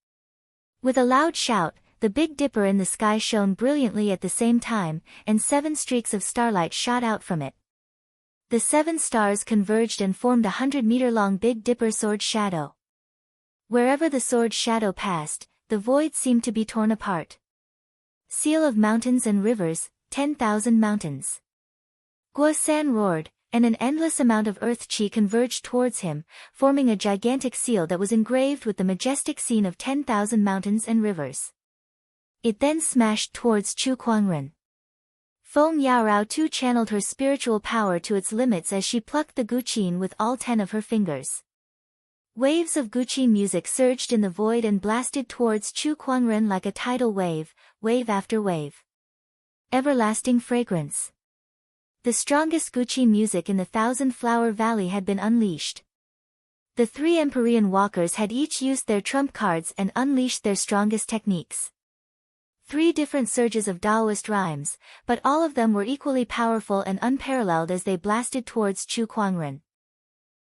With a loud shout, the Big Dipper in the sky shone brilliantly at the same time, and 7 streaks of starlight shot out from it. The 7 stars converged and formed a 100-meter-long Big Dipper sword shadow. Wherever the sword shadow passed, the void seemed to be torn apart. Seal of mountains and rivers, 10,000 mountains. Guo San roared, and an endless amount of earth chi converged towards him, forming a gigantic seal that was engraved with the majestic scene of 10,000 mountains and rivers. It then smashed towards Chu Kuangren. Feng Yaorao too channeled her spiritual power to its limits as she plucked the guqin with all 10 of her fingers. Waves of guqin music surged in the void and blasted towards Chu Kuangren like a tidal wave, wave after wave. Everlasting fragrance. The strongest guqin music in the 1,000-flower valley had been unleashed. The 3 Empyrean walkers had each used their trump cards and unleashed their strongest techniques. 3 different surges of Taoist rhymes, but all of them were equally powerful and unparalleled as they blasted towards Chu Kuangren.